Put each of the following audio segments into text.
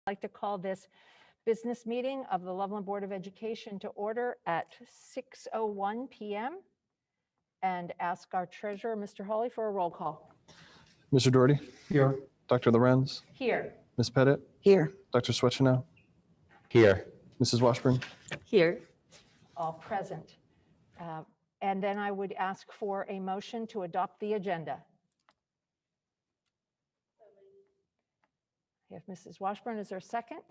I'd like to call this business meeting of the Loveland Board of Education to order at 6:01 p.m. and ask our treasurer, Mr. Hawley, for a roll call. Mr. Doherty? Here. Dr. Lorenz? Here. Ms. Pettit? Here. Dr. Swetchenow? Here. Mrs. Washburn? Here. All present. And then I would ask for a motion to adopt the agenda. If Mrs. Washburn, is there a second?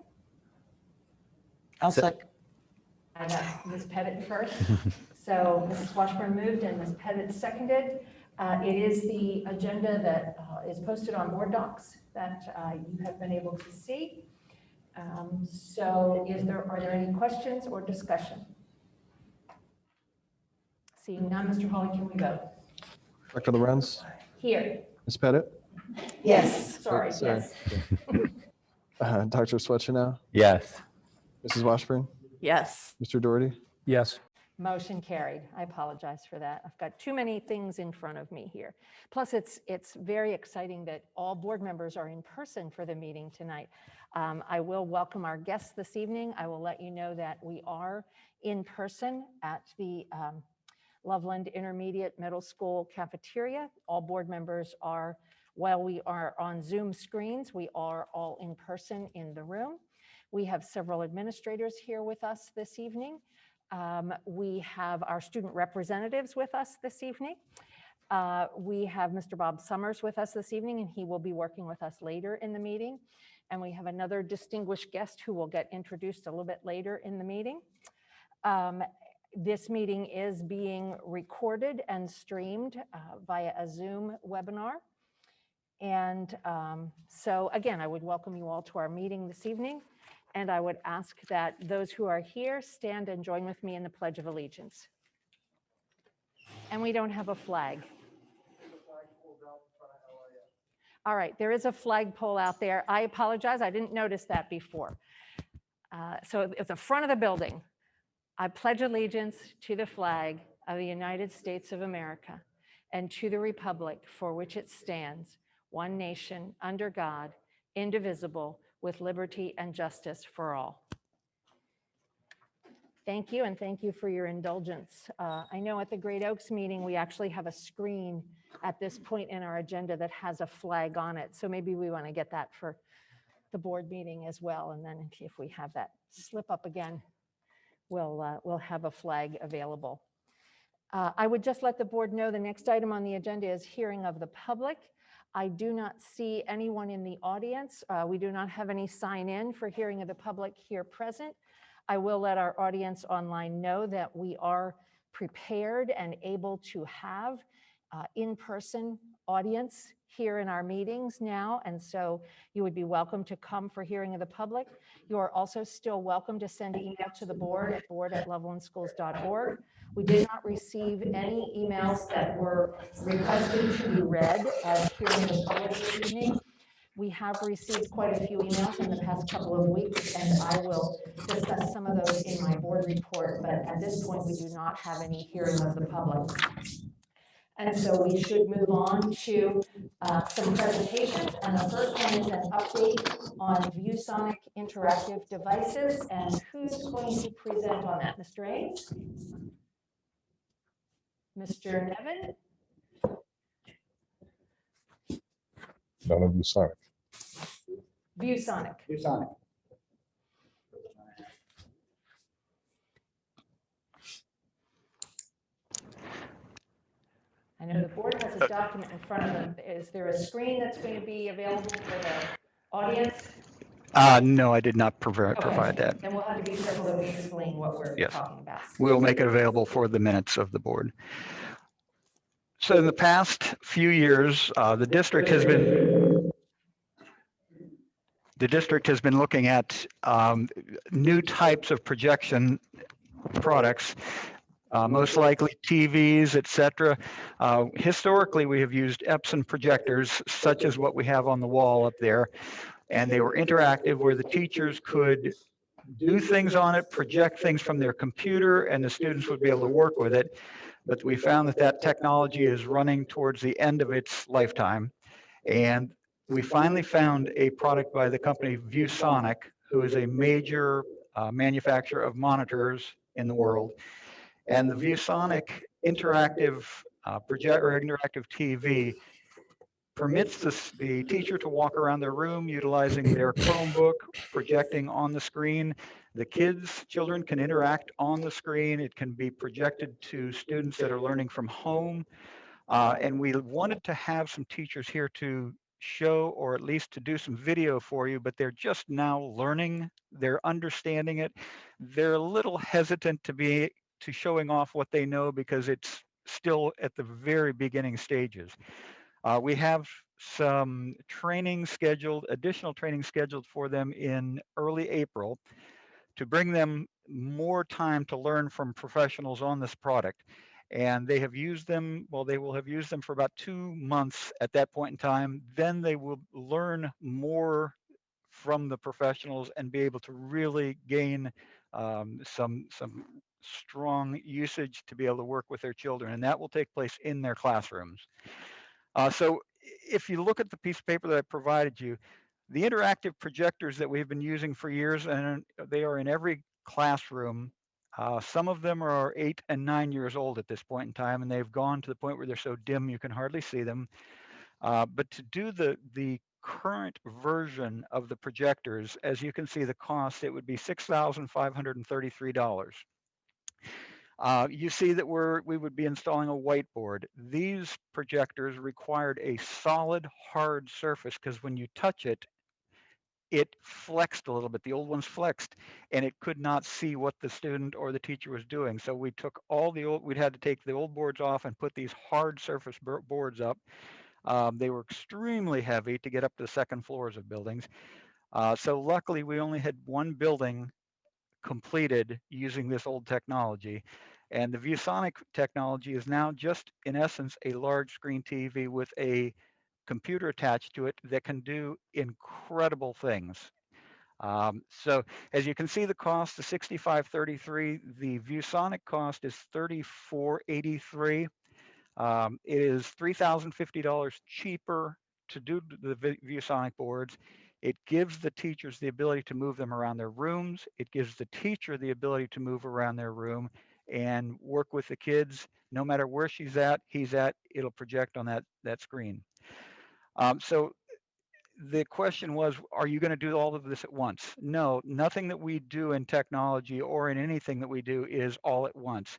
I'll second. I got Ms. Pettit first. So Mrs. Washburn moved and Ms. Pettit seconded. It is the agenda that is posted on board docs that you have been able to see. So are there any questions or discussion? Seeing none, Mr. Hawley, can we vote? Dr. Lorenz? Here. Ms. Pettit? Yes. Sorry, Sorry. yes. Dr. Swetchenow? Yes. Mrs. Washburn? Yes. Mr. Doherty? Yes. Motion carried. I apologize for that. I've got too many things in front of me here. Plus, it's very exciting that all board members are in person for the meeting tonight. I will welcome our guests this evening. I will let you know that we are in person at the Loveland Intermediate Middle School cafeteria. All board members are, while we are on Zoom screens, we are all in person in the room. We have several administrators here with us this evening. We have our student representatives with us this evening. We have Mr. Bob Summers with us this evening, and he will be working with us later in the meeting. And we have another distinguished guest who will get introduced a little bit later in the meeting. This meeting is being recorded and streamed via a Zoom webinar. And so again, I would welcome you all to our meeting this evening. And I would ask that those who are here stand and join with me in the Pledge of Allegiance. And we don't have a flag. All right, there is a flagpole out there. I apologize, I didn't notice that before. So at the front of the building, I pledge allegiance to the flag of the United States of America and to the republic for which it stands, one nation, under God, indivisible, with liberty and justice for all. Thank you, and thank you for your indulgence. I know at the Great Oaks meeting, we actually have a screen at this point in our agenda that has a flag on it. So maybe we want to get that for the board meeting as well. And then if we have that slip up again, we'll have a flag available. I would just let the board know the next item on the agenda is hearing of the public. I do not see anyone in the audience. We do not have any sign in for hearing of the public here present. I will let our audience online know that we are prepared and able to have in-person audience here in our meetings now. And so you would be welcome to come for hearing of the public. You are also still welcome to send an email to the board at board@lovelandschools.org. We did not receive any emails that were requested to be read as hearing the public this evening. We have received quite a few emails in the past couple of weeks, and I will discuss some of those in my board report, but at this point, we do not have any hearing of the public. And so we should move on to some presentations, and the first one is an update on ViewSonic interactive devices, and who's going to present on that? Mr. Ames? Mr. Nevin? None of ViewSonic. ViewSonic. ViewSonic. I know the board has a document in front of them. Is there a screen that's going to be available for the audience? No, I did not provide Okay. that. Then we'll have to be careful that we explain what we're Yes. talking about. We'll make it available for the minutes of the board. So in the past few years, the district has been looking at new types of projection products, most likely TVs, etc. Historically, we have used Epson projectors, such as what we have on the wall up there, and they were interactive where the teachers could do things on it, project things from their computer, and the students would be able to work with it. But we found that that technology is running towards the end of its lifetime, and we finally found a product by the company ViewSonic, who is a major manufacturer of monitors in the world. And the ViewSonic interactive project or interactive TV permits the teacher to walk around their room utilizing their Chromebook, projecting on the screen. The children can interact on the screen. It can be projected to students that are learning from home. And we wanted to have some teachers here to show, or at least to do some video for you, but they're just now learning, they're understanding it. They're a little hesitant to showing off what they know because it's still at the very beginning stages. We have some additional training scheduled for them in early April to bring them more time to learn from professionals on this product. And they have used them, they will have used them for about 2 months at that point in time. Then they will learn more from the professionals and be able to really gain some strong usage to be able to work with their children. And that will take place in their classrooms. So if you look at the piece of paper that I provided you, the interactive projectors that we've been using for years, and they are in every classroom. Some of them are 8 and 9 years old at this point in time, and they've gone to the point where they're so dim you can hardly see them. But to do the current version of the projectors, as you can see the cost, it would be $6,533. You see that we would be installing a whiteboard. These projectors required a solid, hard surface because when you touch it, it flexed a little bit. The old ones flexed, and it could not see what the student or the teacher was doing. So we took we'd had to take the old boards off and put these hard surface boards up. They were extremely heavy to get up to the second floors of buildings. So luckily, we only had one building completed using this old technology. And the ViewSonic technology is now just, in essence, a large screen TV with a computer attached to it that can do incredible things. So as you can see, the cost is $65.33. The ViewSonic cost is $34.83. It is $3,050 cheaper to do the ViewSonic boards. It gives the teachers the ability to move them around their rooms. It gives the teacher the ability to move around their room and work with the kids. No matter where he's at, it'll project on that screen. So the question was, are you going to do all of this at once? No, nothing that we do in technology or in anything that we do is all at once.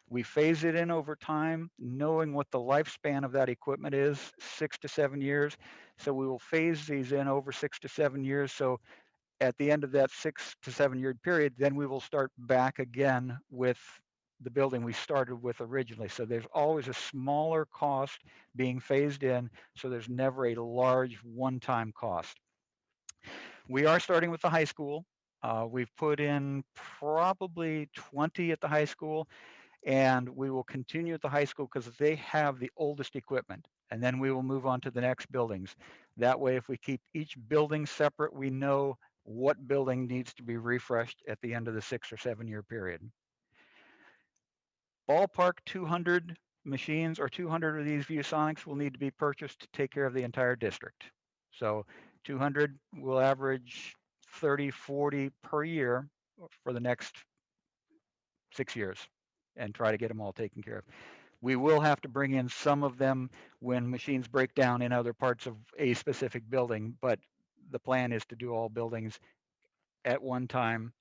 We phase it in over time, knowing what the lifespan of that equipment is, 6 to 7 years. So we will phase these in over 6 to 7 years. So at the end of that 6 to 7 year period, then we will start back again with the building we started with originally. So there's always a smaller cost being phased in. So there's never a large one-time cost. We are starting with the high school. We've put in probably 20 at the high school. And we will continue at the high school because they have the oldest equipment. And then we will move on to the next buildings. That way, if we keep each building separate, we know what building needs to be refreshed at the end of the 6 or 7 year period. Ballpark 200 machines or 200 of these ViewSonics will need to be purchased to take care of the entire district. So 200 will average 30, 40 per year for the next 6 years. And try to get them all taken care of. We will have to bring in some of them when machines break down in other parts of a specific building, but the plan is to do all buildings at one time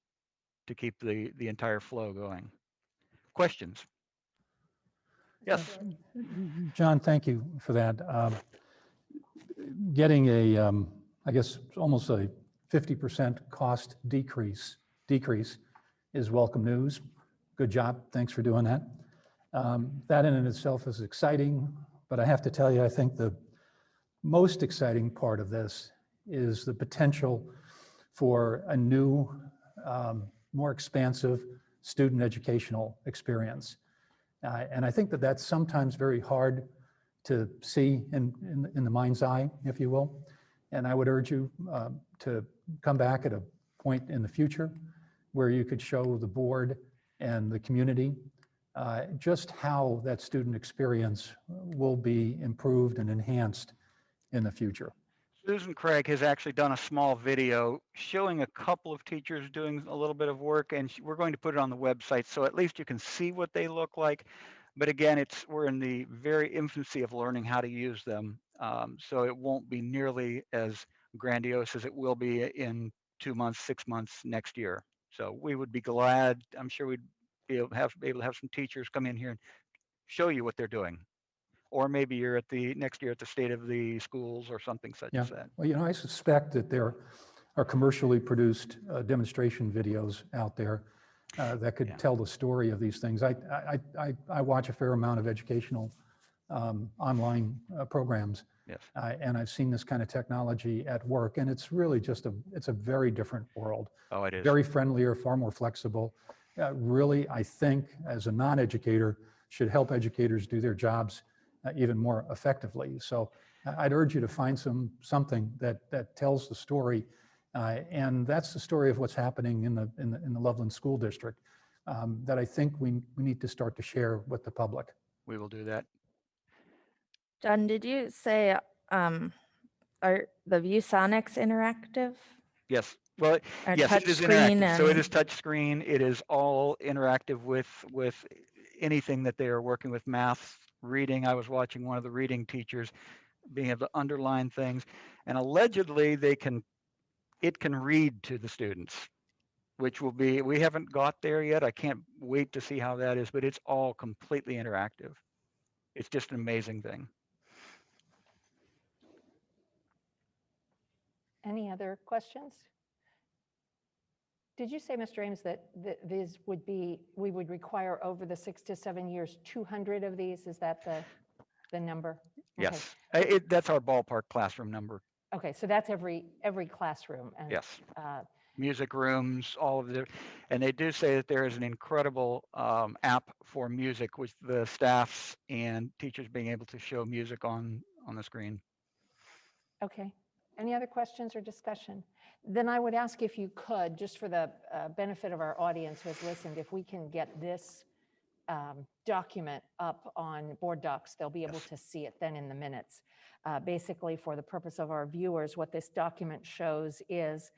to keep the entire flow going. Questions? Yes. John, thank you for that. Getting I guess almost a 50% cost decrease is welcome news. Good job. Thanks for doing that. That in and itself is exciting, but I have to tell you, I think the most exciting part of this is the potential for a new, more expansive student educational experience. And I think that that's sometimes very hard to see in the mind's eye, if you will. And I would urge you to come back at a point in the future where you could show the board and the community just how that student experience will be improved and enhanced in the future. Susan Craig has actually done a small video showing a couple of teachers doing a little bit of work, and we're going to put it on the website so at least you can see what they look like. But again, we're in the very infancy of learning how to use them, so it won't be nearly as grandiose as it will be in 2 months, 6 months next year. So we would be glad. I'm sure we'd be able to have some teachers come in here and show you what they're doing. Or maybe you're at the next year at the State of the Schools or something such Yeah. as that. Well, I suspect that there are commercially produced demonstration videos out there that could Yeah. tell the story of these things. I watch a fair amount of educational online programs, Yes. and I've seen this kind of technology at work, and it's really just it's a very different world. Oh, it is. Very friendlier, far more flexible. Really, I think as a non-educator, should help educators do their jobs even more effectively. So I'd urge you to find something that tells the story, and that's the story of what's happening in the Loveland School District that I think we need to start to share with the public. We will do that. John, did you say are the ViewSonics interactive? Yes. Well, Or yes, touch it is screen interactive. So it and- is touch screen. It is all interactive with anything that they are working with. Math, reading. I was watching one of the reading teachers being able to underline things, and allegedly it can read to the students, which will be, we haven't got there yet. I can't wait to see how that is, but it's all completely interactive. It's just an amazing thing. Any other questions? Did you say, Mr. Ames, that these would be, we would require over the 6 to 7 years, 200 of these? Is that the number? Okay. Yes, that's our ballpark classroom number. Okay, so that's every classroom. And, Yes. Music rooms, all of the, and they do say that there is an incredible app for music with the staffs and teachers being able to show music on the screen. Okay. Any other questions or discussion? Then I would ask if you could, just for the benefit of our audience who has listened, if we can get this document up on board docs, they'll be able to see it then in the minutes. Basically, for the purpose of our viewers, what this document shows is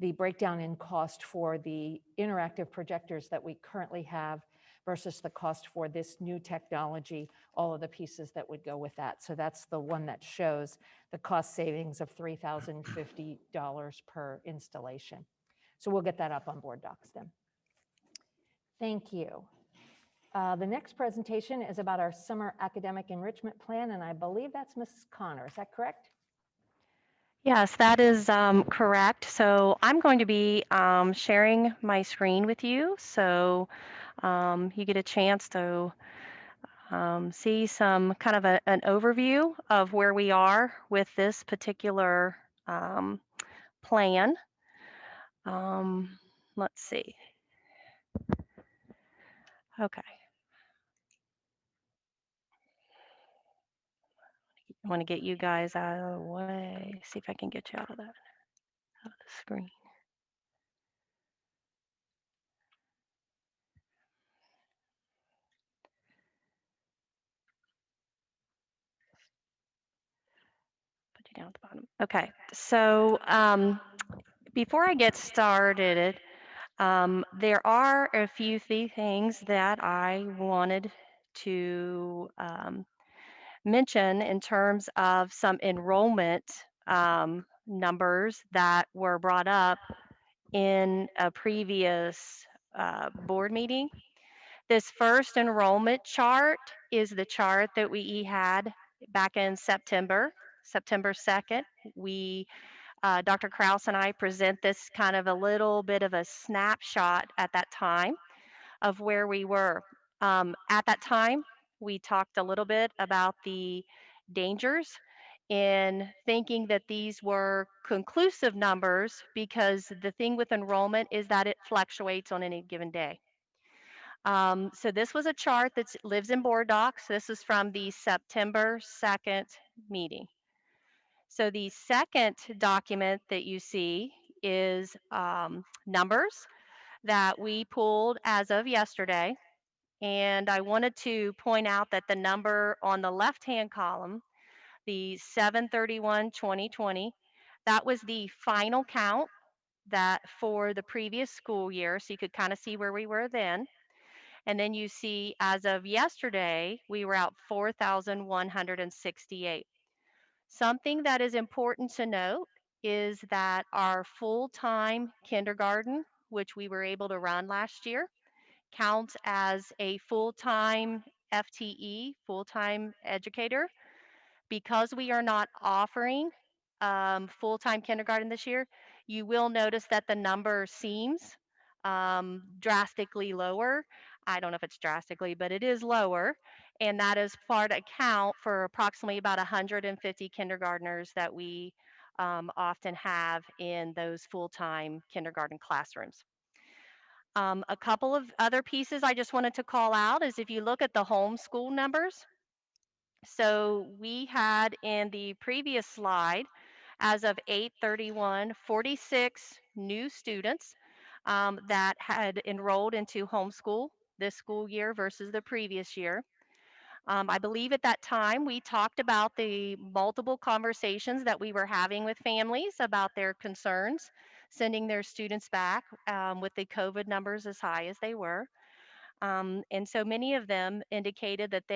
the breakdown in cost for the interactive projectors that we currently have versus the cost for this new technology, all of the pieces that would go with that. So that's the one that shows the cost savings of $3,050 per installation. So we'll get that up on board docs then. Thank you. The next presentation is about our summer academic enrichment plan, and I believe that's Mrs. Connor. Is that correct? Yes, that is correct. So I'm going to be sharing my screen with you. So you get a chance to see some kind of an overview of where we are with this particular plan. Let's see. Okay. I want to get you guys out of the way. See if I can get you out of that, out of the screen. Put you down at the bottom. Okay. So before I get started, there are a few things that I wanted to mention in terms of some enrollment numbers that were brought up in a previous board meeting. This first enrollment chart is the chart that we had back in September 2nd. Dr. Kraus and I present this kind of a little bit of a snapshot at that time of where we were. At that time, we talked a little bit about the dangers in thinking that these were conclusive numbers, because the thing with enrollment is that it fluctuates on any given day. So this was a chart that lives in board docs. This is from the September 2nd meeting. So the second document that you see is numbers that we pulled as of yesterday. And I wanted to point out that the number on the left-hand column, the 7/31/2020. That was the final count that for the previous school year, so you could kind of see where we were then. And then you see as of yesterday, we were out 4,168. Something that is important to note is that our full-time kindergarten, which we were able to run last year, counts as a full-time FTE, full-time educator. Because we are not offering full-time kindergarten this year, you will notice that the number seems drastically lower. I don't know if it's drastically, but it is lower. And that is part account for approximately about 150 kindergartners that we often have in those full-time kindergarten classrooms. A couple of other pieces I just wanted to call out is if you look at the homeschool numbers, so we had in the previous slide, as of 8/31, 46 new students that had enrolled into homeschool this school year versus the previous year. I believe at that time we talked about the multiple conversations that we were having with families about their concerns, sending their students back with the COVID numbers as high as they were. And so many of them indicated that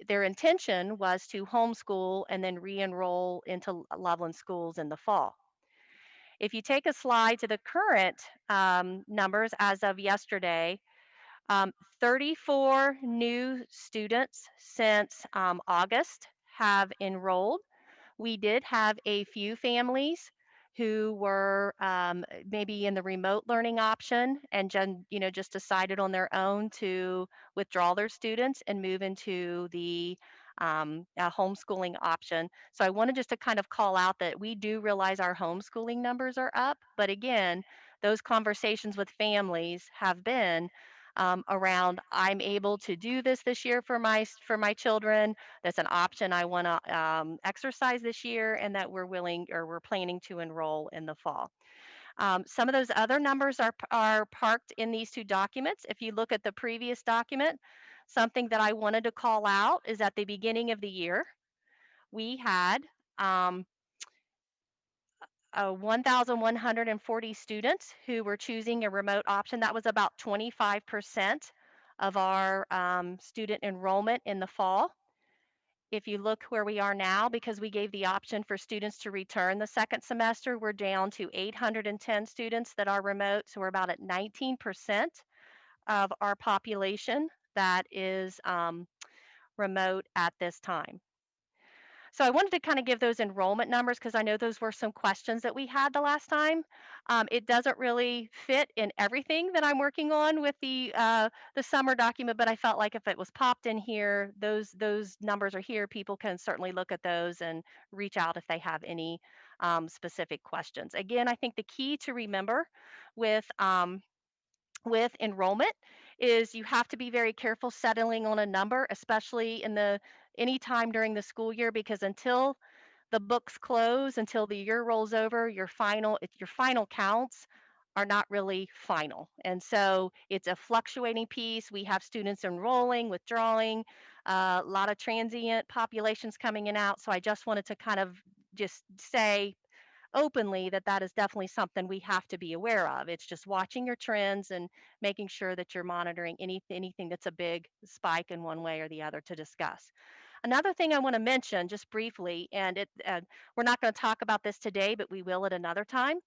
their intention was to homeschool and then re-enroll into Loveland schools in the fall. If you take a slide to the current numbers as of yesterday, 34 new students since August have enrolled. We did have a few families who were maybe in the remote learning option and just decided on their own to withdraw their students and move into the homeschooling option. So I wanted just to kind of call out that we do realize our homeschooling numbers are up, but again, those conversations with families have been around I'm able to do this year for my children. That's an option I want to exercise this year, and that we're planning to enroll in the fall. Some of those other numbers are parked in these two documents. If you look at the previous document, something that I wanted to call out is at the beginning of the year, we had 1,140 students who were choosing a remote option. That was about 25% of our student enrollment in the fall. If you look where we are now, because we gave the option for students to return the second semester, we're down to 810 students that are remote. So we're about at 19% of our population that is remote at this time. So I wanted to kind of give those enrollment numbers because I know those were some questions that we had the last time. It doesn't really fit in everything that I'm working on with the summer document, but I felt like if it was popped in here, those numbers are here. People can certainly look at those and reach out if they have any specific questions. Again, I think the key to remember with enrollment is you have to be very careful settling on a number, especially anytime during the school year, because until the books close, until the year rolls over, your final counts are not really final. And so it's a fluctuating piece. We have students enrolling, withdrawing, a lot of transient populations coming in and out. So I just wanted to kind of just say openly that that is definitely something we have to be aware of. It's just watching your trends and making sure that you're monitoring anything that's a big spike in one way or the other to discuss. Another thing I want to mention just briefly, and we're not going to talk about this today, but we will at another time,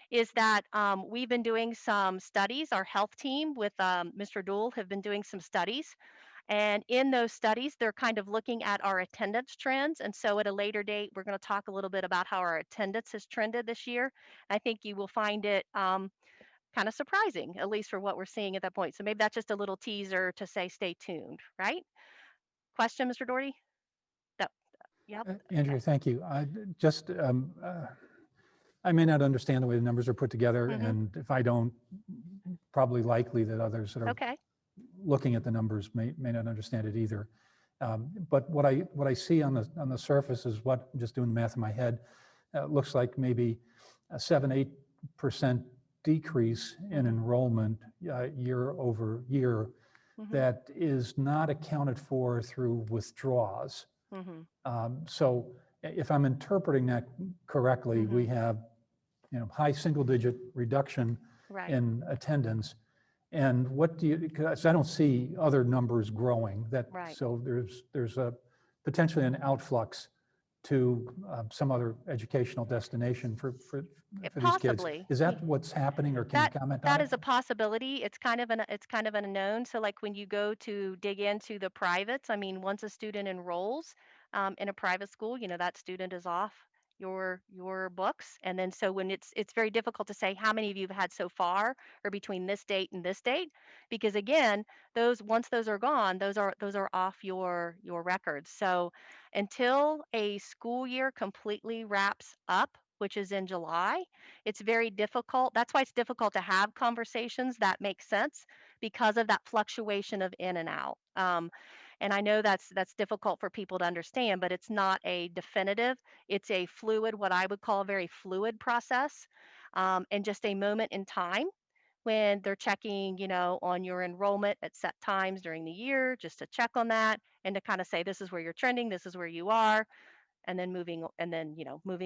is that we've been doing some studies. Our health team with Mr. Dool have been doing some studies. And in those studies, they're kind of looking at our attendance trends. And so at a later date, we're going to talk a little bit about how our attendance has trended this year. I think you will find it kind of surprising, at least for what we're seeing at that point. So maybe that's just a little teaser to say stay tuned, right? Question, Mr. Doherty? No. Yep. Andrea, Okay. thank you. I may not understand the way the numbers are put together, Mhm. and if I don't, probably likely that others that are Okay. looking at the numbers may not understand it either. But what I see on the surface is what, just doing the math in my head, looks like maybe a 7-8% decrease in enrollment year over year Mhm. that is not accounted for through withdrawals. So if I'm interpreting that correctly, we have, high single-digit reduction Right. in attendance. And what do you, because I don't see other numbers growing, Right. so there's a potentially an outflux to some other educational destination for these kids. Possibly. Is that what's happening, or can you comment on That it? is a possibility. It's kind of an unknown. So like when you go to dig into the privates, I mean, once a student enrolls in a private school, that student is off your books. And then so when it's very difficult to say how many of you have had so far or between this date and this date, because again, once those are gone, those are off your records. So until a school year completely wraps up, which is in July, it's very difficult. That's why it's difficult to have conversations that make sense, because of that fluctuation of in and out. And I know that's difficult for people to understand, but it's not a definitive. It's a fluid, what I would call a very fluid process, and just a moment in time when they're checking, on your enrollment at set times during the year, just to check on that and to kind of say, this is where you're trending, this is where you are, and then moving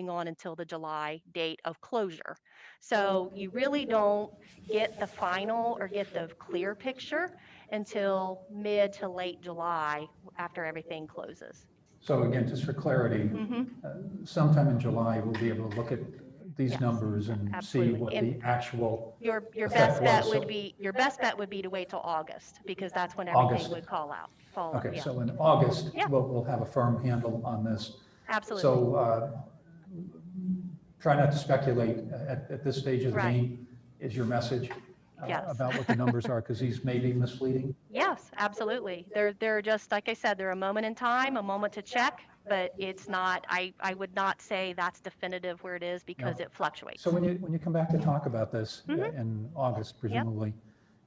on until the July date of closure. So you really don't get the final or get the clear picture until mid to late July after everything closes. So again, just for clarity, sometime in July, we'll be able to look at these Yes, numbers and see what absolutely. the actual Your effect best bet was. would be to wait till August, because that's when August. everything would fall out. Okay, Yeah, so in August, Yeah. we'll have a firm handle on this. absolutely. So try not to speculate at this stage of the Right. game, is your message Yes. about what the numbers are, because these may be misleading. Yes, absolutely. They're just, like I said, they're a moment in time, a moment to check, but it's not, I would not say that's definitive where it is, because No. it fluctuates. So when you come back to talk about this in August, presumably,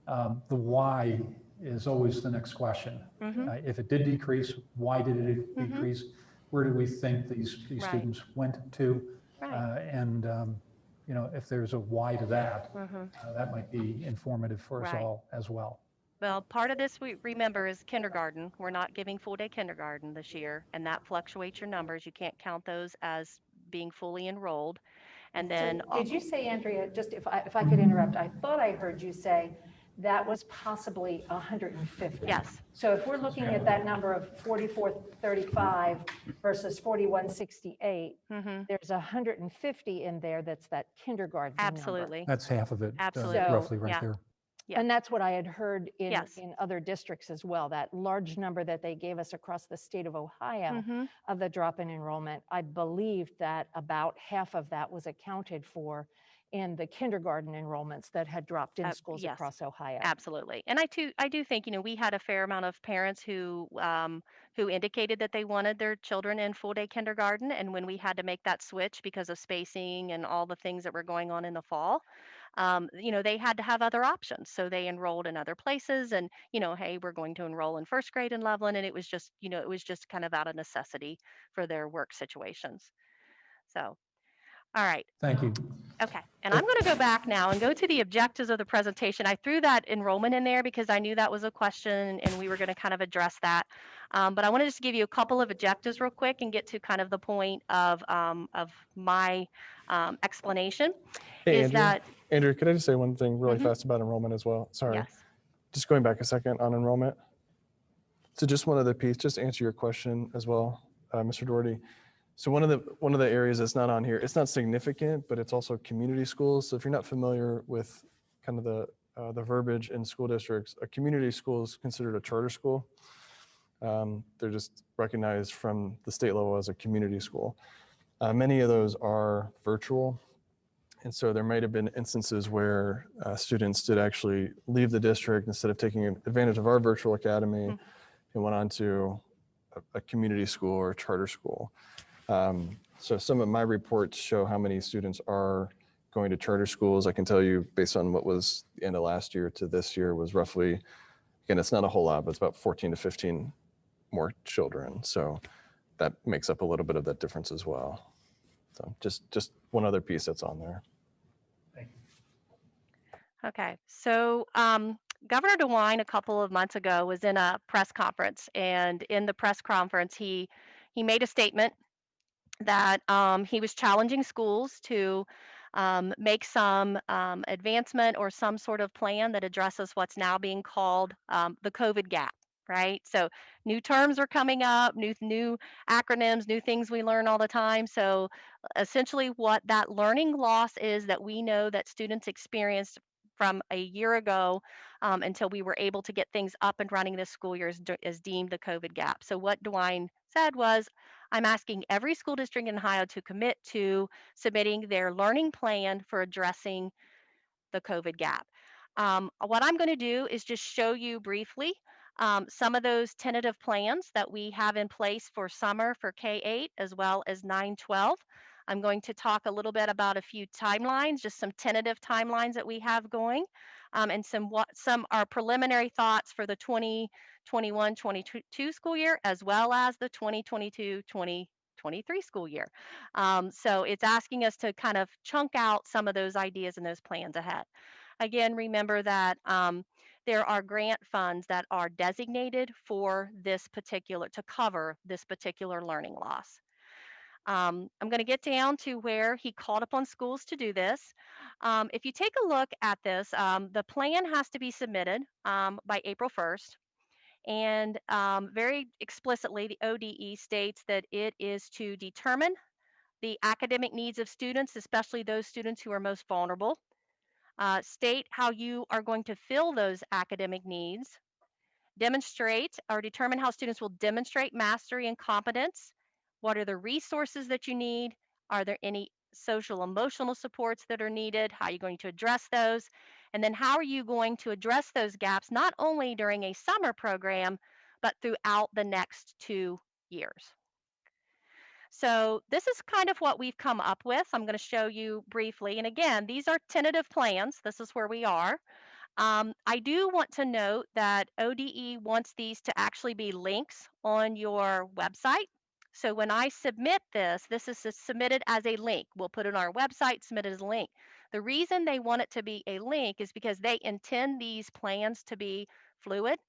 the why is always the next question. If it did decrease, why did it decrease? Where do we think these Right. students went to? Right. And if there's a why to that, that might be informative for us Right. all as well. Well, part of this we remember is kindergarten. We're not giving full day kindergarten this year, and that fluctuates your numbers. You can't count those as being fully enrolled. And then So did you say, Andrea, just if I could interrupt, I thought I heard you say that was possibly 150. Yes. So if we're looking at that number of 4435 versus 4168, there's 150 in there that's that kindergarten number. Absolutely. That's half of it, Absolutely. roughly right Yeah. there. Yeah. And that's what I had heard in Yes. other districts as well, that large number that they gave us across the state of Ohio of the drop in enrollment. I believe that about half of that was accounted for in the kindergarten enrollments that had dropped in schools Yes. across Ohio. Absolutely. And I do think, we had a fair amount of parents who indicated that they wanted their children in full day kindergarten. And when we had to make that switch because of spacing and all the things that were going on in the fall, they had to have other options. So they enrolled in other places, and, hey, we're going to enroll in first grade in Loveland. And it was just kind of out of necessity for their work situations. So, all right. Thank you. Okay, and I'm going to go back now and go to the objectives of the presentation. I threw that enrollment in there because I knew that was a question and we were going to kind of address that. But I want to just give you a couple of objectives real quick and get to kind of the point of my explanation. Hey, is Andrew. that Andrew, could I just say one thing really fast about enrollment as well? Sorry. Yes. Just going back a second on enrollment. So just one other piece, just to answer your question as well, Mr. Doherty. So one of the areas that's not on here, it's not significant, but it's also community schools. So if you're not familiar with kind of the verbiage in school districts, a community school is considered a charter school. They're just recognized from the state level as a community school. Many of those are virtual. And so there might have been instances where students did actually leave the district instead of taking advantage of our virtual academy and went on to a community school or a charter school. So some of my reports show how many students are going to charter schools. I can tell you based on what was the end of last year to this year was roughly, again, it's not a whole lot, but it's about 14 to 15 more children. So that makes up a little bit of that difference as well. So just one other piece that's on there. Okay, so Governor DeWine a couple of months ago was in a press conference, and in the press conference, he he made a statement that he was challenging schools to make some advancement or some sort of plan that addresses what's now being called the COVID gap, right? So new terms are coming up, new acronyms, new things we learn all the time. So essentially what that learning loss is that we know that students experienced from a year ago until we were able to get things up and running this school year is deemed the COVID gap. So what DeWine said was, I'm asking every school district in Ohio to commit to submitting their learning plan for addressing the COVID gap. What I'm going to do is just show you briefly some of those tentative plans that we have in place for summer for K-8 as well as 9-12. I'm going to talk a little bit about a few timelines, just some tentative timelines that we have going, and some are preliminary thoughts for the 2021-22 school year, as well as the 2022-2023 school year. So it's asking us to kind of chunk out some of those ideas and those plans ahead. Again, remember that there are grant funds that are designated for this particular, to cover this particular learning loss. I'm going to get down to where he called upon schools to do this. If you take a look at this, the plan has to be submitted by April 1st. And very explicitly, the ODE states that it is to determine the academic needs of students, especially those students who are most vulnerable. State how you are going to fill those academic needs. Demonstrate or determine how students will demonstrate mastery and competence. What are the resources that you need? Are there any social emotional supports that are needed? How are you going to address those? And then how are you going to address those gaps, not only during a summer program, but throughout the next 2 years? So this is kind of what we've come up with. I'm going to show you briefly. And again, these are tentative plans. This is where we are. I do want to note that ODE wants these to actually be links on your website. So when I submit this, this is submitted as a link. We'll put it on our website, submit it as a link. The reason they want it to be a link is because they intend these plans to be fluid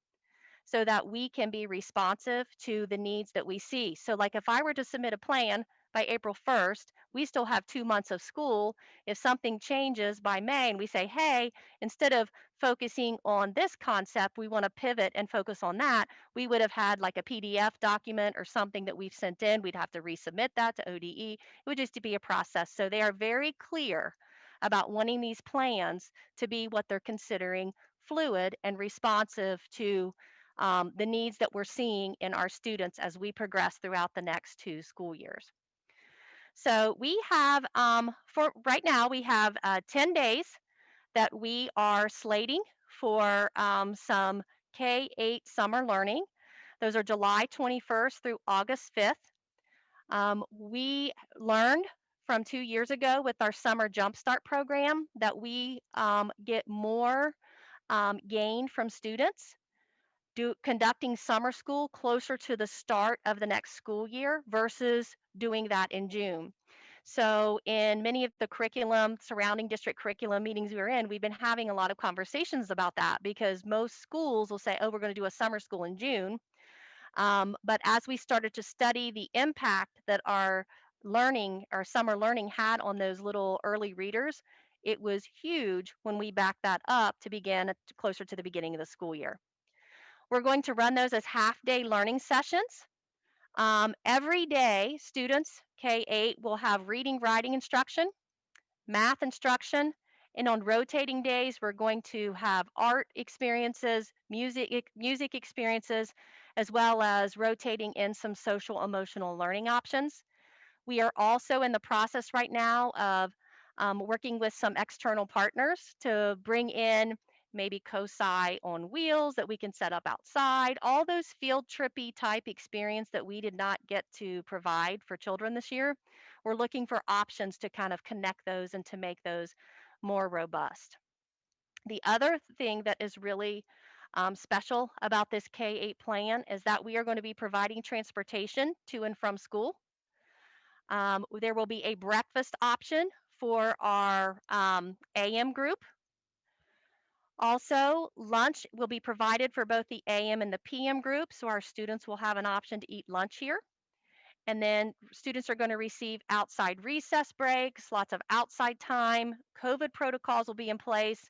so that we can be responsive to the needs that we see. So like if I were to submit a plan by April 1st, we still have 2 months of school. If something changes by May and we say, hey, instead of focusing on this concept, we want to pivot and focus on that, we would have had like a PDF document or something that we've sent in. We'd have to resubmit that to ODE. It would just be a process. So they are very clear about wanting these plans to be what they're considering fluid and responsive to the needs that we're seeing in our students as we progress throughout the next 2 school years. So we have, for right now, we have 10 days that we are slating for some K-8 summer learning. Those are July 21st through August 5th. We learned from 2 years ago with our summer jumpstart program that we get more gain from students conducting summer school closer to the start of the next school year versus doing that in June. So in many of the curriculum, surrounding district curriculum meetings we were in, we've been having a lot of conversations about that because most schools will say, oh, we're going to do a summer school in June. But as we started to study the impact that our learning, our summer learning had on those little early readers, it was huge when we backed that up to begin closer to the beginning of the school year. We're going to run those as half-day learning sessions. Every day, students, K-8, will have reading, writing instruction, math instruction, and on rotating days, we're going to have art experiences, music experiences, as well as rotating in some social emotional learning options. We are also in the process right now of working with some external partners to bring in maybe COSI on wheels that we can set up outside, all those field trippy type experience that we did not get to provide for children this year. We're looking for options to kind of connect those and to make those more robust. The other thing that is really special about this K-8 plan is that we are going to be providing transportation to and from school. There will be a breakfast option for our AM group. Also, lunch will be provided for both the AM and the PM group, so our students will have an option to eat lunch here. And then students are going to receive outside recess breaks, lots of outside time. COVID protocols will be in place.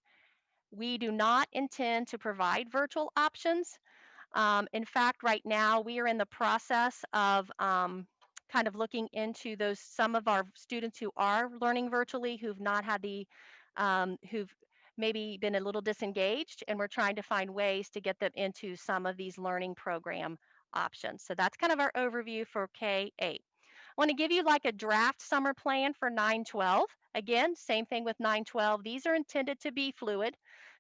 We do not intend to provide virtual options. In fact, right now we are in the process of kind of looking into those, some of our students who are learning virtually, who've not had the, who've maybe been a little disengaged, and we're trying to find ways to get them into some of these learning program options. So that's kind of our overview for K-8. I want to give you like a draft summer plan for 9-12. Again, same thing with 9-12. These are intended to be fluid,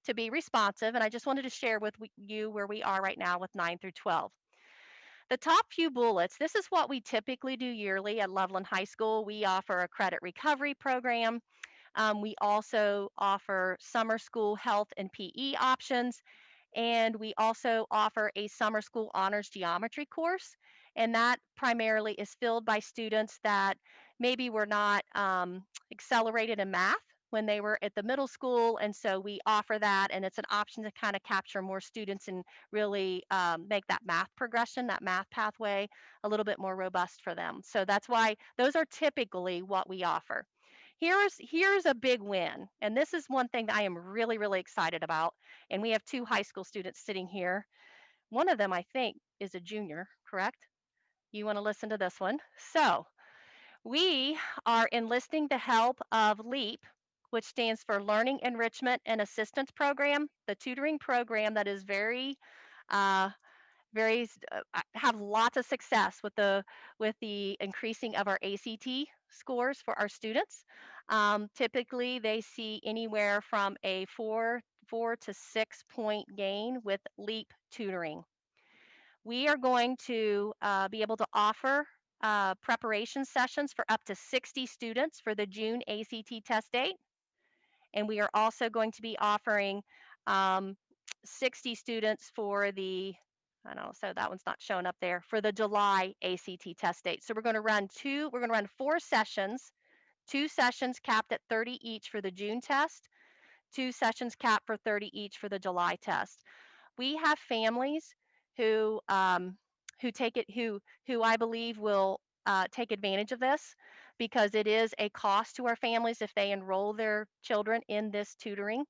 to be responsive, and I just wanted to share with you where we are right now with 9 through 12. The top few bullets, this is what we typically do yearly at Loveland High School. We offer a credit recovery program. We also offer summer school health and PE options. And we also offer a summer school honors geometry course. And that primarily is filled by students that maybe were not accelerated in math when they were at the middle school. And so we offer that, and it's an option to kind of capture more students and really make that math progression, that math pathway, a little bit more robust for them. So that's why those are typically what we offer. Here's a big win, and this is one thing that I am really, really excited about. And we have 2 high school students sitting here. One of them, I think, is a junior, correct? You want to listen to this one? So we are enlisting the help of LEAP, which stands for Learning Enrichment and Assistance Program, the tutoring program that is very uh, have lots of success with the increasing of our ACT scores for our students. Typically, they see anywhere from a 4 to 6 point gain with LEAP tutoring. We are going to be able to offer preparation sessions for up to 60 students for the June ACT test date. And we are also going to be offering 60 students for the, I don't know, so that one's not showing up there, for the July ACT test date. So we're going to run 4 sessions, 2 sessions capped at 30 each for the June test, 2 sessions capped for 30 each for the July test. We have families who who I believe will take advantage of this, because it is a cost to our families if they enroll their children in this tutoring.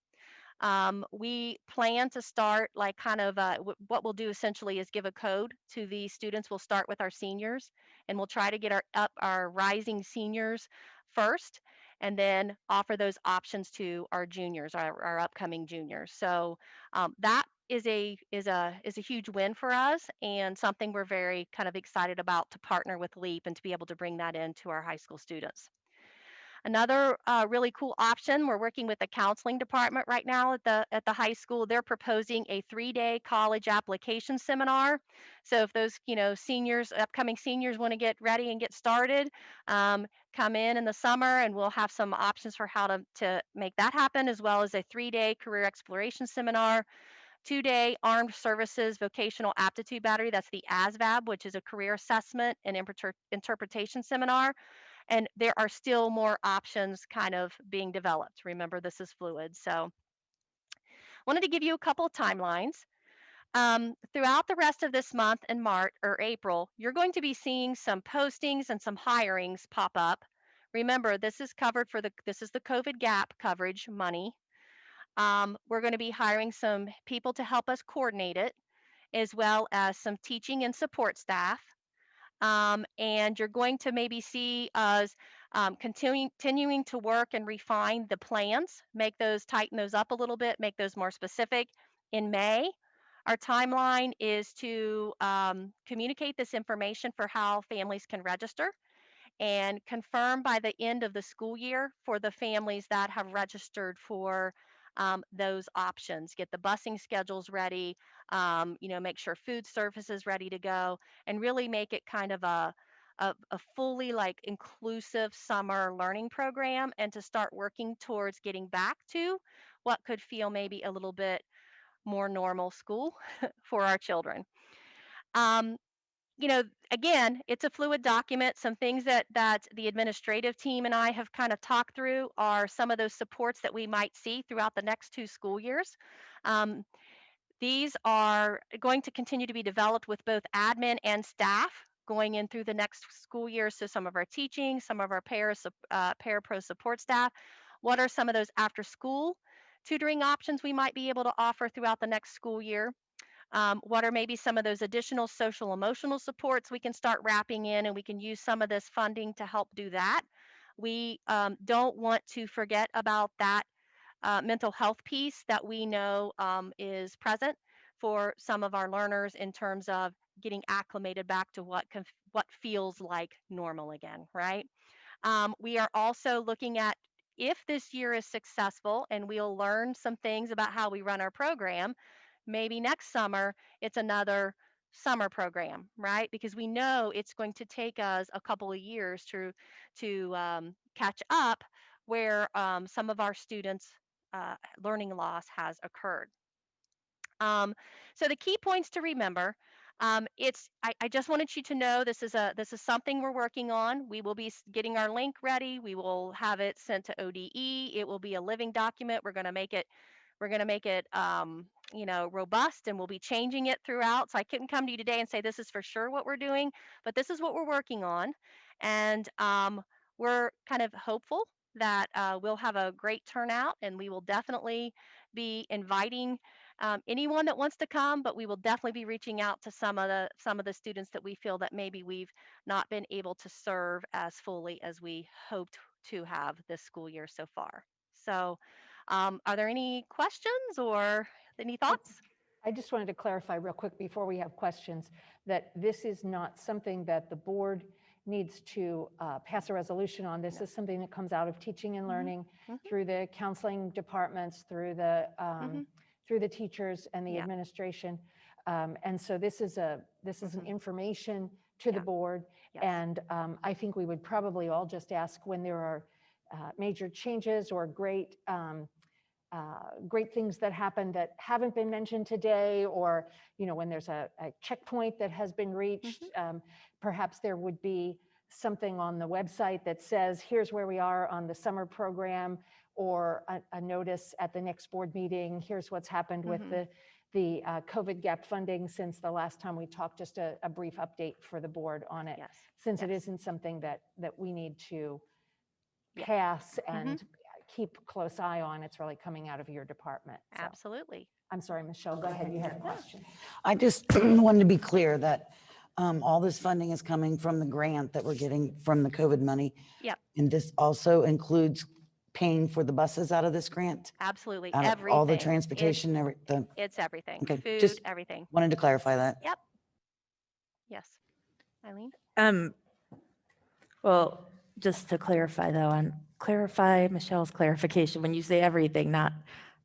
We plan to start like kind of what we'll do essentially is give a code to the students. We'll start with our seniors, and we'll try to get our rising seniors first, and then offer those options to our juniors, our upcoming juniors. So that is a huge win for us, and something we're very kind of excited about, to partner with LEAP and to be able to bring that into our high school students. Another really cool option, we're working with the counseling department right now at the high school. They're proposing a 3-day college application seminar. So if those seniors, upcoming seniors, want to get ready and get started, come in the summer, and we'll have some options for how to make that happen, as well as a 3-day career exploration seminar, 2-day armed services vocational aptitude battery. That's the ASVAB, which is a career assessment and interpretation seminar. And there are still more options kind of being developed. Remember, this is fluid. So wanted to give you a couple of timelines. Throughout the rest of this month in March or April, you're going to be seeing some postings and some hirings pop up. Remember, this is covered for this is the COVID gap coverage money. We're going to be hiring some people to help us coordinate it, as well as some teaching and support staff. And you're going to maybe see us continuing to work and refine the plans, tighten those up a little bit, make those more specific. In May, our timeline is to communicate this information for how families can register, and confirm by the end of the school year for the families that have registered for those options. Get the busing schedules ready, make sure food service is ready to go, and really make it kind of a fully like inclusive summer learning program, and to start working towards getting back to what could feel maybe a little bit more normal school for our children. Um, again, it's a fluid document. Some things that the administrative team and I have kind of talked through are some of those supports that we might see throughout the next 2 school years. These are going to continue to be developed with both admin and staff going in through the next school year. So some of our teaching, some of our parapro support staff. What are some of those after school tutoring options we might be able to offer throughout the next school year? What are maybe some of those additional social emotional supports we can start wrapping in, and we can use some of this funding to help do that. We don't want to forget about that mental health piece that we know is present for some of our learners in terms of getting acclimated back to what feels like normal again, right? We are also looking at, if this year is successful and we'll learn some things about how we run our program, maybe next summer it's another summer program, right? Because we know it's going to take us a couple of years to catch up where some of our students' learning loss has occurred. So the key points to remember, I just wanted you to know this is something we're working on. We will be getting our link ready. We will have it sent to ODE. It will be a living document. We're going to make it robust, and we'll be changing it throughout. So I couldn't come to you today and say this is for sure what we're doing, but this is what we're working on. And we're kind of hopeful that we'll have a great turnout, and we will definitely be inviting anyone that wants to come, but we will definitely be reaching out to some of the students that we feel that maybe we've not been able to serve as fully as we hoped to have this school year so far. So are there any questions or any thoughts? I just wanted to clarify real quick before we have questions that this is not something that the board needs to pass a resolution on. This is something that comes out of teaching and learning through the counseling departments, through the teachers and the administration. And so this is an information to the board. Yes. And I think we would probably all just ask when there are major changes or great things that happen that haven't been mentioned today, or when there's a checkpoint that has been reached, perhaps there would be something on the website that says here's where we are on the summer program, or a notice at the next board meeting, here's what's happened with the COVID gap funding since the last time we talked, just a brief update for the board on it. Yes. Since it isn't something that we need to pass and keep close eye on, it's really coming out of your department. So. Absolutely. I'm sorry, Michelle, go ahead, you had a question. I just wanted to be clear that all this funding is coming from the grant that we're getting from the COVID money. Yep. And this also includes paying for the buses out of this grant? Absolutely. Out of Everything. all the transportation, everything? It's everything. Okay, Food, just everything. wanted to clarify that. Yep. Yes. Eileen? Well, just to clarify though, clarify Michelle's clarification, when you say everything, not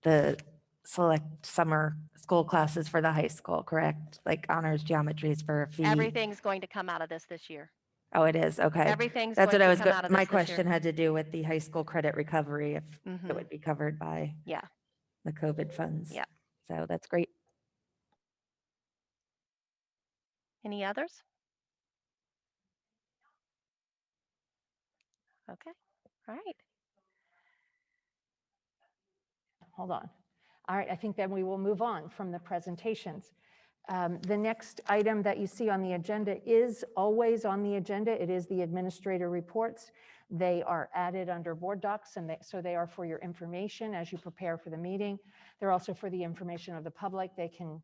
the select summer school classes for the high school, correct? Like honors geometries for a fee? Everything's going to come out of this year. Oh, it is, okay. Everything's That's going what I to was, come out of this my this year. question had to do with the high school credit recovery, if Mhm. it would be covered by Yeah. the COVID funds. Yeah. So that's great. Any others? Okay. All right. Hold on. All right, I think then we will move on from the presentations. The next item that you see on the agenda is always on the agenda. It is the administrator reports. They are added under board docs, and so they are for your information as you prepare for the meeting. They're also for the information of the public. They can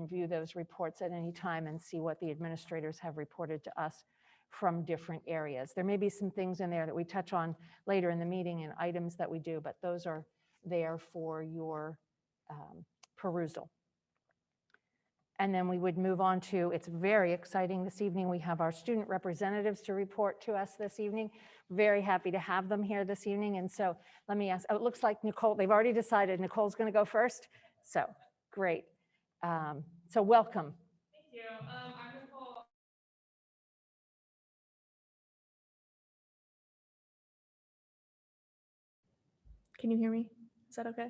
view those reports at any time and see what the administrators have reported to us from different areas. There may be some things in there that we touch on later in the meeting and items that we do, but those are there for your perusal. And then we would move on to, it's very exciting this evening. We have our student representatives to report to us this evening. Very happy to have them here this evening. And so let me ask, oh, it looks like Nicole, they've already decided Nicole's going to go first. So great. So welcome. Thank you. I'm Nicole. Can you hear me? Is that okay?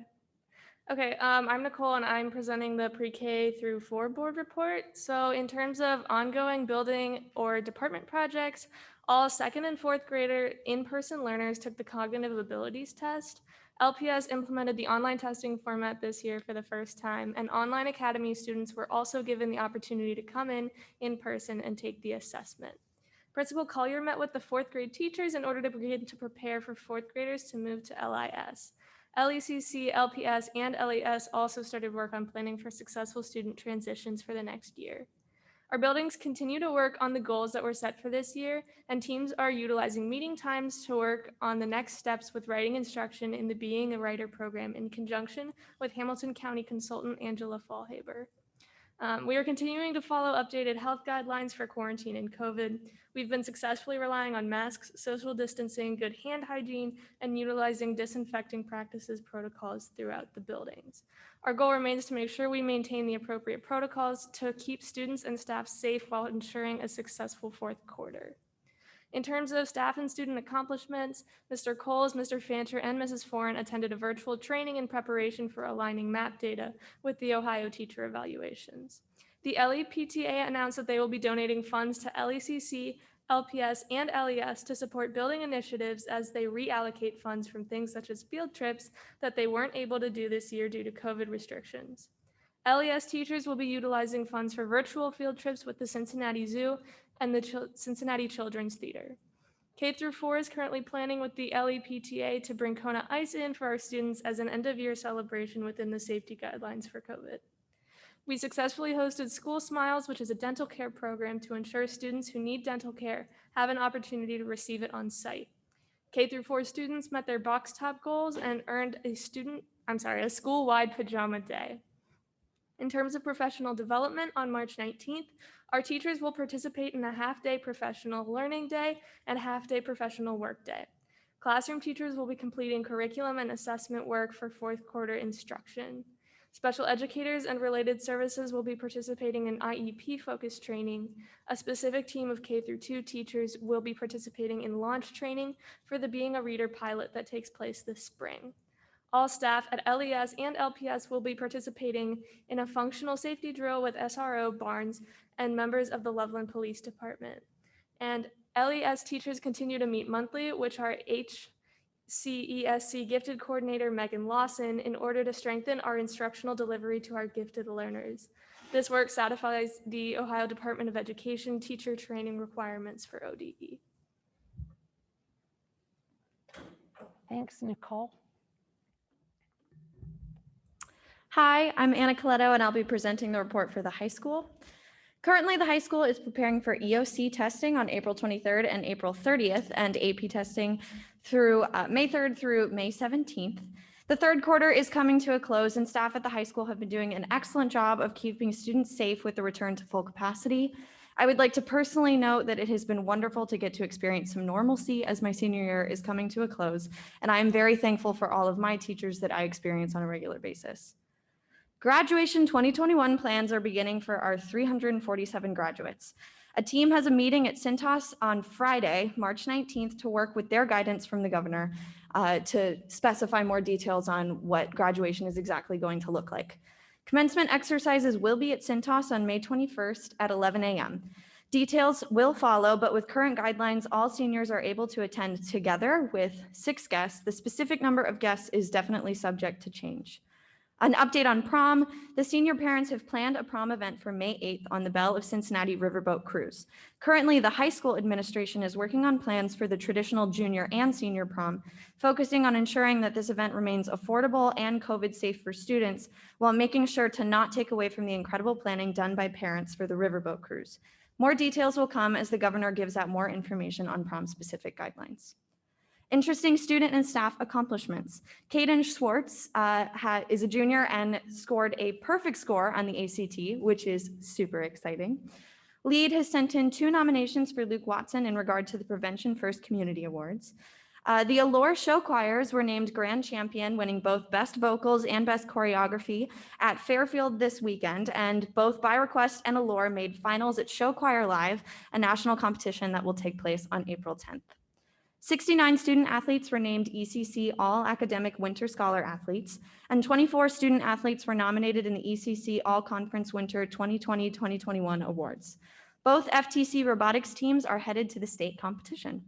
Okay, I'm Nicole and I'm presenting the pre-K through 4 board report. So in terms of ongoing building or department projects, all 2nd and 4th grader in-person learners took the cognitive abilities test. LPS implemented the online testing format this year for the first time, and online academy students were also given the opportunity to come in person and take the assessment. Principal Collier met with the 4th grade teachers in order to begin to prepare for 4th graders to move to LIS. LECC, LPS, and LES also started work on planning for successful student transitions for the next year. Our buildings continue to work on the goals that were set for this year, and teams are utilizing meeting times to work on the next steps with writing instruction in the Being a Writer program in conjunction with Hamilton County consultant Angela Fallhaber. We are continuing to follow updated health guidelines for quarantine and COVID. We've been successfully relying on masks, social distancing, good hand hygiene, and utilizing disinfecting practices protocols throughout the buildings. Our goal remains to make sure we maintain the appropriate protocols to keep students and staff safe while ensuring a successful 4th quarter. In terms of staff and student accomplishments, Mr. Coles, Mr. Fancher, and Mrs. Foran attended a virtual training in preparation for aligning MAP data with the Ohio teacher evaluations. The LEPTA announced that they will be donating funds to LECC, LPS, and LES to support building initiatives as they reallocate funds from things such as field trips that they weren't able to do this year due to COVID restrictions. LES teachers will be utilizing funds for virtual field trips with the Cincinnati Zoo and the Cincinnati Children's Theater. K-4 is currently planning with the LEPTA to bring Kona Ice in for our students as an end-of-year celebration within the safety guidelines for COVID. We successfully hosted School Smiles, which is a dental care program to ensure students who need dental care have an opportunity to receive it on site. K-4 students met their box top goals and earned a school-wide pajama day. In terms of professional development, on March 19th, our teachers will participate in a half-day professional learning day and half-day professional work day. Classroom teachers will be completing curriculum and assessment work for 4th quarter instruction. Special educators and related services will be participating in IEP-focused training. A specific team of K-2 teachers will be participating in launch training for the Being a Reader pilot that takes place this spring. All staff at LES and LPS will be participating in a functional safety drill with SRO Barnes and members of the Loveland Police Department. And LES teachers continue to meet monthly, which our HCESC gifted coordinator, Megan Lawson, in order to strengthen our instructional delivery to our gifted learners. This work satisfies the Ohio Department of Education teacher training requirements for ODE. Thanks, Nicole. Hi, I'm Anna Coletto, and I'll be presenting the report for the high school. Currently, the high school is preparing for EOC testing on April 23rd and April 30th, and AP testing through May 3rd through May 17th. The 3rd quarter is coming to a close, and staff at the high school have been doing an excellent job of keeping students safe with the return to full capacity. I would like to personally note that it has been wonderful to get to experience some normalcy as my senior year is coming to a close, and I am very thankful for all of my teachers that I experience on a regular basis. Graduation 2021 plans are beginning for our 347 graduates. A team has a meeting at Cintas on Friday, March 19th, to work with their guidance from the governor to specify more details on what graduation is exactly going to look like. Commencement exercises will be at Cintas on May 21st at 11 a.m. Details will follow, but with current guidelines, all seniors are able to attend together with 6 guests. The specific number of guests is definitely subject to change. An update on prom, the senior parents have planned a prom event for May 8th on the Belle of Cincinnati Riverboat Cruise. Currently, the high school administration is working on plans for the traditional junior and senior prom, focusing on ensuring that this event remains affordable and COVID safe for students, while making sure to not take away from the incredible planning done by parents for the Riverboat Cruise. More details will come as the governor gives out more information on prom specific guidelines. Interesting student and staff accomplishments. Caden Schwartz is a junior and scored a perfect score on the ACT, which is super exciting. LEAD has sent in 2 nominations for Luke Watson in regard to the Prevention First Community Awards. The Allure Show Choirs were named Grand Champion, winning both Best Vocals and Best Choreography at Fairfield this weekend, and both By Request and Allure made finals at Show Choir Live, a national competition that will take place on April 10th. 69 student athletes were named ECC All Academic Winter Scholar Athletes, and 24 student athletes were nominated in the ECC All Conference Winter 2020-2021 awards. Both FTC robotics teams are headed to the state competition.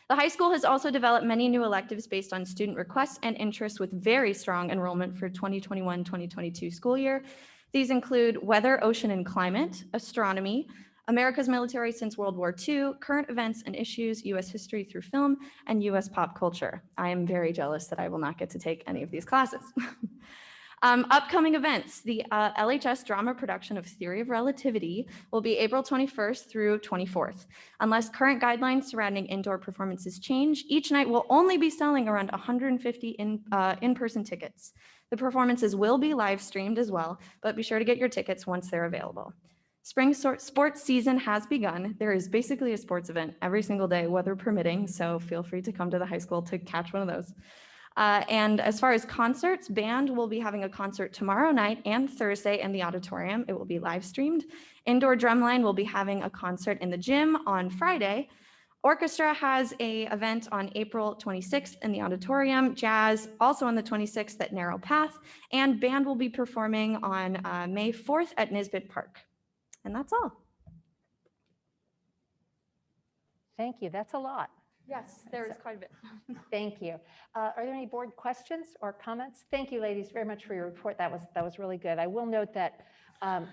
The high school has also developed many new electives based on student requests and interests with very strong enrollment for 2021-2022 school year. These include weather, ocean, and climate, astronomy, America's military since World War II, current events and issues, U.S. history through film, and U.S. pop culture. I am very jealous that I will not get to take any of these classes. Upcoming events, the LHS drama production of Theory of Relativity will be April 21st through 24th. Unless current guidelines surrounding indoor performances change, each night will only be selling around 150 in-person tickets. The performances will be live streamed as well, but be sure to get your tickets once they're available. Spring sports season has begun. There is basically a sports event every single day, weather permitting, so feel free to come to the high school to catch one of those. And as far as concerts, band will be having a concert tomorrow night and Thursday in the auditorium. It will be live streamed. Indoor drumline will be having a concert in the gym on Friday. Orchestra has an event on April 26th in the auditorium, jazz also on the 26th at Narrow Path, and band will be performing on May 4th at Nisbet Park. And that's all. Thank you. That's a lot. Yes, there is quite a bit. Thank you. Are there any board questions or comments? Thank you, ladies, very much for your report. That was really good. I will note that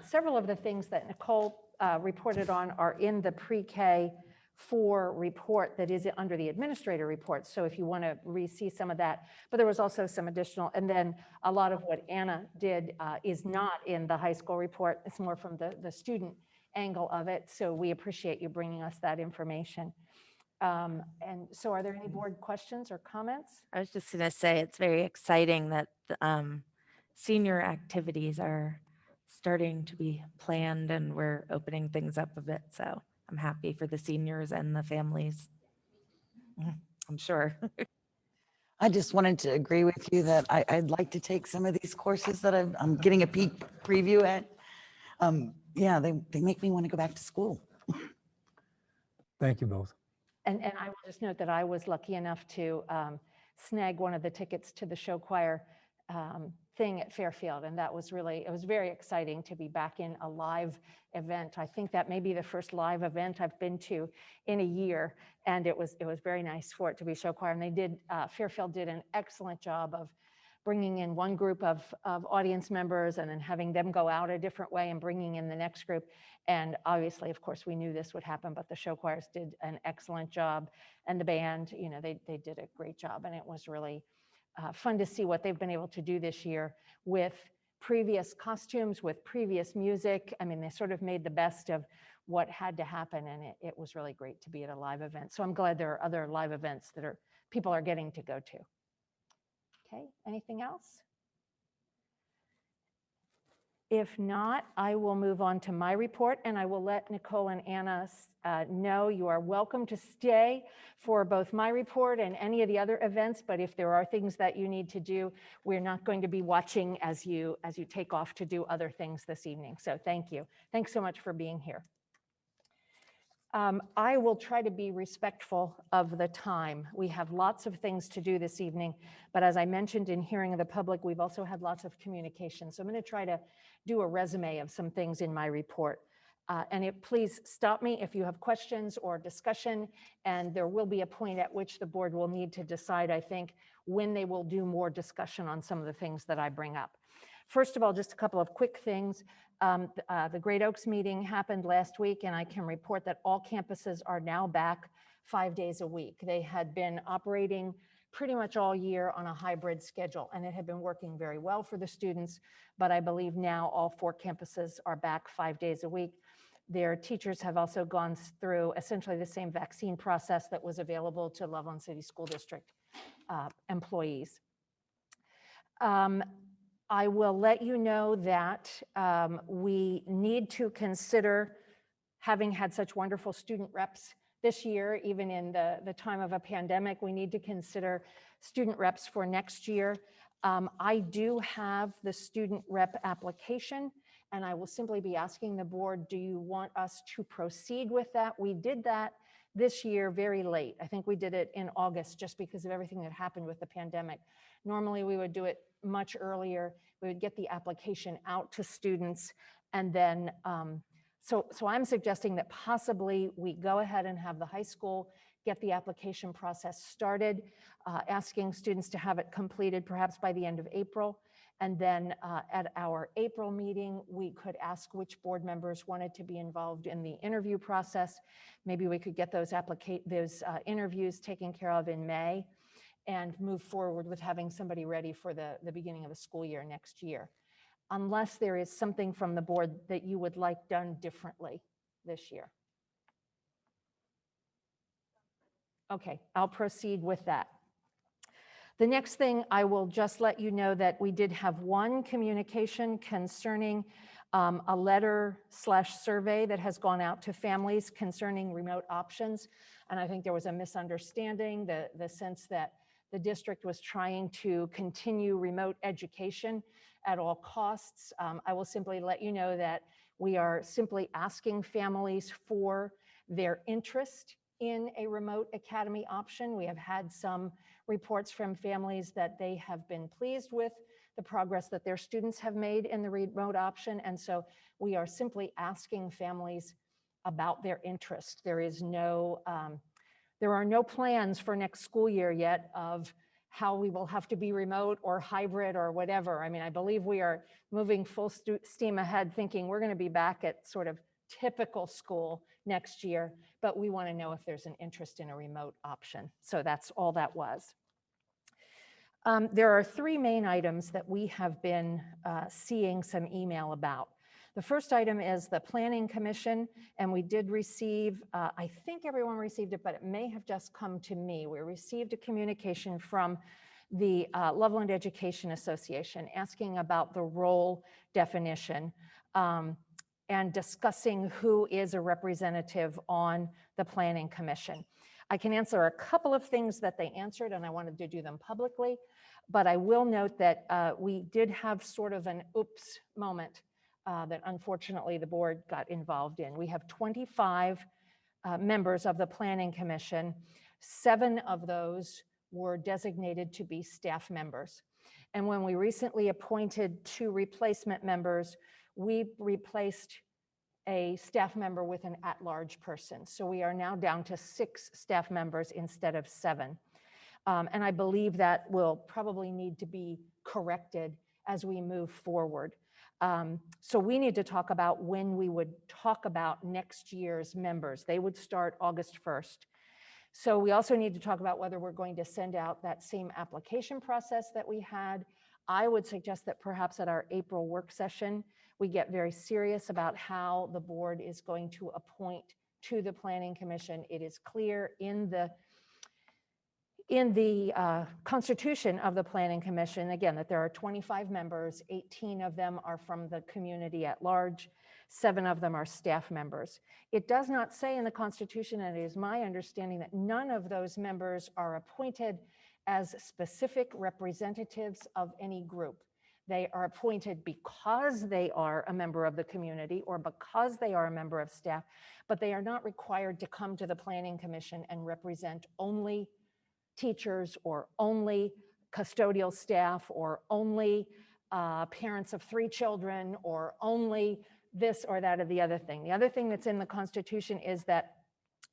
several of the things that Nicole reported on are in the pre-K 4 report that is under the administrator report. So if you want to re-see some of that, but there was also some additional, and then a lot of what Anna did is not in the high school report. It's more from the student angle of it. So we appreciate you bringing us that information. And so are there any board questions or comments? I was just going to say, it's very exciting that the, senior activities are starting to be planned and we're opening things up a bit. So I'm happy for the seniors and the families. I'm sure. I just wanted to agree with you that I'd like to take some of these courses that I'm getting a peek preview at. Yeah, they make me want to go back to school. Thank you both. And I will just note that I was lucky enough to snag one of the tickets to the show choir thing at Fairfield. And that was really, it was very exciting to be back in a live event. I think that may be the first live event I've been to in a year. And it was very nice for it to be show choir. And they did, Fairfield did an excellent job of bringing in one group of audience members and then having them go out a different way and bringing in the next group. And obviously, of course, we knew this would happen, but the show choirs did an excellent job. And the band, you know, they did a great job. And it was really fun to see what they've been able to do this year with previous costumes, with previous music. I mean, they sort of made the best of what had to happen. And it was really great to be at a live event. So I'm glad there are other live events that people are getting to go to. Okay, anything else? If not, I will move on to my report and I will let Nicole and Anna know you are welcome to stay for both my report and any of the other events, but if there are things that you need to do, we're not going to be watching as you take off to do other things this evening. So thank you. Thanks so much for being here. I will try to be respectful of the time. We have lots of things to do this evening, but as I mentioned in hearing of the public, we've also had lots of communication. So I'm going to try to do a resume of some things in my report. Please stop me if you have questions or discussion, and there will be a point at which the board will need to decide, I think, when they will do more discussion on some of the things that I bring up. First of all, just a couple of quick things. The Great Oaks meeting happened last week, and I can report that all campuses are now back 5 days a week. They had been operating pretty much all year on a hybrid schedule, and it had been working very well for the students, but I believe now all 4 campuses are back 5 days a week. Their teachers have also gone through essentially the same vaccine process that was available to Loveland City School District employees. I will let you know that we need to consider, having had such wonderful student reps this year, even in the time of a pandemic, we need to consider student reps for next year. I do have the student rep application, and I will simply be asking the board, do you want us to proceed with that? We did that this year very late. I think we did it in August just because of everything that happened with the pandemic. Normally we would do it much earlier. We would get the application out to students, and then so I'm suggesting that possibly we go ahead and have the high school get the application process started, asking students to have it completed perhaps by the end of April. And then at our April meeting, we could ask which board members wanted to be involved in the interview process. Maybe we could get those interviews taken care of in May and move forward with having somebody ready for the beginning of the school year next year, unless there is something from the board that you would like done differently this year. Okay, I'll proceed with that. The next thing, I will just let you know that we did have one communication concerning a letter/survey that has gone out to families concerning remote options. And I think there was a misunderstanding, the sense that the district was trying to continue remote education at all costs. I will simply let you know that we are simply asking families for their interest in a remote academy option. We have had some reports from families that they have been pleased with the progress that their students have made in the remote option. And so we are simply asking families about their interest. There is no, there are no plans for next school year yet of how we will have to be remote or hybrid or whatever. I mean, I believe we are moving full steam ahead thinking we're going to be back at sort of typical school next year, but we want to know if there's an interest in a remote option. So that's all that was. There are three main items that we have been seeing some email about. The first item is the Planning Commission, and we did receive, I think everyone received it, but it may have just come to me. We received a communication from the Loveland Education Association asking about the role definition and discussing who is a representative on the Planning Commission. I can answer a couple of things that they answered, and I wanted to do them publicly, but I will note that we did have sort of an oops moment that unfortunately the board got involved in. We have 25 members of the Planning Commission. 7 of those were designated to be staff members. And when we recently appointed 2 replacement members, we replaced a staff member with an at-large person. So we are now down to 6 staff members instead of 7. And I believe that will probably need to be corrected as we move forward. So we need to talk about when we would talk about next year's members. They would start August 1st. So we also need to talk about whether we're going to send out that same application process that we had. I would suggest that perhaps at our April work session, we get very serious about how the board is going to appoint to the Planning Commission. It is clear in the constitution of the Planning Commission, again, that there are 25 members, 18 of them are from the community at large, 7 of them are staff members. It does not say in the Constitution, and it is my understanding that none of those members are appointed as specific representatives of any group. They are appointed because they are a member of the community or because they are a member of staff, but they are not required to come to the Planning Commission and represent only teachers or only custodial staff or only parents of 3 children or only this or that or the other thing. The other thing that's in the Constitution is that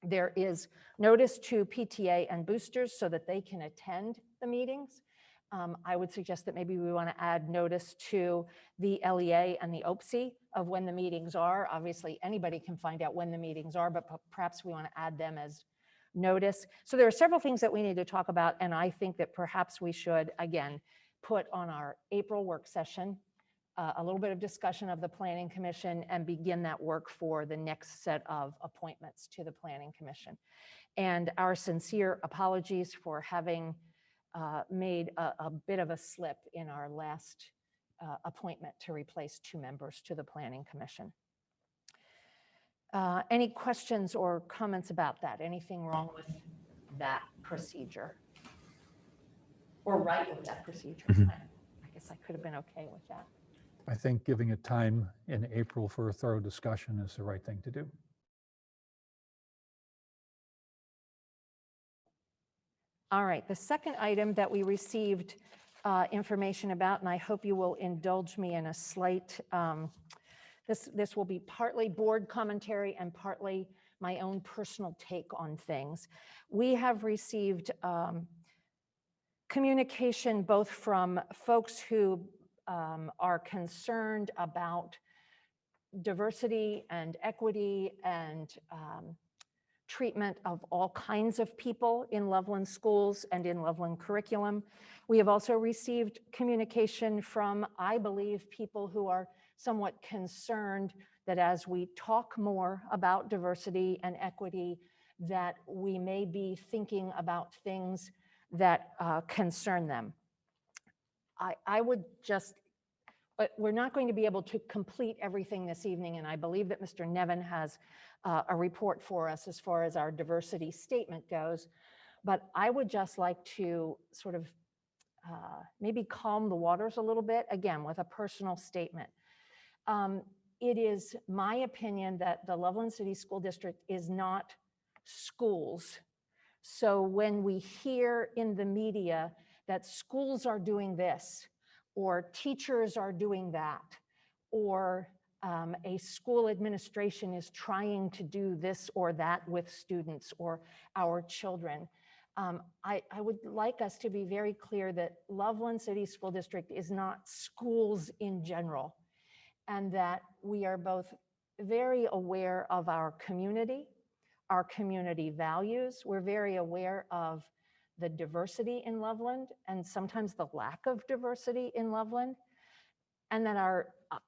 there is notice to PTA and boosters so that they can attend the meetings. I would suggest that maybe we want to add notice to the LEA and the OPSI of when the meetings are. Obviously, anybody can find out when the meetings are, but perhaps we want to add them as notice. So there are several things that we need to talk about, and I think that perhaps we should, again, put on our April work session a little bit of discussion of the Planning Commission and begin that work for the next set of appointments to the Planning Commission. And our sincere apologies for having made a bit of a slip in our last appointment to replace 2 members to the Planning Commission. Any questions or comments about that? Anything wrong with that procedure? Or right with that procedure? I guess I could have been okay with that. I think giving it time in April for a thorough discussion is the right thing to do. All right, the second item that we received information about, and I hope you will indulge me in a slight, this will be partly board commentary and partly my own personal take on things. We have received communication both from folks who are concerned about diversity and equity and treatment of all kinds of people in Loveland schools and in Loveland curriculum. We have also received communication from, I believe, people who are somewhat concerned that as we talk more about diversity and equity, that we may be thinking about things that concern them. I would just, but we're not going to be able to complete everything this evening, and I believe that Mr. Nevin has a report for us as far as our diversity statement goes. But I would just like to sort of maybe calm the waters a little bit, again, with a personal statement. It is my opinion that the Loveland City School District is not schools. So when we hear in the media that schools are doing this, or teachers are doing that, or a school administration is trying to do this or that with students or our children, I would like us to be very clear that Loveland City School District is not schools in general, and that we are both very aware of our community values. We're very aware of the diversity in Loveland and sometimes the lack of diversity in Loveland. And that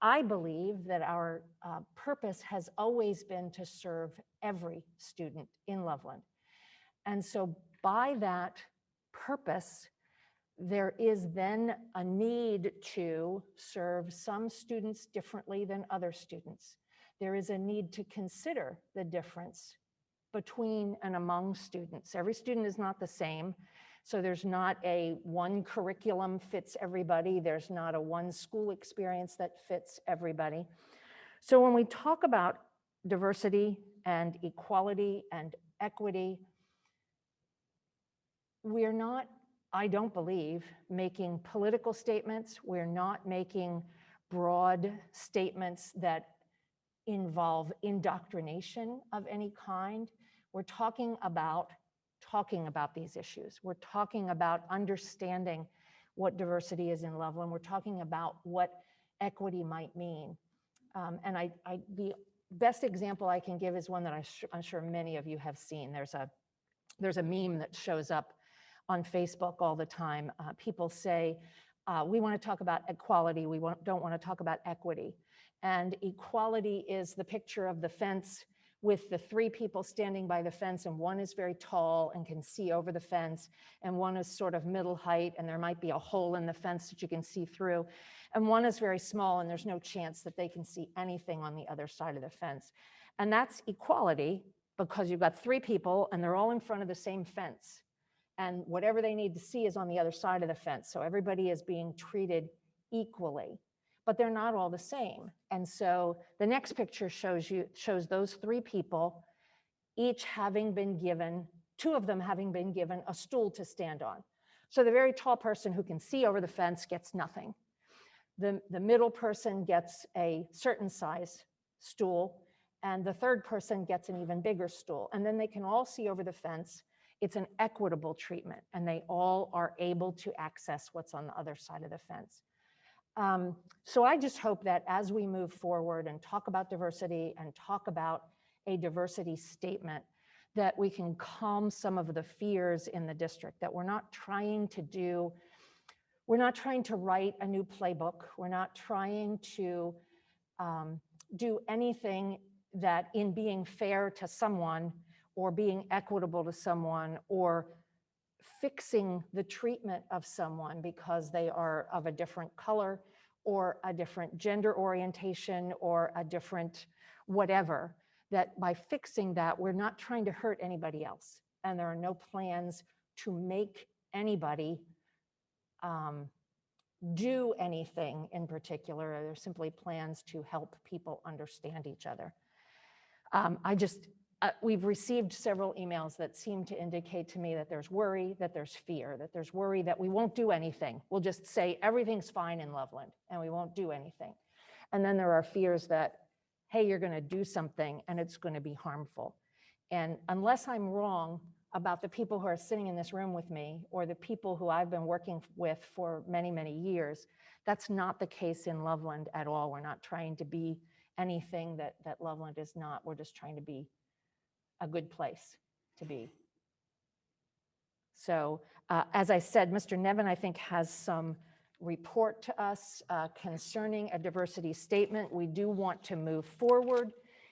I believe that our purpose has always been to serve every student in Loveland. And so by that purpose, there is then a need to serve some students differently than other students. There is a need to consider the difference between and among students. Every student is not the same. So there's not a one curriculum fits everybody. There's not a one school experience that fits everybody. So when we talk about diversity and equality and equity, we're not, I don't believe, making political statements. We're not making broad statements that involve indoctrination of any kind. We're talking about these issues. We're talking about understanding what diversity is in Loveland. We're talking about what equity might mean. And the best example I can give is one that I'm sure many of you have seen. There's a meme that shows up on Facebook all the time. People say, we want to talk about equality. We don't want to talk about equity. And equality is the picture of the fence with the three people standing by the fence, and one is very tall and can see over the fence, and one is sort of middle height, and there might be a hole in the fence that you can see through, and one is very small, and there's no chance that they can see anything on the other side of the fence. And that's equality, because you've got three people, and they're all in front of the same fence, and whatever they need to see is on the other side of the fence, so everybody is being treated equally. But they're not all the same. And so the next picture shows those three people, each having been given, two of them having been given a stool to stand on. So the very tall person who can see over the fence gets nothing. The middle person gets a certain size stool, and the third person gets an even bigger stool. And then they can all see over the fence. It's an equitable treatment, and they all are able to access what's on the other side of the fence. So I just hope that as we move forward and talk about diversity and talk about a diversity statement, that we can calm some of the fears in the district, that we're not trying to write a new playbook. We're not trying to do anything that, in being fair to someone or being equitable to someone or fixing the treatment of someone because they are of a different color or a different gender orientation or a different whatever, that by fixing that, we're not trying to hurt anybody else. And there are no plans to make anybody do anything in particular. There are simply plans to help people understand each other. we've received several emails that seem to indicate to me that there's worry, that there's fear, that there's worry that we won't do anything. We'll just say everything's fine in Loveland and we won't do anything. And then there are fears that, hey, you're going to do something and it's going to be harmful. And unless I'm wrong about the people who are sitting in this room with me or the people who I've been working with for many, many years, that's not the case in Loveland at all. We're not trying to be anything that Loveland is not. We're just trying to be a good place to be. So as I said, Mr. Nevin, I think, has some report to us concerning a diversity statement. We do want to move forward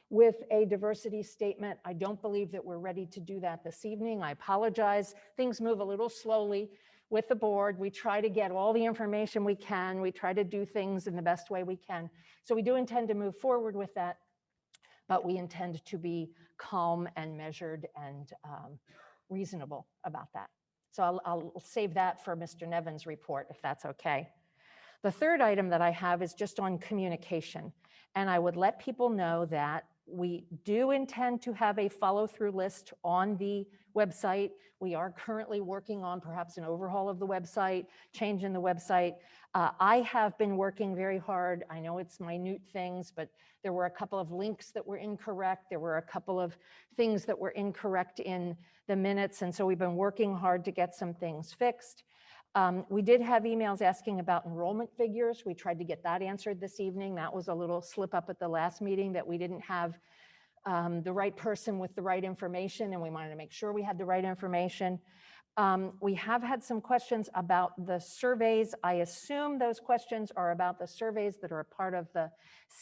with a diversity statement. I don't believe that we're ready to do that this evening. I apologize. Things move a little slowly with the board. We try to get all the information we can. We try to do things in the best way we can. So we do intend to move forward with that, but we intend to be calm and measured and reasonable about that. So I'll save that for Mr. Nevin's report, if that's okay. The third item that I have is just on communication. And I would let people know that we do intend to have a follow-through list on the website. We are currently working on perhaps an overhaul of the website, change in the website. I have been working very hard. I know it's minute things, but there were a couple of links that were incorrect. There were a couple of things that were incorrect in the minutes. And so we've been working hard to get some things fixed. We did have emails asking about enrollment figures. We tried to get that answered this evening. That was a little slip up at the last meeting that we didn't have the right person with the right information, and we wanted to make sure we had the right information. We have had some questions about the surveys. I assume those questions are about the surveys that are a part of the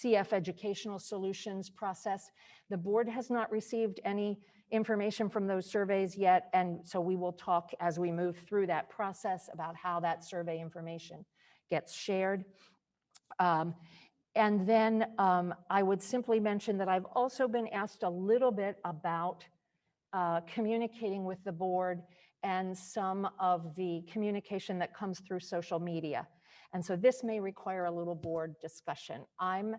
CF Educational Solutions process. The board has not received any information from those surveys yet, and so we will talk as we move through that process about how that survey information gets shared. And then I would simply mention that I've also been asked a little bit about communicating with the board and some of the communication that comes through social media. And so this may require a little board discussion. I'm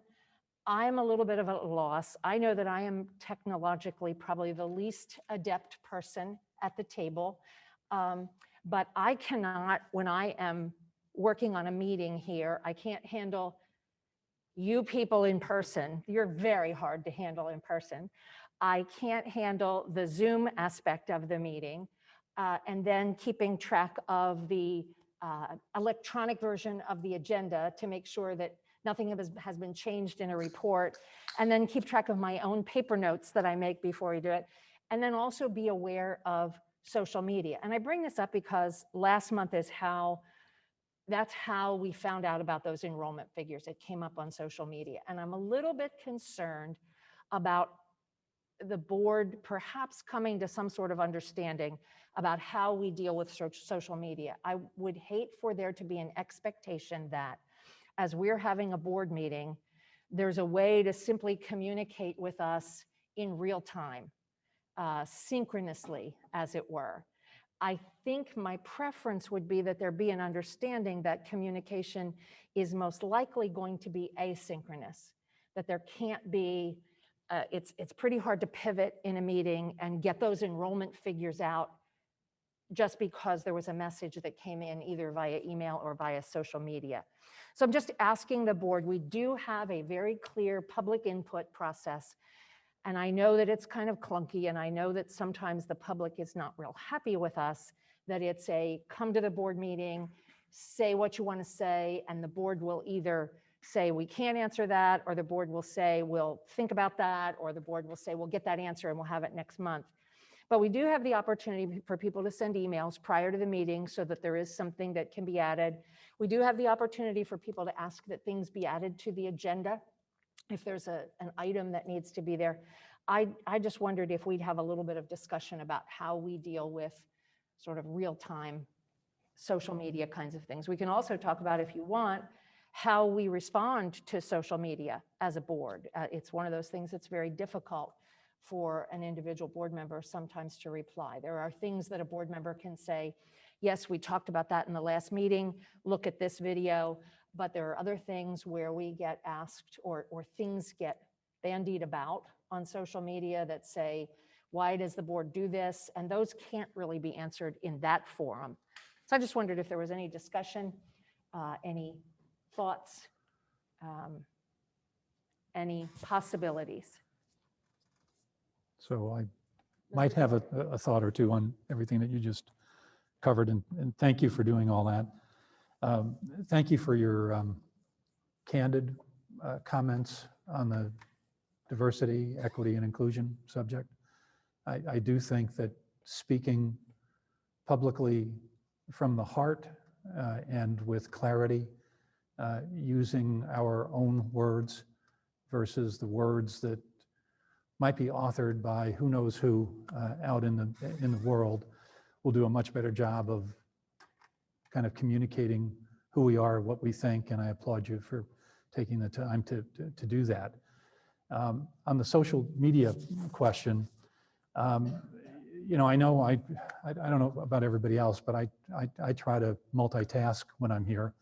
a little bit of a loss. I know that I am technologically probably the least adept person at the table, but I cannot, when I am working on a meeting here, I can't handle you people in person. You're very hard to handle in person. I can't handle the Zoom aspect of the meeting, and then keeping track of the electronic version of the agenda to make sure that nothing has been changed in a report, and then keep track of my own paper notes that I make before we do it, and then also be aware of social media. And I bring this up because last month that's how we found out about those enrollment figures. It came up on social media. And I'm a little bit concerned about the board perhaps coming to some sort of understanding about how we deal with social media. I would hate for there to be an expectation that as we're having a board meeting, there's a way to simply communicate with us in real time, synchronously, as it were. I think my preference would be that there be an understanding that communication is most likely going to be asynchronous, that there can't be, it's pretty hard to pivot in a meeting and get those enrollment figures out just because there was a message that came in either via email or via social media. So I'm just asking the board, we do have a very clear public input process. And I know that it's kind of clunky, and I know that sometimes the public is not real happy with us, that it's a come to the board meeting, say what you want to say, and the board will either say we can't answer that, or the board will say we'll think about that, or the board will say we'll get that answer and we'll have it next month. But we do have the opportunity for people to send emails prior to the meeting so that there is something that can be added. We do have the opportunity for people to ask that things be added to the agenda if there's an item that needs to be there. I just wondered if we'd have a little bit of discussion about how we deal with sort of real-time social media kinds of things. We can also talk about, if you want, how we respond to social media as a board. It's one of those things that's very difficult for an individual board member sometimes to reply. There are things that a board member can say, yes, we talked about that in the last meeting, look at this video, but there are other things where we get asked or things get bandied about on social media that say, why does the board do this? And those can't really be answered in that forum. So I just wondered if there was any discussion, any thoughts, any possibilities. So I might have a thought or two on everything that you just covered, and thank you for doing all that. Thank you for your candid comments on the diversity, equity, and inclusion subject. I do think that speaking publicly from the heart and with clarity, using our own words versus the words that might be authored by who knows who out in the world, will do a much better job of kind of communicating who we are, what we think, and I applaud you for taking the time to do that. On the social media question, you know, I know I don't know about everybody else, but I try to multitask when I'm here,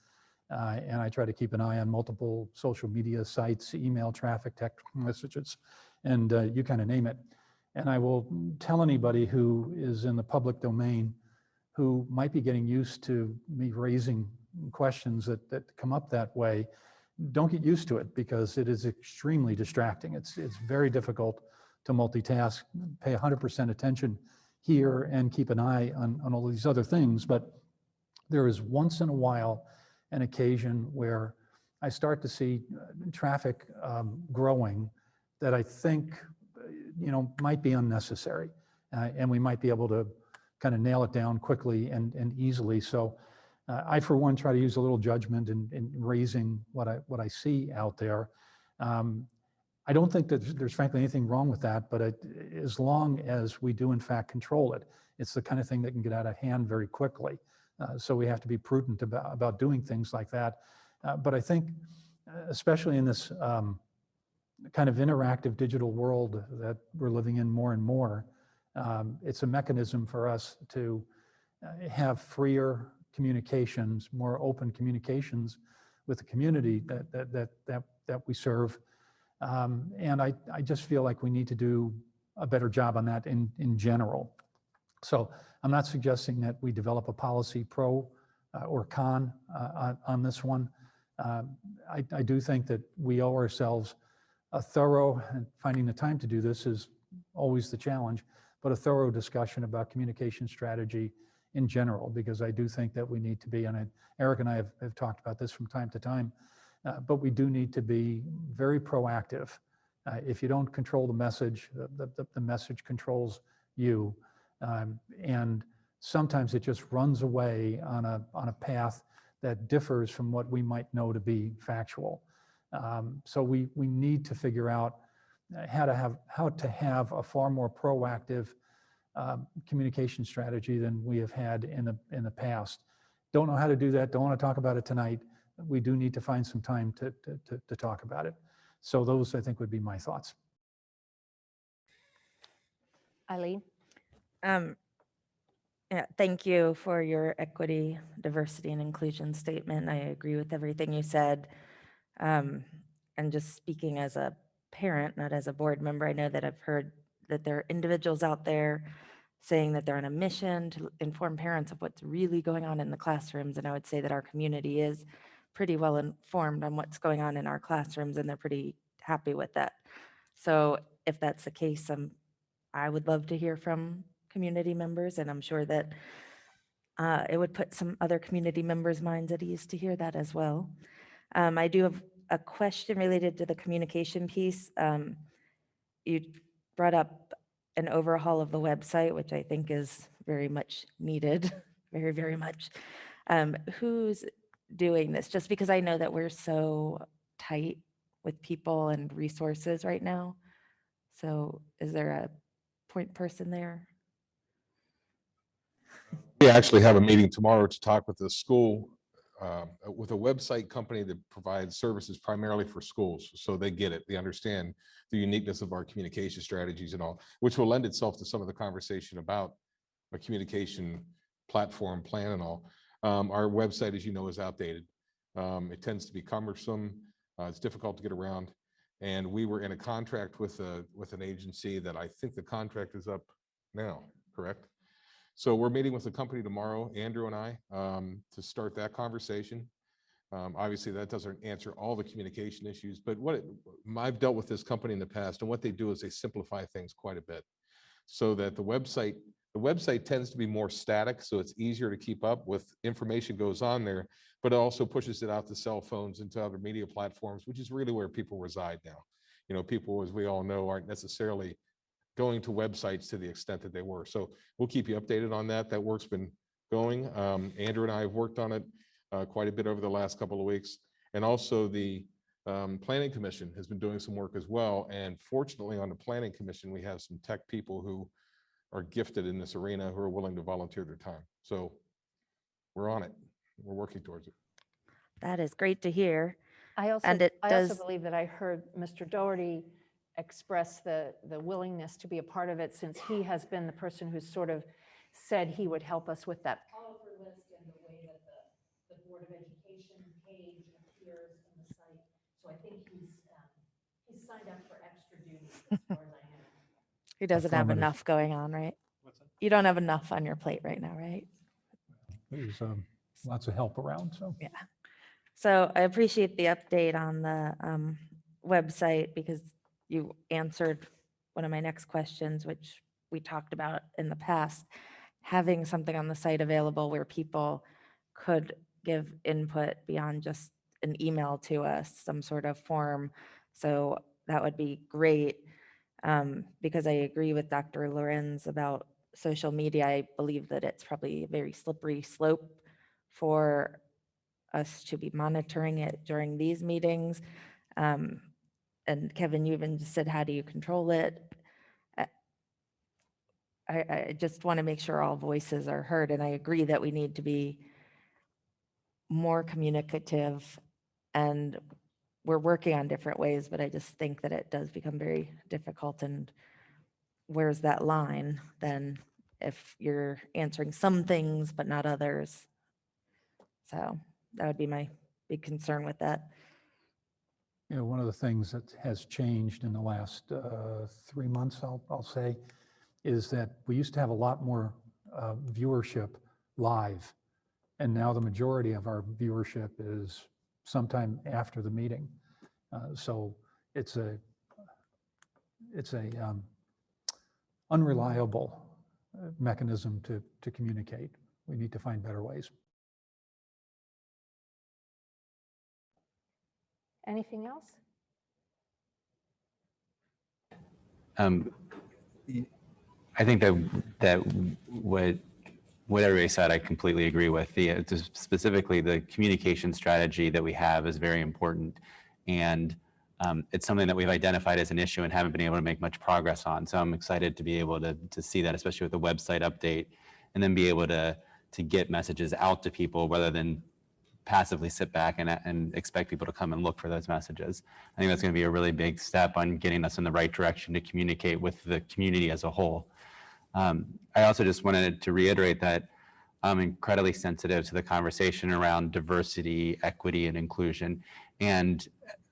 and I try to keep an eye on multiple social media sites, email traffic, text messages, and you kind of name it. And I will tell anybody who is in the public domain who might be getting used to me raising questions that come up that way, don't get used to it, because it is extremely distracting. It's very difficult to multitask, pay 100% attention here and keep an eye on all these other things. But there is once in a while an occasion where I start to see traffic growing that I think, you know, might be unnecessary, and we might be able to kind of nail it down quickly and easily. So I, for one, try to use a little judgment in raising what I see out there. I don't think that there's frankly anything wrong with that, but as long as we do in fact control it, it's the kind of thing that can get out of hand very quickly. So we have to be prudent about doing things like that. But I think, especially in this kind of interactive digital world that we're living in more and more, it's a mechanism for us to have freer communications, more open communications with the community that we serve. And I just feel like we need to do a better job on that in general. So I'm not suggesting that we develop a policy pro or con on this one. I do think that we owe ourselves a thorough, and finding the time to do this is always the challenge, but a thorough discussion about communication strategy in general, because I do think that we need to be, and Eric and I have talked about this from time to time, but we do need to be very proactive. If you don't control the message, the message controls you. And sometimes it just runs away on a path that differs from what we might know to be factual. So we need to figure out how to have a far more proactive communication strategy than we have had in the past. Don't know how to do that. Don't want to talk about it tonight. We do need to find some time to talk about it. So those, I think, would be my thoughts. Eileen? Yeah, thank you for your equity, diversity, and inclusion statement. I agree with everything you said. And just speaking as a parent, not as a board member, I know that I've heard that there are individuals out there saying that they're on a mission to inform parents of what's really going on in the classrooms. And I would say that our community is pretty well informed on what's going on in our classrooms, and they're pretty happy with that. So if that's the case, I would love to hear from community members, and I'm sure that it would put some other community members' minds at ease to hear that as well. I do have a question related to the communication piece. You brought up an overhaul of the website, which I think is very much needed, very, very much. Who's doing this? Just because I know that we're so tight with people and resources right now. So is there a point person there? We actually have a meeting tomorrow to talk with the school, with a website company that provides services primarily for schools. So they get it. They understand the uniqueness of our communication strategies and all, which will lend itself to some of the conversation about a communication platform plan and all. Our website, as you know, is outdated. It tends to be cumbersome. It's difficult to get around. And we were in a contract with an agency that I think the contract is up now, correct? So we're meeting with the company tomorrow, Andrew and I, to start that conversation. Obviously, that doesn't answer all the communication issues, but I've dealt with this company in the past, and what they do is they simplify things quite a bit so that the website tends to be more static, so it's easier to keep up with. Information goes on there, but it also pushes it out to cell phones and to other media platforms, which is really where people reside now. You know, people, as we all know, aren't necessarily going to websites to the extent that they were. So we'll keep you updated on that. That work's been going. Andrew and I have worked on it quite a bit over the last couple of weeks. And also the Planning Commission has been doing some work as well. And fortunately on the Planning Commission, we have some tech people who are gifted in this arena who are willing to volunteer their time. So we're on it. We're working towards it. That is great to hear. I also And it does, believe that I heard Mr. Doherty express the willingness to be a part of it, since he has been the person who's sort of said he would help us with that follow-through list and the way that the Board of Education page appears on the site. So I think he's signed up for extra duties as far as I know. he doesn't have Affirmative. enough going on, right? You don't have enough on your plate right now, right? There's lots of help around, so. Yeah. So I appreciate the update on the website, because you answered one of my next questions, which we talked about in the past, having something on the site available where people could give input beyond just an email to us, some sort of form. So that would be great, because I agree with Dr. Lorenz about social media. I believe that it's probably a very slippery slope for us to be monitoring it during these meetings. And Kevin, you even just said, how do you control it? I just want to make sure all voices are heard, and I agree that we need to be more communicative, and we're working on different ways, but I just think that it does become very difficult. And where's that line then if you're answering some things but not others? So that would be my big concern with that. You know, one of the things that has changed in the last 3 months, I'll say, is that we used to have a lot more viewership live, and now the majority of our viewership is sometime after the meeting. So it's a unreliable mechanism to communicate. We need to find better ways. Anything else? I think that what everybody said, I completely agree with. Specifically, the communication strategy that we have is very important, and it's something that we've identified as an issue and haven't been able to make much progress on. So I'm excited to be able to see that, especially with the website update, and then be able to get messages out to people rather than passively sit back and expect people to come and look for those messages. I think that's going to be a really big step on getting us in the right direction to communicate with the community as a whole. I also just wanted to reiterate that I'm incredibly sensitive to the conversation around diversity, equity, and inclusion. And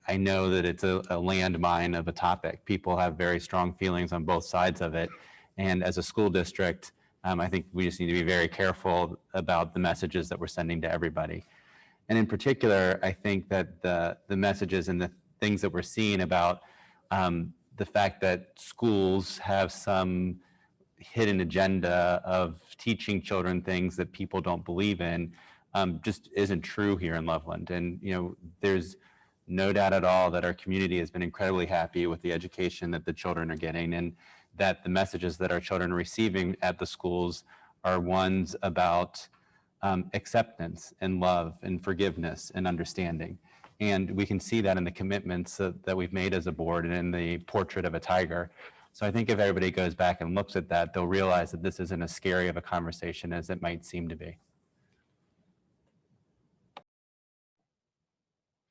I know that it's a landmine of a topic. People have very strong feelings on both sides of it. And as a school district, I think we just need to be very careful about the messages that we're sending to everybody. And in particular, I think that the messages and the things that we're seeing about the fact that schools have some hidden agenda of teaching children things that people don't believe in just isn't true here in Loveland. And there's no doubt at all that our community has been incredibly happy with the education that the children are getting, and that the messages that our children are receiving at the schools are ones about acceptance and love and forgiveness and understanding. And we can see that in the commitments that we've made as a board and in the portrait of a tiger. So I think if everybody goes back and looks at that, they'll realize that this isn't as scary of a conversation as it might seem to be.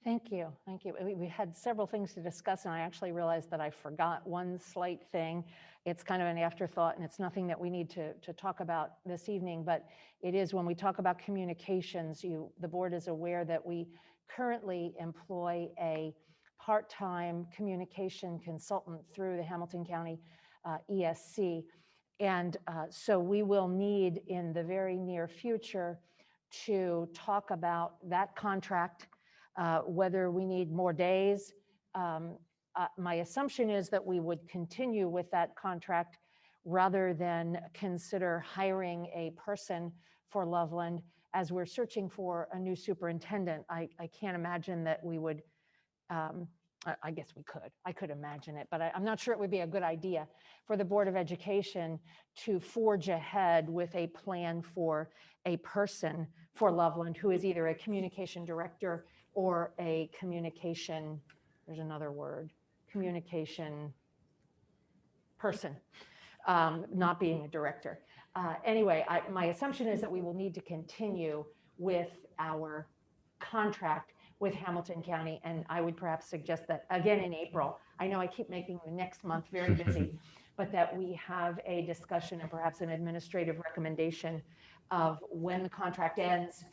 Thank you. Thank you. We had several things to discuss, and I actually realized that I forgot one slight thing. It's kind of an afterthought, and it's nothing that we need to talk about this evening, but it is when we talk about communications, the board is aware that we currently employ a part-time communication consultant through the Hamilton County ESC. And so we will need in the very near future to talk about that contract, whether we need more days. My assumption is that we would continue with that contract rather than consider hiring a person for Loveland as we're searching for a new superintendent. I can't imagine that we would, I guess we could. I could imagine it, but I'm not sure it would be a good idea for the Board of Education to forge ahead with a plan for a person for Loveland who is either a communication director or a communication, there's another word, communication person, not being a director. Anyway, my assumption is that we will need to continue with our contract with Hamilton County, and I would perhaps suggest that again in April. I know I keep making the next month very busy, but that we have a discussion and perhaps an administrative recommendation of when the contract ends,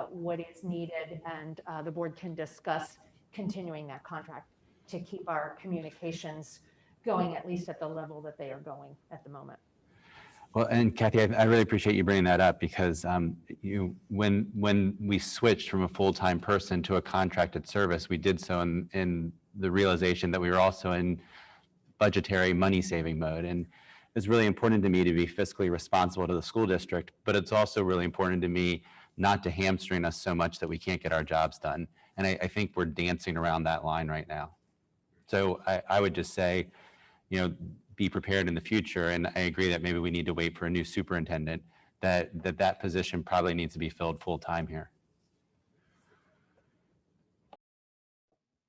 what is needed, and the board can discuss continuing that contract to keep our communications going at least at the level that they are going at the moment. Well, and Kathy, I really appreciate you bringing that up because when we switched from a full-time person to a contracted service, we did so in the realization that we were also in budgetary money-saving mode. And it's really important to me to be fiscally responsible to the school district, but it's also really important to me not to hamstring us so much that we can't get our jobs done. And I think we're dancing around that line right now. So I would just say, be prepared in the future. And I agree that maybe we need to wait for a new superintendent, that position probably needs to be filled full time here.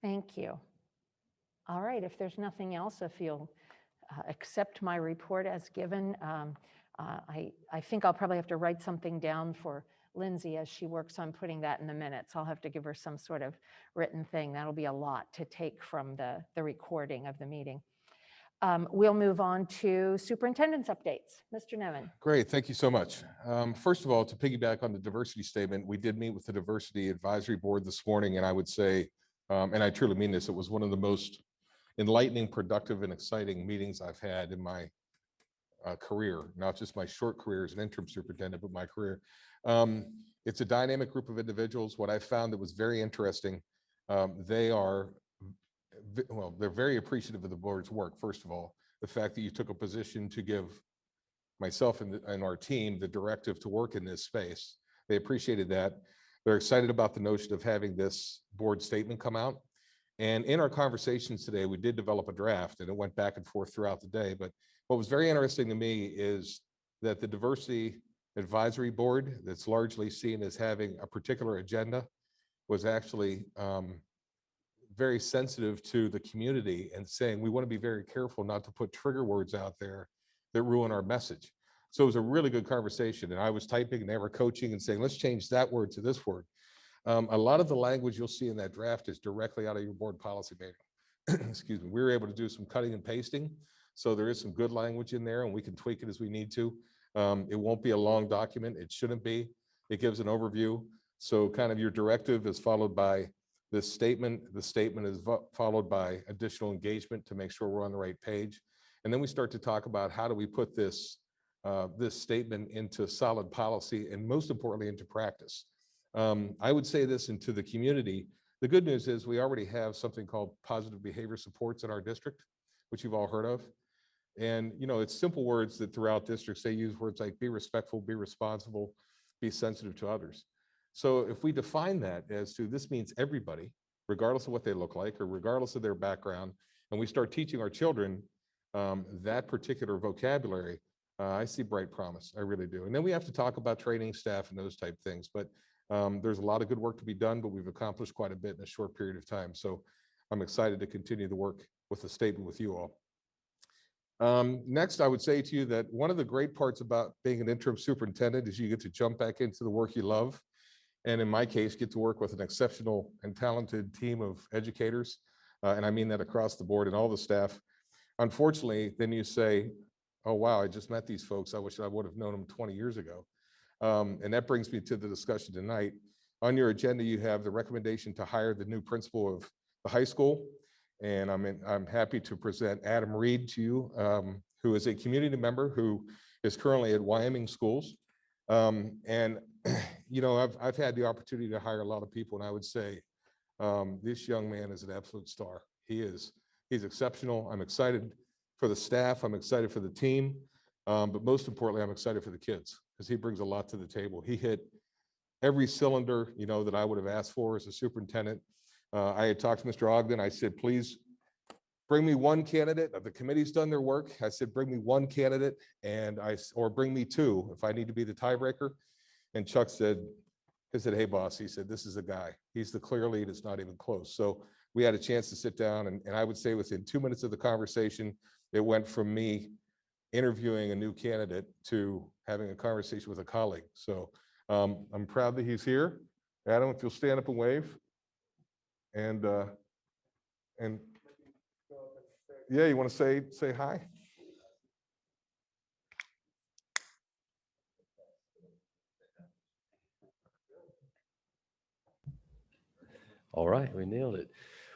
Thank you. All right, if there's nothing else, if you'll accept my report as given, I think I'll probably have to write something down for Lindsay as she works on putting that in the minutes. I'll have to give her some sort of written thing. That'll be a lot to take from the recording of the meeting. We'll move on to superintendent's updates. Mr. Nevin. Great, thank you so much. First of all, to piggyback on the diversity statement, we did meet with the Diversity Advisory Board this morning, and I would say, and I truly mean this, it was one of the most enlightening, productive, and exciting meetings I've had in my career, not just my short career as an interim superintendent, but my career. It's a dynamic group of individuals. What I found that was very interesting, they're very appreciative of the board's work. First of all, the fact that you took a position to give myself and our team the directive to work in this space. They appreciated that. They're excited about the notion of having this board statement come out. And in our conversations today, we did develop a draft and it went back and forth throughout the day. But what was very interesting to me is that the Diversity Advisory Board, that's largely seen as having a particular agenda, was actually very sensitive to the community and saying we want to be very careful not to put trigger words out there that ruin our message. So it was a really good conversation, and I was typing and they were coaching and saying, let's change that word to this word. A lot of the language you'll see in that draft is directly out of your board policy manual. Excuse me. We were able to do some cutting and pasting, so there is some good language in there and we can tweak it as we need to. It won't be a long document. It shouldn't be. It gives an overview. So kind of your directive is followed by this statement. The statement is followed by additional engagement to make sure we're on the right page. And then we start to talk about how do we put this statement into solid policy and most importantly into practice. I would say this into the community. The good news is we already have something called positive behavior supports in our district, which you've all heard of. And it's simple words that throughout districts, they use words like be respectful, be responsible, be sensitive to others. So if we define that as to this means everybody, regardless of what they look like or regardless of their background, and we start teaching our children that particular vocabulary, I see bright promise. I really do. And then we have to talk about training staff and those type things. But there's a lot of good work to be done, but we've accomplished quite a bit in a short period of time. So I'm excited to continue the work with the statement with you all. Next, I would say to you that one of the great parts about being an interim superintendent is you get to jump back into the work you love. And in my case, get to work with an exceptional and talented team of educators. And I mean that across the board and all the staff. Unfortunately, then you say, oh, wow, I just met these folks. I wish I would have known them 20 years ago. And that brings me to the discussion tonight. On your agenda, you have the recommendation to hire the new principal of the high school. And I'm happy to present Adam Reed to you, who is a community member who is currently at Wyoming Schools. And, you know, I've had the opportunity to hire a lot of people, and I would say this young man is an absolute star. He's exceptional. I'm excited for the staff. I'm excited for the team. But most importantly, I'm excited for the kids because he brings a lot to the table. He hit every cylinder, you know, that I would have asked for as a superintendent. I had talked to Mr. Ogden. I said, please bring me one candidate. The committee's done their work. I said, bring me one candidate or bring me two if I need to be the tiebreaker. And Chuck said, hey, boss, he said, this is a guy. He's the clear lead. It's not even close. So we had a chance to sit down, and I would say within 2 minutes of the conversation, it went from me interviewing a new candidate to having a conversation with a colleague. So I'm proud that he's here. Adam, if you'll stand up and wave. And yeah, you want to say hi? All right, we nailed it.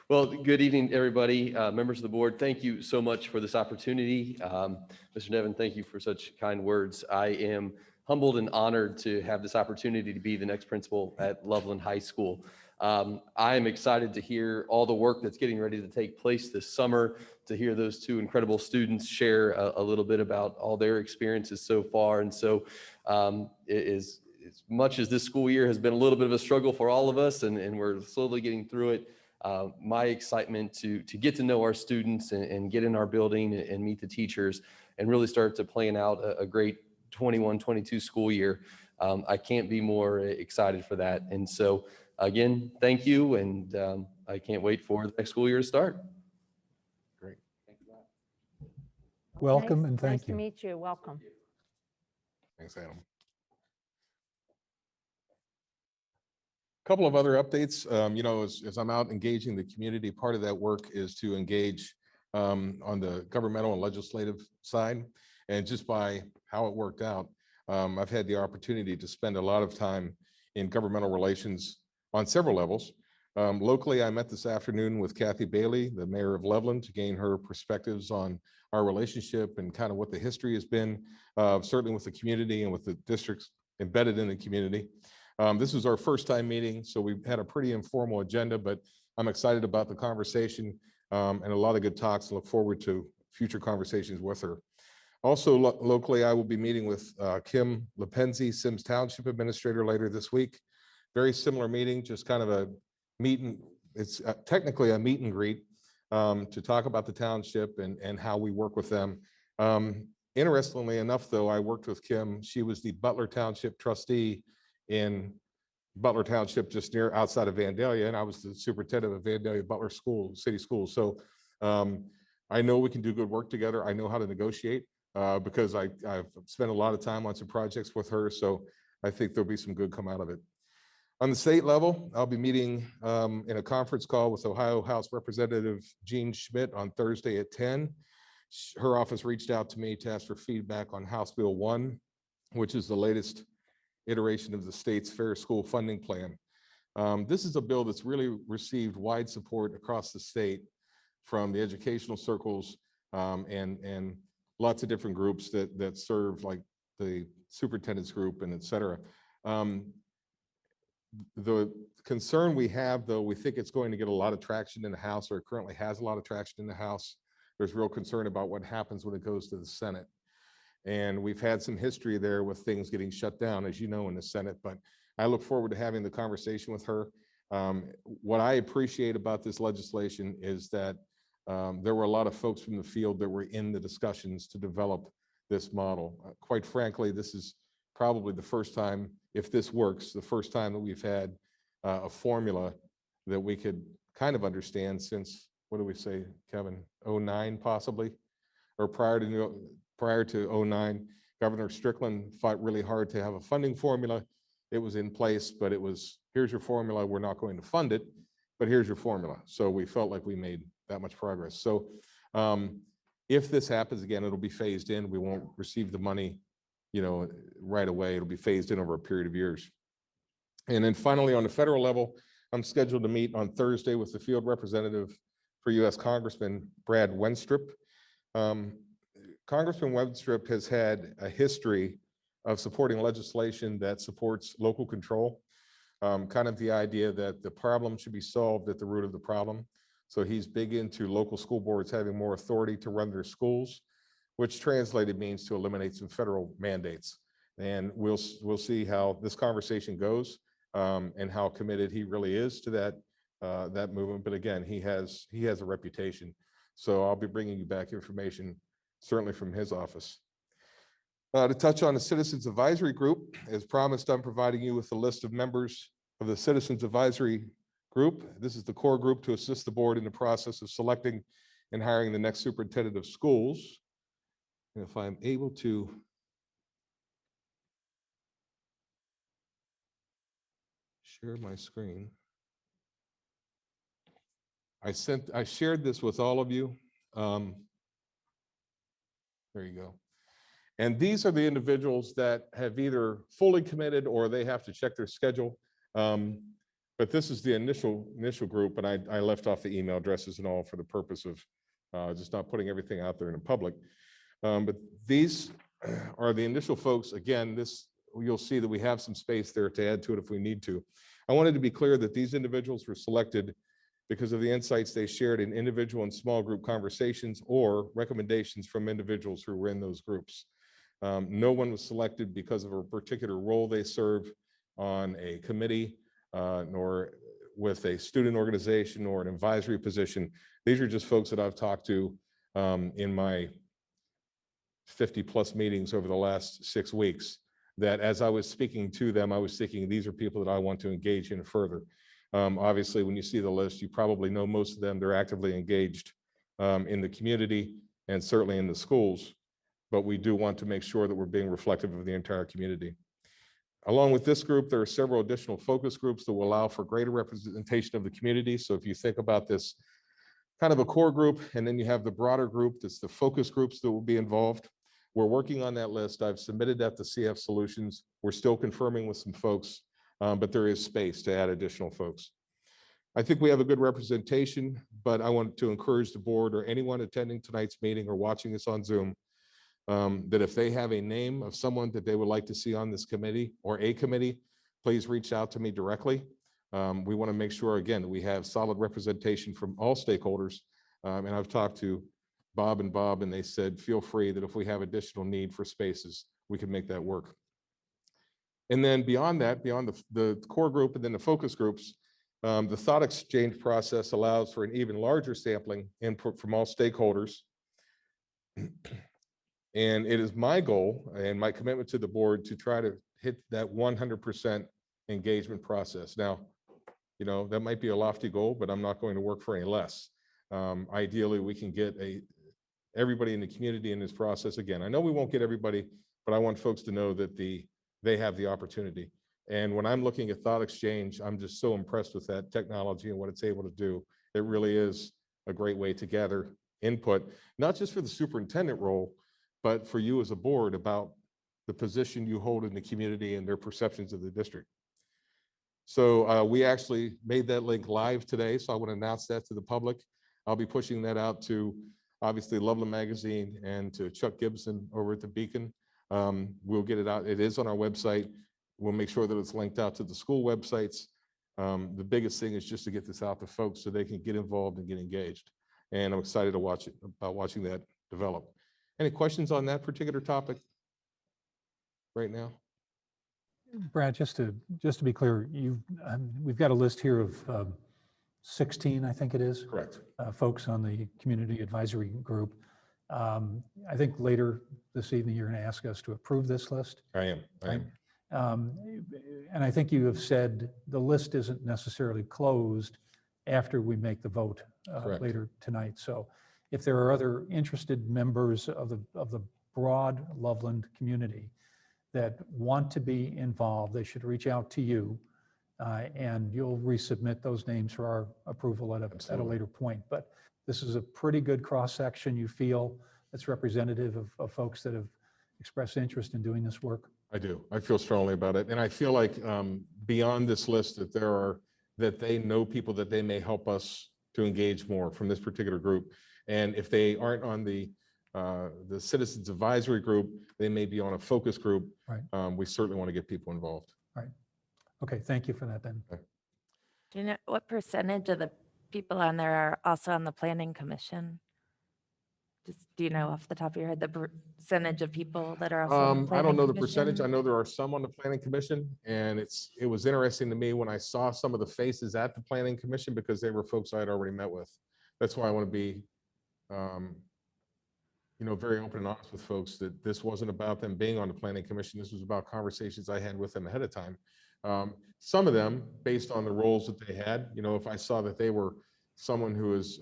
Well, good evening, everybody, members of the board. Thank you so much for this opportunity. Mr. Nevin, thank you for such kind words. I am humbled and honored to have this opportunity to be the next principal at Loveland High School. I am excited to hear all the work that's getting ready to take place this summer, to hear those two incredible students share a little bit about all their experiences so far. And so as much as this school year has been a little bit of a struggle for all of us, and we're slowly getting through it, my excitement to get to know our students and get in our building and meet the teachers and really start to plan out a great 21-22 school year. I can't be more excited for that. And so again, thank you. And I can't wait for the next school year to start. Great. Welcome and Nice thank to you. meet you. Welcome. Thanks, Adam. Couple of other updates. You know, as I'm out engaging the community, part of that work is to engage on the governmental and legislative side. And just by how it worked out, I've had the opportunity to spend a lot of time in governmental relations on several levels. Locally, I met this afternoon with Kathy Bailey, the mayor of Loveland, to gain her perspectives on our relationship and kind of what the history has been, certainly with the community and with the districts embedded in the community. This was our first time meeting, so we had a pretty informal agenda, but I'm excited about the conversation and a lot of good talks. Look forward to future conversations with her. Also locally, I will be meeting with Kim Lepenzi, Sims Township Administrator, later this week. Very similar meeting, just kind of a it's technically a meet and greet to talk about the township and how we work with them. Interestingly enough, though, I worked with Kim. She was the Butler Township trustee in Butler Township, just outside of Vandalia, and I was the superintendent of Vandalia Butler City Schools. So I know we can do good work together. I know how to negotiate because I've spent a lot of time on some projects with her. So I think there'll be some good come out of it. On the state level, I'll be meeting in a conference call with Ohio House Representative Jean Schmidt on Thursday at 10. Her office reached out to me to ask for feedback on House Bill 1, which is the latest iteration of the state's Fair School Funding Plan. This is a bill that's really received wide support across the state from the educational circles and lots of different groups that serve, like the superintendent's group and et cetera. The concern we have, though, we think it's going to get a lot of traction in the House, or it currently has a lot of traction in the House. There's real concern about what happens when it goes to the Senate. And we've had some history there with things getting shut down, as you know, in the Senate, but I look forward to having the conversation with her. What I appreciate about this legislation is that there were a lot of folks from the field that were in the discussions to develop this model. Quite frankly, this is probably the first time, if this works, the first time that we've had a formula that we could kind of understand since, what do we say, Kevin, 09 possibly, or prior to 09, Governor Strickland fought really hard to have a funding formula. It was in place, but it was, here's your formula. We're not going to fund it, but here's your formula. So we felt like we made that much progress. So if this happens again, it'll be phased in. We won't receive the money, you know, right away. It'll be phased in over a period of years. And then finally, on the federal level, I'm scheduled to meet on Thursday with the field representative for U.S. Congressman Brad Wenstrup. Congressman Wenstrup has had a history of supporting legislation that supports local control, kind of the idea that the problem should be solved at the root of the problem. So he's big into local school boards having more authority to run their schools, which translated means to eliminate some federal mandates. And we'll see how this conversation goes, and how committed he really is to that movement. But again, he has a reputation. So I'll be bringing you back information, certainly from his office. To touch on the Citizens Advisory Group, as promised, I'm providing you with a list of members of the Citizens Advisory Group. This is the core group to assist the board in the process of selecting and hiring the next superintendent of schools. And if I'm able to share my screen. I shared this with all of you. There you go. And these are the individuals that have either fully committed or they have to check their schedule. But this is the initial group, and I left off the email addresses and all for the purpose of just not putting everything out there in the public. But these are the initial folks. Again, you'll see that we have some space there to add to it if we need to. I wanted to be clear that these individuals were selected because of the insights they shared in individual and small group conversations or recommendations from individuals who were in those groups. No one was selected because of a particular role they serve on a committee, nor with a student organization or an advisory position. These are just folks that I've talked to in my 50+ meetings over the last 6 weeks, that as I was speaking to them, I was thinking, these are people that I want to engage in further. Obviously, when you see the list, you probably know most of them. They're actively engaged in the community and certainly in the schools, but we do want to make sure that we're being reflective of the entire community. Along with this group, there are several additional focus groups that will allow for greater representation of the community. So if you think about this kind of a core group, and then you have the broader group, that's the focus groups that will be involved. We're working on that list. I've submitted that to CF Solutions. We're still confirming with some folks, but there is space to add additional folks. I think we have a good representation, but I want to encourage the board or anyone attending tonight's meeting or watching us on Zoom, that if they have a name of someone that they would like to see on this committee or a committee, please reach out to me directly. We want to make sure, again, that we have solid representation from all stakeholders. And I've talked to Bob, and they said, feel free that if we have additional need for spaces, we can make that work. And then beyond that, beyond the core group and then the focus groups, the thought exchange process allows for an even larger sampling input from all stakeholders. And it is my goal and my commitment to the board to try to hit that 100% engagement process. Now, you know, that might be a lofty goal, but I'm not going to work for any less. Ideally, we can get everybody in the community in this process. Again, I know we won't get everybody, but I want folks to know that they have the opportunity. And when I'm looking at Thought Exchange, I'm just so impressed with that technology and what it's able to do. It really is a great way to gather input, not just for the superintendent role, but for you as a board about the position you hold in the community and their perceptions of the district. So we actually made that link live today, so I want to announce that to the public. I'll be pushing that out to, obviously, Loveland Magazine and to Chuck Gibson over at the Beacon. We'll get it out. It is on our website. We'll make sure that it's linked out to the school websites. The biggest thing is just to get this out to folks so they can get involved and get engaged. And I'm excited to watch it, about watching that develop. Any questions on that particular topic right now? Brad, just to be clear, we've got a list here of 16, I think it is. Correct. Folks on the community advisory group. I think later this evening, you're going to ask us to approve this list. I am. And I think you have said the list isn't necessarily closed after we make the vote later tonight. So if there are other interested members of the broad Loveland community that want to be involved, they should reach out to you, and you'll resubmit those names for our approval at a later point. But this is a pretty good cross-section, you feel, that's representative of folks that have expressed interest in doing this work? I do. I feel strongly about it. And I feel like beyond this list that there are that they know people that they may help us to engage more from this particular group. And if they aren't on the Citizens Advisory Group, they may be on a focus group. Right. We certainly want to get people involved. Right. Okay, thank you for that then. Do you know what percentage of the people on there are also on the planning commission? Just, do you know off the top of your head, the percentage of people that are also on the I planning don't know the percentage. I commission? know there are some on the planning commission, and it was interesting to me when I saw some of the faces at the planning commission because they were folks I had already met with. That's why I want to be, very open and honest with folks that this wasn't about them being on the planning commission. This was about conversations I had with them ahead of time. Some of them, based on the roles that they had, if I saw that they were someone who is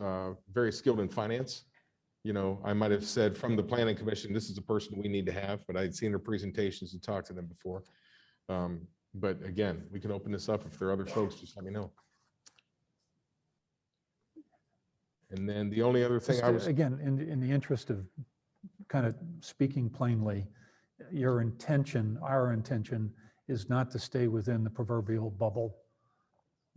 very skilled in finance, I might have said from the planning commission, this is the person we need to have, but I'd seen their presentations and talked to them before. But again, we can open this up. If there are other folks, just let me know. And then the only other thing Again, in the interest of kind of speaking plainly, your intention, our intention is not to stay within the proverbial bubble.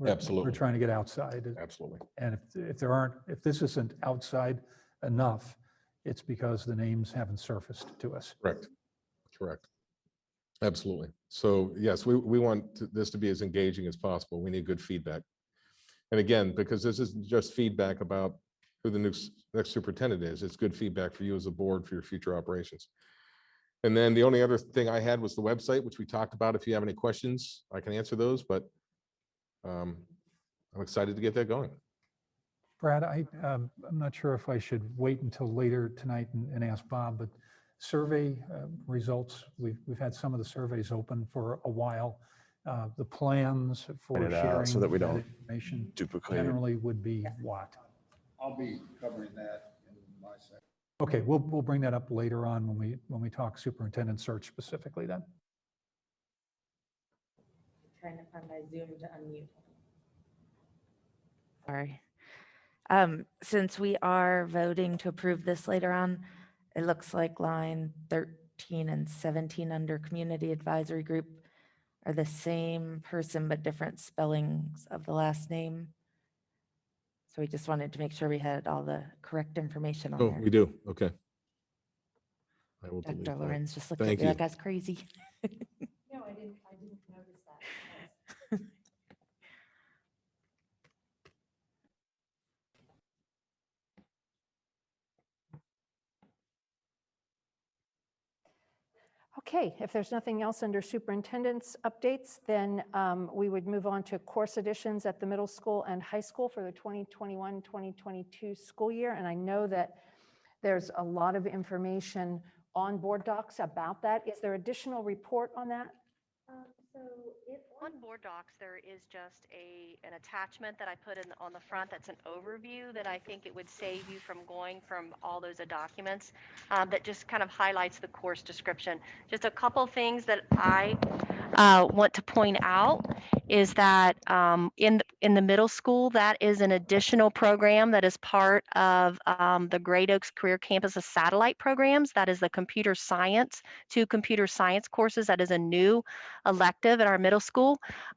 Absolutely. We're trying to get outside. Absolutely. And if this isn't outside enough, it's because the names haven't surfaced to us. Correct. Absolutely. So yes, we want this to be as engaging as possible. We need good feedback. And again, because this isn't just feedback about who the next superintendent is, it's good feedback for you as a board for your future operations. And then the only other thing I had was the website, which we talked about. If you have any questions, I can answer those, but I'm excited to get that going. Brad, I'm not sure if I should wait until later tonight and ask Bob, but survey results, we've had some of the surveys open for a while. The plans for sharing so that we don't information duplicate. generally would be what? I'll be covering that in my section. Okay, we'll bring that up later on when we talk superintendent search specifically then. Trying to find my Zoom to unmute. Sorry. Since we are voting to approve this later on, it looks like line 13 and 17 under Community Advisory Group are the same person but different spellings of the last name. So we just wanted to make sure we had all the correct information on Oh, there. we do. Okay. I will delete Dr. that. Lorenz just looked Thank at me you. like I was crazy. No, I didn't notice that. Okay, if there's nothing else under superintendent's updates, then we would move on to course additions at the middle school and high school for the 2021-2022 school year. And I know that there's a lot of information on board docs about that. Is there additional report on that? On board docs, there is just an attachment that I put on the front that's an overview that I think it would save you from going from all those documents that just kind of highlights the course description. Just a couple things that I want to point out is that in the middle school, that is an additional program that is part of the Great Oaks Career Campus satellite programs. That is the computer science, 2 computer science courses. That is a new elective at our middle school.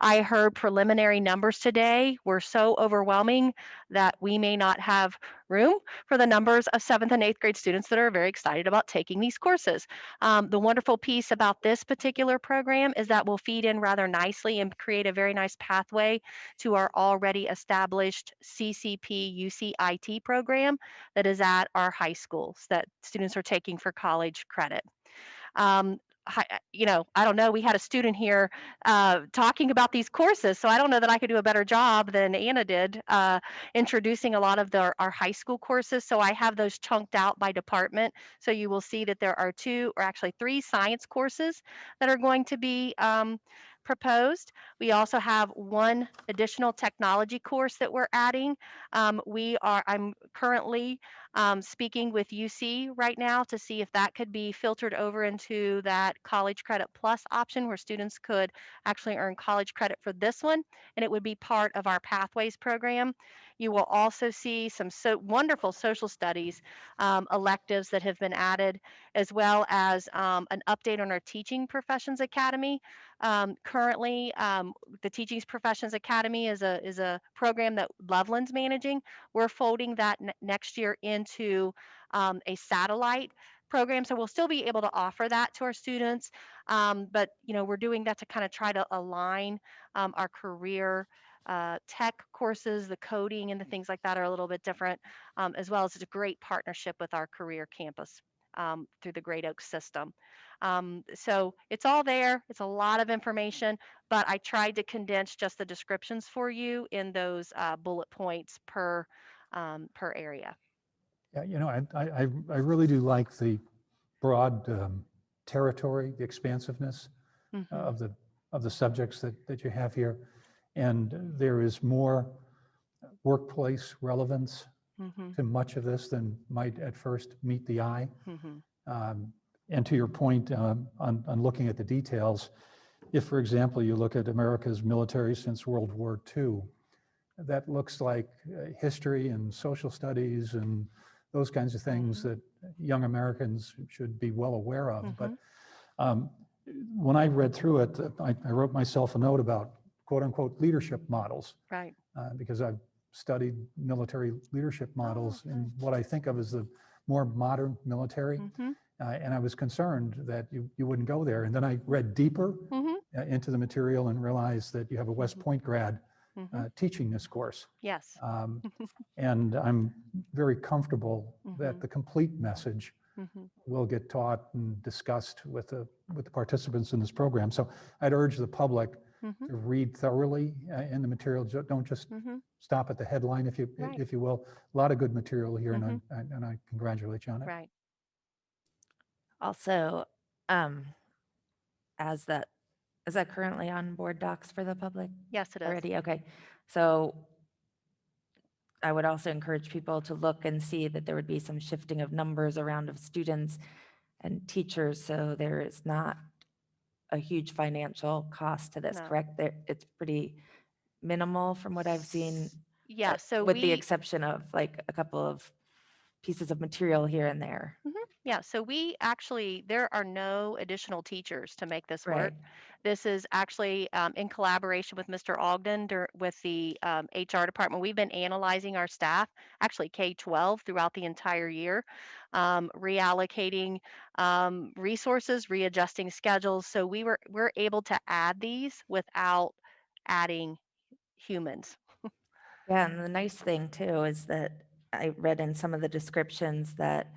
I heard preliminary numbers today were so overwhelming that we may not have room for the numbers of 7th and 8th grade students that are very excited about taking these courses. The wonderful piece about this particular program is that will feed in rather nicely and create a very nice pathway to our already established CCP UCIT program that is at our high schools that students are taking for college credit. I don't know, we had a student here talking about these courses, so I don't know that I could do a better job than Anna did introducing a lot of our high school courses. So I have those chunked out by department. So you will see that there are 2 or actually 3 science courses that are going to be proposed. We also have 1 additional technology course that we're adding. I'm currently Speaking with UC right now to see if that could be filtered over into that College Credit Plus option where students could actually earn college credit for this one, and it would be part of our Pathways program. You will also see some wonderful social studies electives that have been added, as well as an update on our Teaching Professions Academy. Currently, the Teaching Professions Academy is a program that Loveland's managing. We're folding that next year into a satellite program, so we'll still be able to offer that to our students. But we're doing that to kind of try to align our career tech courses, the coding and the things like that are a little bit different, as well as it's a great partnership with our career campus through the Great Oaks system. So it's all there. It's a lot of information, but I tried to condense just the descriptions for you in those bullet points per area. Yeah, I really do like the broad territory, the expansiveness Mhm. of the subjects that you have here. And there is more workplace relevance Mhm. to much of this than might at first meet the eye. Mhm. And to your point on looking at the details, if, for example, you look at America's military since World War II, that looks like history and social studies and those kinds of things that young Americans should be well aware of. But when I read through it, I wrote myself a note about quote unquote leadership models. Right. Because I've studied military leadership models in what I think of as the more modern military. Mhm. And I was concerned that you wouldn't go there. And then I read deeper Mhm. into the material and realized that you have a West Point grad teaching this course. Yes. And I'm very comfortable that Mhm. the complete message Mhm. will get taught and discussed with the participants in this program. So I'd urge the public Mhm. to read thoroughly in the material. Don't just Mhm. stop at the headline, Right. if you will. A lot of good material here, Mhm. and I congratulate you on it. Right. Also, as that, is that currently on board docs for the public Yes, it is. already? Okay. So I would also encourage people to look and see that there would be some shifting of numbers around of students and teachers. So there is not a huge financial cost to this, No. correct? It's pretty minimal from what I've seen. Yeah, so with the we exception of like a couple of pieces of material here and there. Yeah, so we actually, there are no additional teachers to make this Right. work. This is actually in collaboration with Mr. Ogden with the HR department. We've been analyzing our staff, actually K-12 throughout the entire year, reallocating resources, readjusting schedules. So we're able to add these without adding humans. Yeah, and the nice thing too is that I read in some of the descriptions that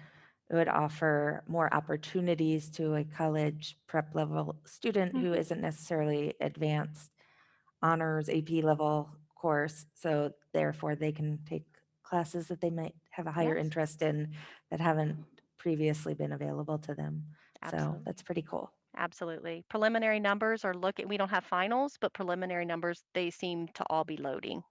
it would offer more opportunities to a college prep level student who Mhm. isn't necessarily advanced honors AP level course. So therefore they can take classes that they might have a higher Yes. interest in that haven't previously been available to them. So Absolutely. that's pretty cool. Absolutely. Preliminary numbers are looking, we don't have finals, but preliminary numbers, they seem to all be loading.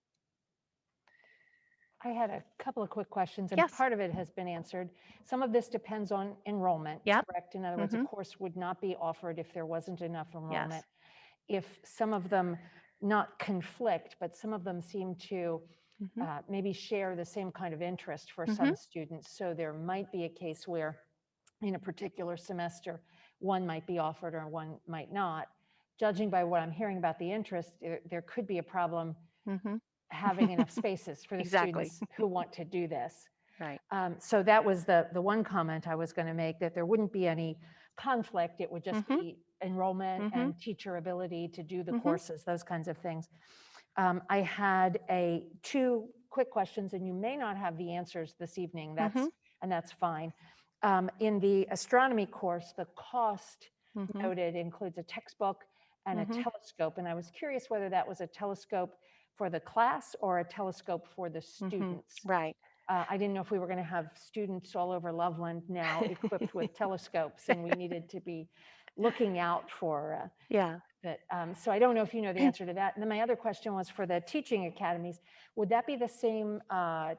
I had a couple of quick questions, and Yes. part of it has been answered. Some of this depends on enrollment, Yep. correct? In other words, a Mhm. course would not be offered if there wasn't enough enrollment. Yes. If some of them not conflict, but some of them seem to Mhm. maybe share the same kind of interest for Mhm. some students. So there might be a case where in a particular semester, one might be offered or one might not. Judging by what I'm hearing about the interest, there could be a problem Mhm. having enough spaces for the Exactly. students who want to do this. Right. So that was the one comment I was going to make, that there wouldn't be any conflict. It would just Mhm. be enrollment Mhm. and teacher ability to do the Mhm. courses, those kinds of things. I had two quick questions, and you may not have the answers this evening. Mhm. That's fine. In the astronomy course, the cost Mhm. noted includes a textbook and a Mhm. telescope, and I was curious whether that was a telescope for the class or a telescope for the students. Right. I didn't know if we were going to have students all over Loveland now equipped with telescopes, and we needed to be looking out for Yeah. But, so I don't know if you know the answer to that. And then my other question was for the teaching academies. Would that be the same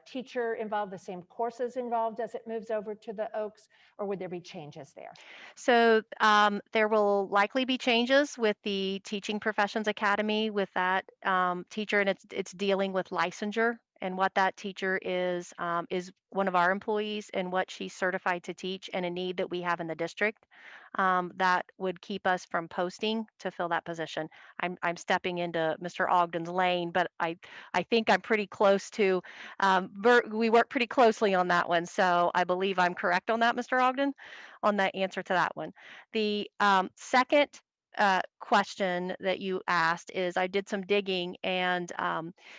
teacher involved, the same courses involved as it moves over to the Oaks, or would there be changes there? So there will likely be changes with the Teaching Professions Academy with that teacher, and it's dealing with licensure. And what that teacher is one of our employees and what she's certified to teach, and a need that we have in the district that would keep us from posting to fill that position. I'm stepping into Mr. Ogden's lane, but I think I'm pretty close to. We work pretty closely on that one, so I believe I'm correct on that, Mr. Ogden, on that answer to that one. The second question that you asked is I did some digging, and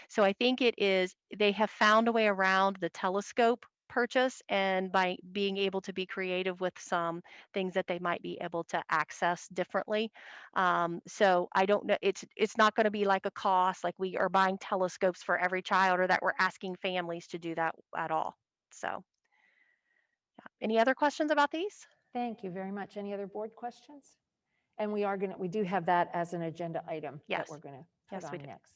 so I think it is they have found a way around the telescope purchase, and by being able to be creative with some things that they might be able to access differently. So I don't know, it's not going to be like a cost like we are buying telescopes for every child, or that we're asking families to do that at all. So yeah. Any other questions about these? Thank you very much. Any other board questions? And we do have that as an agenda item that Yes. we're going to put Yes, we on do. next.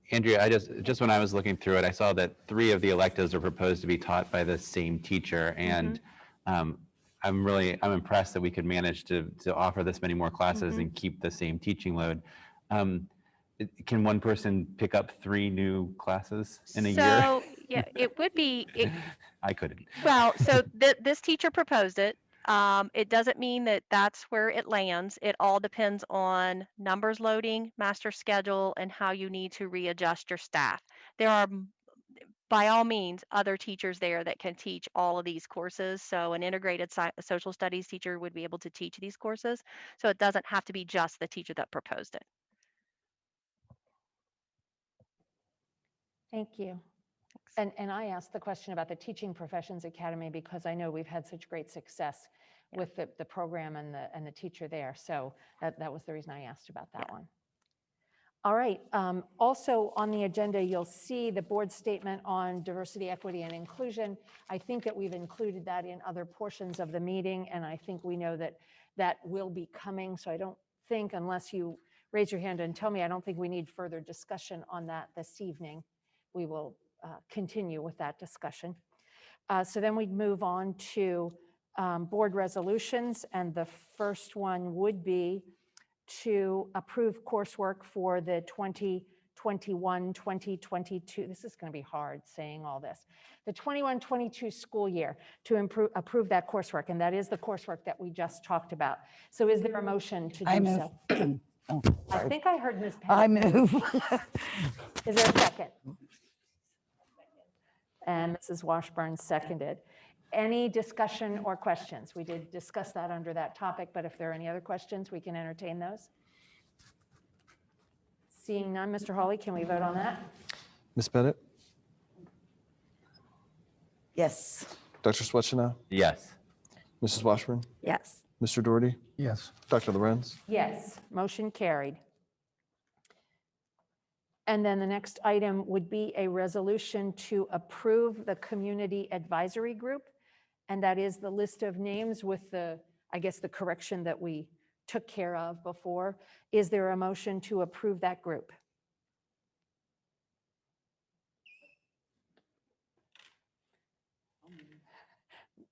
Andrea, I just when I was looking through it, I saw that 3 of the electives are proposed to be taught by the same teacher, and I'm impressed that we could manage to offer this many more classes and keep the same teaching load. Can one person pick up 3 new classes in a year? So yeah, it would be. I couldn't. Well, so this teacher proposed it. It doesn't mean that that's where it lands. It all depends on numbers loading, master schedule, and how you need to readjust your staff. There are, by all means, other teachers there that can teach all of these courses. So an integrated social studies teacher would be able to teach these courses. So it doesn't have to be just the teacher that proposed it. Thank you. And I asked the question about the Teaching Professions Academy because I know we've had such great success with the program and the teacher there. So that was the reason I asked about that one. All right. Also on the agenda, you'll see the board statement on diversity, equity, and inclusion. I think that we've included that in other portions of the meeting, and I think we know that that will be coming. So I don't think, unless you raise your hand and tell me, I don't think we need further discussion on that this evening. We will continue with that discussion. So then we'd move on to board resolutions, and the first one would be to approve coursework for the 2021-2022. This is going to be hard saying all this. The 21-22 school year, to approve that coursework, and that is the coursework that we just talked about. So is there a motion to do so? Oh, I sorry. think I heard Ms. Pettit. I move. Is there a second? And Mrs. Washburn seconded. Any discussion or questions? We did discuss that under that topic, but if there are any other questions, we can entertain those. Seeing none, Mr. Hawley, can we vote on that? Ms. Pettit, Yes. Dr. Swetchina, Yes. Mrs. Washburn, Yes. Mr. Doherty, Yes. Dr. Lorenz. Yes, motion carried. And then the next item would be a resolution to approve the community advisory group. And that is the list of names with the, I guess, the correction that we took care of before. Is there a motion to approve that group?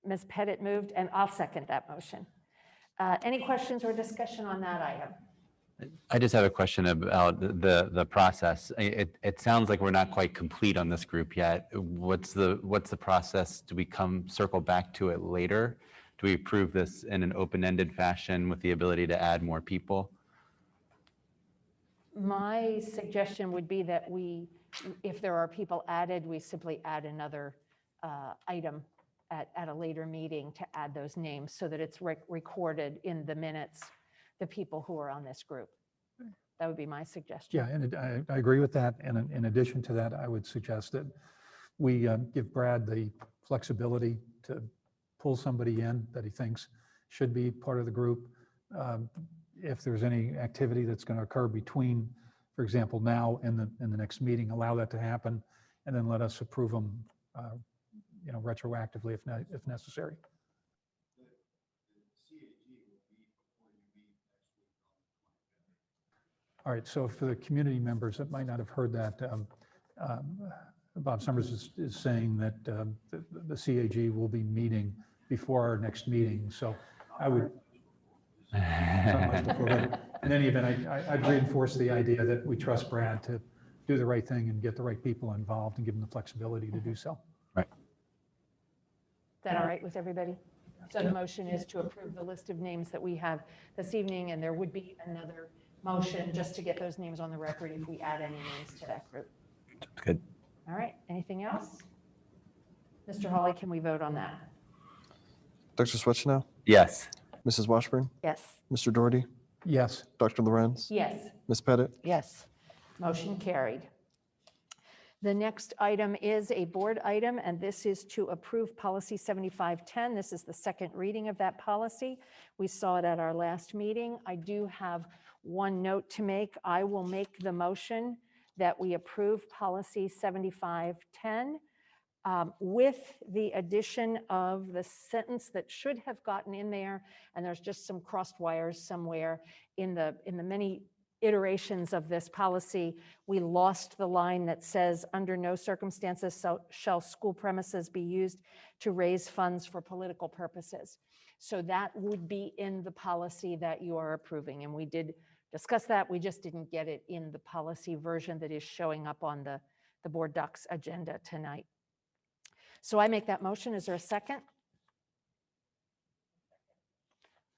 Ms. Pettit moved, and I'll second that motion. Any questions or discussion on that item? I just have a question about the process. It sounds like we're not quite complete on this group yet. What's the process? Do we circle back to it later? Do we approve this in an open-ended fashion with the ability to add more people? My suggestion would be that if there are people added, we simply add another item at a later meeting to add those names so that it's recorded in the minutes, the people who are on this group. That would be my suggestion. Yeah, and I agree with that. And in addition to that, I would suggest that we give Brad the flexibility to pull somebody in that he thinks should be part of the group. If there's any activity that's going to occur between, for example, now and the next meeting, allow that to happen, and then let us approve them, retroactively if necessary. All right, so for the community members that might not have heard that, Bob Summers is saying that the CAG will be meeting before our next meeting, so I would, not much before, but in any event, I'd reinforce the idea that we trust Brad to do the right thing and get the right people involved and give them the flexibility to do so. Right. Is that all right with everybody? So the motion is to approve the list of names that we have this evening, and there would be another motion just to get those names on the record if we add any names to that group. Good. All right, anything else? Mr. Hawley, can we vote on that? Dr. Swetchnow, Yes. Mrs. Washburn, Yes. Mr. Doherty, Yes. Dr. Lorenz, Yes. Ms. Pettit. Yes. Motion carried. The next item is a board item, and this is to approve policy 7510. This is the second reading of that policy. We saw it at our last meeting. I do have one note to make. I will make the motion that we approve policy 7510 with the addition of the sentence that should have gotten in there, and there's just some crossed wires somewhere in the many iterations of this policy. We lost the line that says, under no circumstances shall school premises be used to raise funds for political purposes. So that would be in the policy that you are approving. And we did discuss that. We just didn't get it in the policy version that is showing up on the board docs agenda tonight. So I make that motion. Is there a second?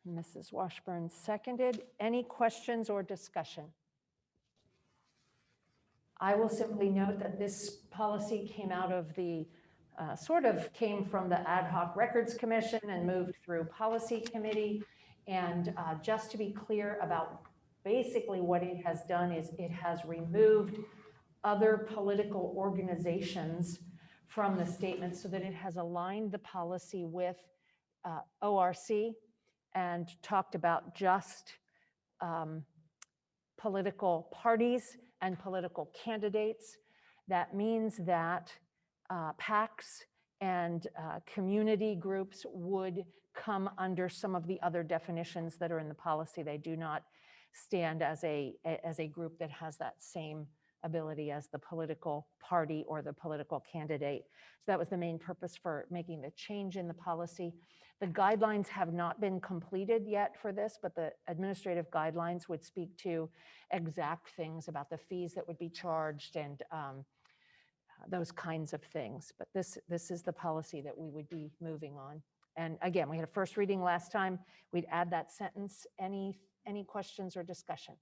Mrs. Washburn seconded. Any questions or discussion? I will simply note that this policy came out of the, came from the Ad Hoc Records Commission and moved through Policy Committee. And just to be clear about basically what it has done is it has removed other political organizations from the statement so that it has aligned the policy with ORC and talked about just political parties and political candidates. That means that PACs and community groups would come under some of the other definitions that are in the policy. They do not stand as a group that has that same ability as the political party or the political candidate. So that was the main purpose for making the change in the policy. The guidelines have not been completed yet for this, but the administrative guidelines would speak to exact things about the fees that would be charged and those kinds of things. But this is the policy that we would be moving on. And again, we had a first reading last time. We'd add that sentence. Any questions or discussion?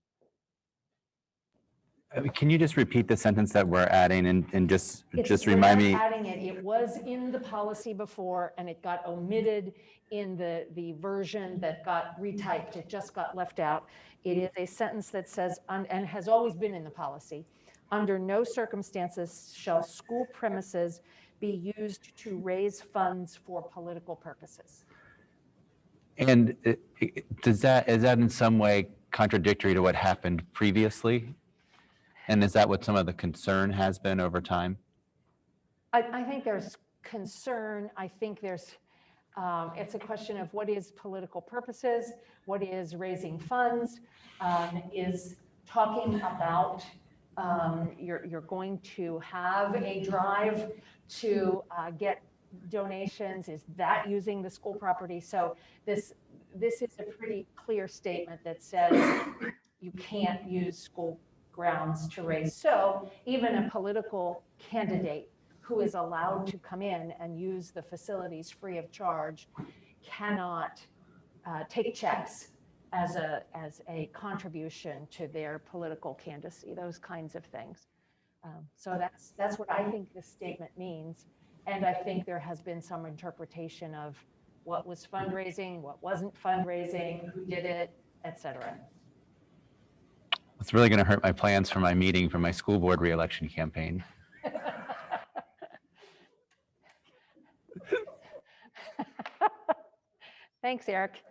Can you just repeat the sentence that we're adding and just We're remind not me? adding it. It was in the policy before and it got omitted in the version that got retyped. It just got left out. It is a sentence that says, and has always been in the policy, under no circumstances shall school premises be used to raise funds for political purposes. And is that in some way contradictory to what happened previously? And is that what some of the concern has been over time? I think there's concern. I think there's, it's a question of what is political purposes, what is raising funds, is talking about you're going to have a drive to get donations. Is that using the school property? So this is a pretty clear statement that says you can't use school grounds to raise. So even a political candidate who is allowed to come in and use the facilities free of charge cannot take checks as a contribution to their political candidacy, those kinds of things. So that's what I think this statement means. And I think there has been some interpretation of what was fundraising, what wasn't fundraising, who did it, et cetera. It's really going to hurt my plans for my meeting for my school board reelection campaign. Thanks, Eric.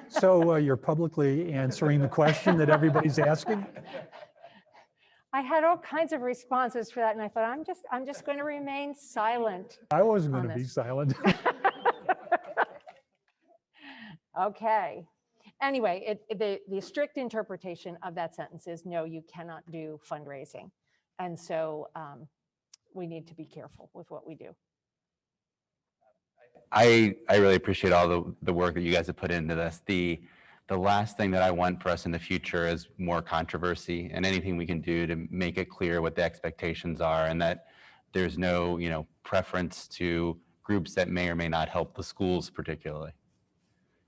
So you're publicly answering the question that everybody's asking? I had all kinds of responses for that, and I thought, I'm just going to remain silent. I wasn't on going to be this. silent. Okay. Anyway, the strict interpretation of that sentence is no, you cannot do fundraising. And so we need to be careful with what we do. I really appreciate all the work that you guys have put into this. The last thing that I want for us in the future is more controversy, and anything we can do to make it clear what the expectations are, and that there's no, preference to groups that may or may not help the schools particularly.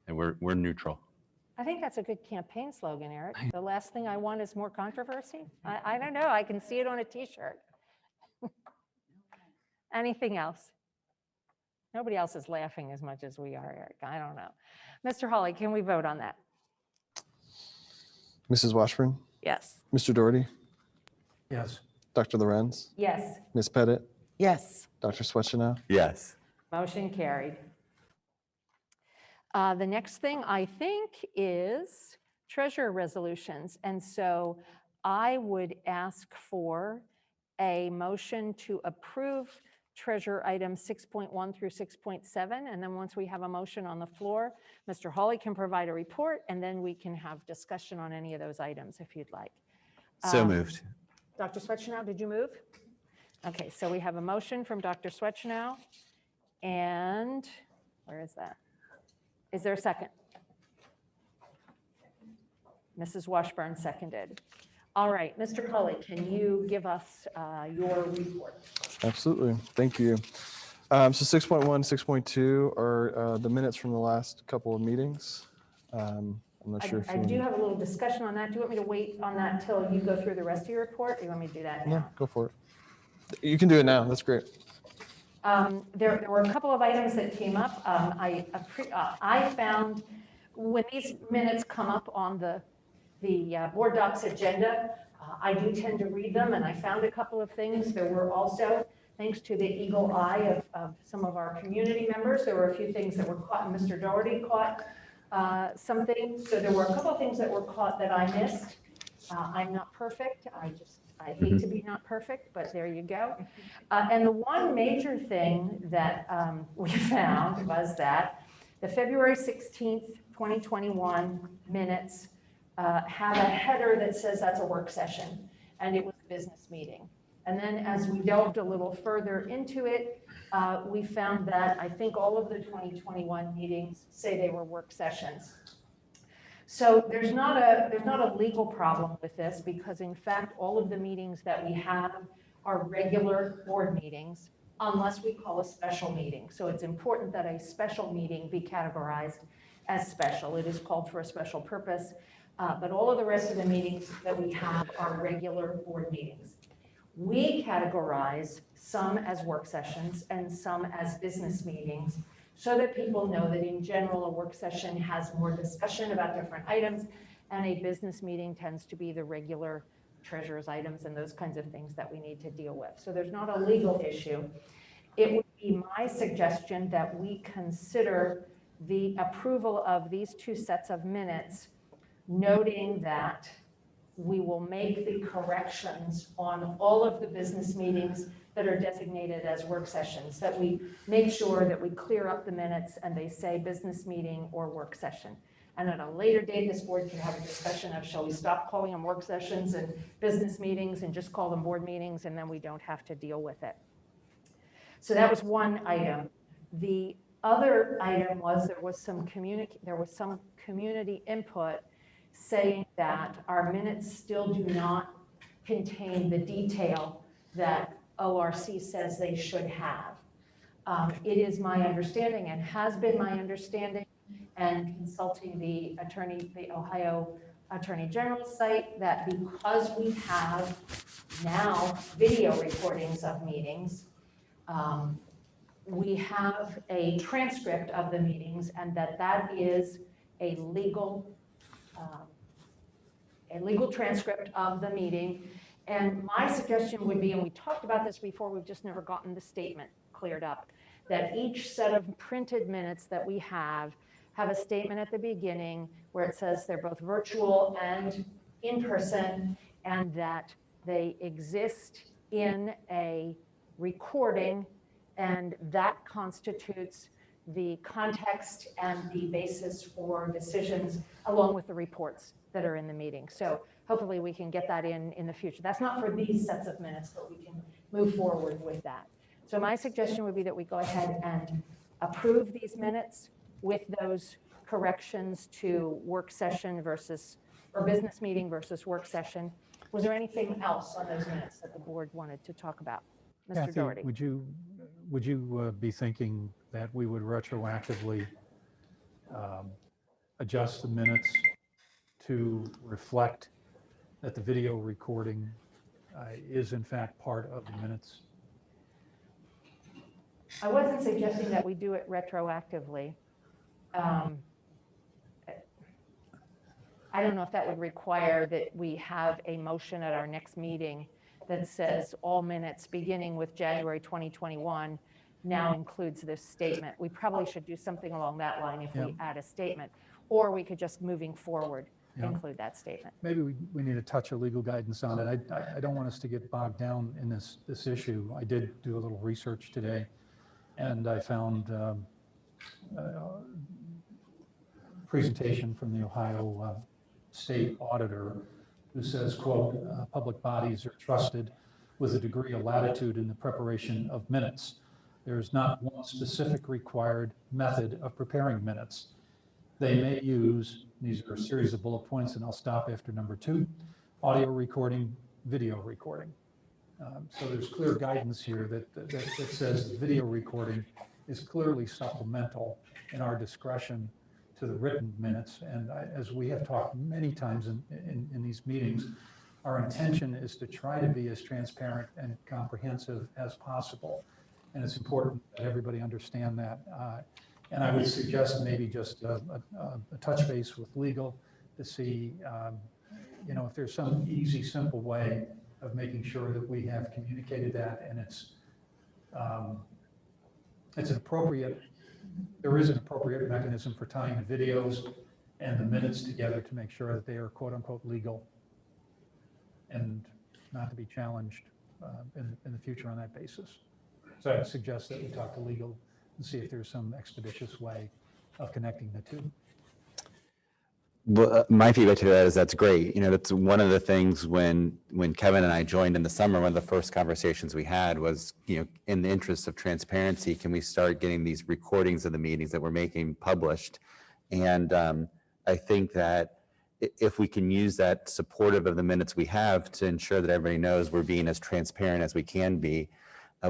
And we're neutral. I think that's a good campaign slogan, Eric. The last thing I want is more controversy. I don't know. I can see it on a t-shirt. Anything else? Nobody else is laughing as much as we are, Eric. I don't know. Mr. Hawley, can we vote on that? Mrs. Washburn, Yes. Mr. Doherty, Yes. Dr. Lorenz, Yes. Ms. Pettit, Yes. Dr. Swetchenow. Yes. Motion carried. The next thing I think is treasurer resolutions. And so I would ask for a motion to approve treasurer items 6.1 through 6.7. And then once we have a motion on the floor, Mr. Hawley can provide a report, and then we can have discussion on any of those items if you'd like. So moved. Dr. Swetchenow, did you move? Okay, so we have a motion from Dr. Swetchenow. And where is that? Is there a second? Mrs. Washburn seconded. All right, Mr. Hawley, can you give us your report? Absolutely. Thank you. So 6.1, 6.2 are the minutes from the last couple of meetings. I'm not sure if I do have a little discussion on that. Do you want me to wait on that till you go through the rest of your report? Or do you want me to do that No, now? go for it. You can do it now. That's great. There were a couple of items that came up. I found when these minutes come up on the board docs agenda, I do tend to read them, and I found a couple of things. There were also, thanks to the eagle eye of some of our community members, there were a few things that were caught, and Mr. Doherty caught something. So there were a couple of things that were caught that I missed. I'm not perfect. I hate to be not perfect, but there you go. And the one major thing that we found was that the February 16th, 2021 minutes have a header that says that's a work session, and it was a business meeting. And then as we delved a little further into it, we found that I think all of the 2021 meetings say they were work sessions. So there's not a legal problem with this, because in fact, all of the meetings that we have are regular board meetings, unless we call a special meeting. So it's important that a special meeting be categorized as special. It is called for a special purpose, but all of the rest of the meetings that we have are regular board meetings. We categorize some as work sessions and some as business meetings, so that people know that in general, a work session has more discussion about different items, and a business meeting tends to be the regular treasurer's items and those kinds of things that we need to deal with. So there's not a legal issue. It would be my suggestion that we consider the approval of these two sets of minutes, noting that we will make the corrections on all of the business meetings that are designated as work sessions, that we make sure that we clear up the minutes and they say business meeting or work session. And at a later date, this board can have a discussion of, shall we stop calling them work sessions and business meetings and just call them board meetings, and then we don't have to deal with it. So that was one item. The other item was there was some community input saying that our minutes still do not contain the detail that ORC says they should have. It is my understanding, and has been my understanding, and consulting the Ohio Attorney General's site, that because we have now video recordings of meetings, we have a transcript of the meetings, and that is a legal transcript of the meeting. And my suggestion would be, and we talked about this before, we've just never gotten the statement cleared up, that each set of printed minutes that we have a statement at the beginning where it says they're both virtual and in person, and that they exist in a recording, and that constitutes the context and the basis for decisions along with the reports that are in the meeting. So hopefully we can get that in the future. That's not for these sets of minutes, but we can move forward with that. So my suggestion would be that we go ahead and approve these minutes with those corrections to work session versus, or business meeting versus work session. Was there anything else on those minutes that the board wanted to talk about? Mr. Kathy, Doherty? would you be thinking that we would retroactively adjust the minutes to reflect that the video recording is in fact part of the minutes? I wasn't suggesting that we do it retroactively. I don't know if that would require that we have a motion at our next meeting that says all minutes beginning with January 2021 now includes this statement. We probably should do something along that line if we add a statement, or we could just moving forward include that statement. Maybe we need a touch of legal guidance on it. I don't want us to get bogged down in this issue. I did do a little research today, and I found a presentation from the Ohio State Auditor who says, quote, public bodies are trusted with a degree of latitude in the preparation of minutes. There is not one specific required method of preparing minutes. They may use, these are a series of bullet points, and I'll stop after number 2, audio recording, video recording. So there's clear guidance here that says the video recording is clearly supplemental in our discretion to the written minutes. And as we have talked many times in these meetings, our intention is to try to be as transparent and comprehensive as possible. And it's important that everybody understand that. And I would suggest maybe just a touch base with legal to see, if there's some easy, simple way of making sure that we have communicated that, and it's an appropriate, there is an appropriate mechanism for tying the videos and the minutes together to make sure that they are quote unquote legal and not to be challenged in the future on that basis. So I would suggest that we talk to legal and see if there's some expeditious way of connecting the two. Well, my feedback to that is that's great. That's one of the things when Kevin and I joined in the summer, one of the first conversations we had was, in the interest of transparency, can we start getting these recordings of the meetings that we're making published? And I think that if we can use that supportive of the minutes we have to ensure that everybody knows we're being as transparent as we can be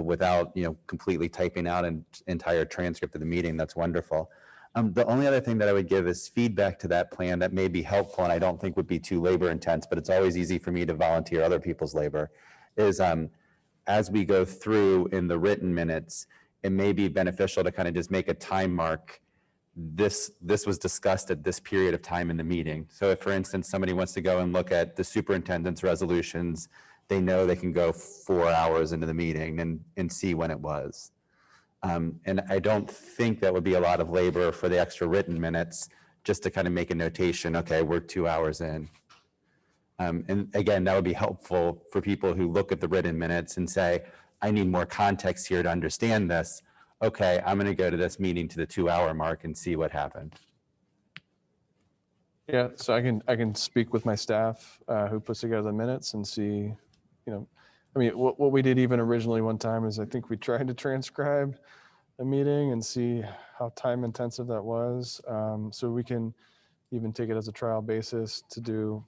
without, completely typing out an entire transcript of the meeting, that's wonderful. The only other thing that I would give is feedback to that plan that may be helpful and I don't think would be too labor intense, but it's always easy for me to volunteer other people's labor, is as we go through in the written minutes, it may be beneficial to kind of just make a time mark. This was discussed at this period of time in the meeting. So if, for instance, somebody wants to go and look at the superintendent's resolutions, they know they can go 4 hours into the meeting and see when it was. And I don't think that would be a lot of labor for the extra written minutes, just to kind of make a notation, okay, we're 2 hours in. And again, that would be helpful for people who look at the written minutes and say, I need more context here to understand this. Okay, I'm going to go to this meeting to the 2 hour mark and see what happened. Yeah, so I can speak with my staff who puts together the minutes and see, what we did even originally one time is I think we tried to transcribe a meeting and see how time intensive that was. So we can even take it as a trial basis to do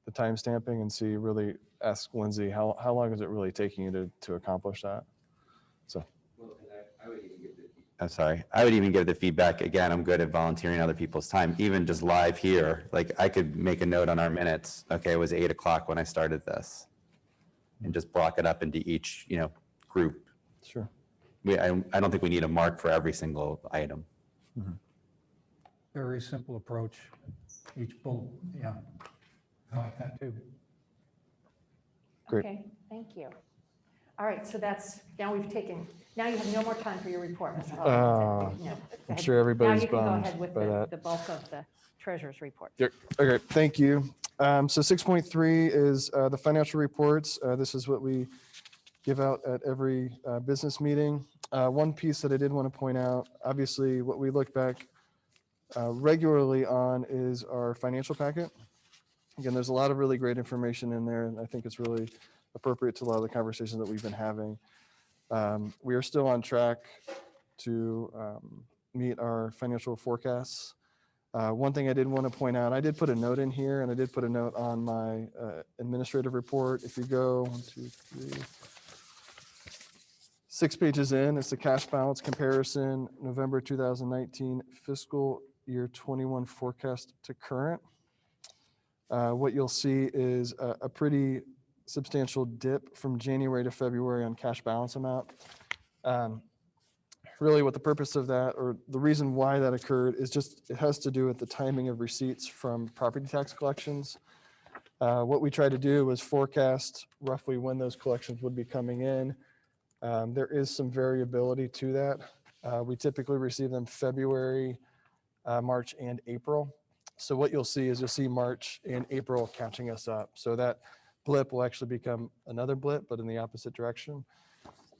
the time stamping and see, really ask Lindsay, how long is it really taking you to accomplish that? So. I'm sorry. I would even give the feedback. Again, I'm good at volunteering other people's time, even just live here. Like I could make a note on our minutes. Okay, it was 8 o'clock when I started this, and just block it up into each, group. Sure. I don't think we need a mark for every single item. Mm-hmm. Very simple approach. Each bullet, yeah. I like that too. Great. Okay, thank you. All right, so now you have no more time for your report, Mr. Hall. No, I'm sure everybody's now you can bummed go ahead with by the bulk of the treasurer's report. Okay, thank you. So 6.3 is the financial reports. This is what we give out at every business meeting. One piece that I did want to point out, obviously what we look back regularly on is our financial packet. Again, there's a lot of really great information in there, and I think it's really appropriate to a lot of the conversations that we've been having. We are still on track to meet our financial forecasts. One thing I did want to point out, I did put a note in here, and I did put a note on my administrative report. If you go 1, 2, 3, 6 pages in, it's the cash balance comparison, November 2019 fiscal year 21 forecast to current. What you'll see is a pretty substantial dip from January to February on cash balance amount. Really what the purpose of that, or the reason why that occurred, is just it has to do with the timing of receipts from property tax collections. What we tried to do was forecast roughly when those collections would be coming in. There is some variability to that. We typically receive them February, March, and April. So what you'll see is you'll see March and April catching us up. So that blip will actually become another blip, but in the opposite direction.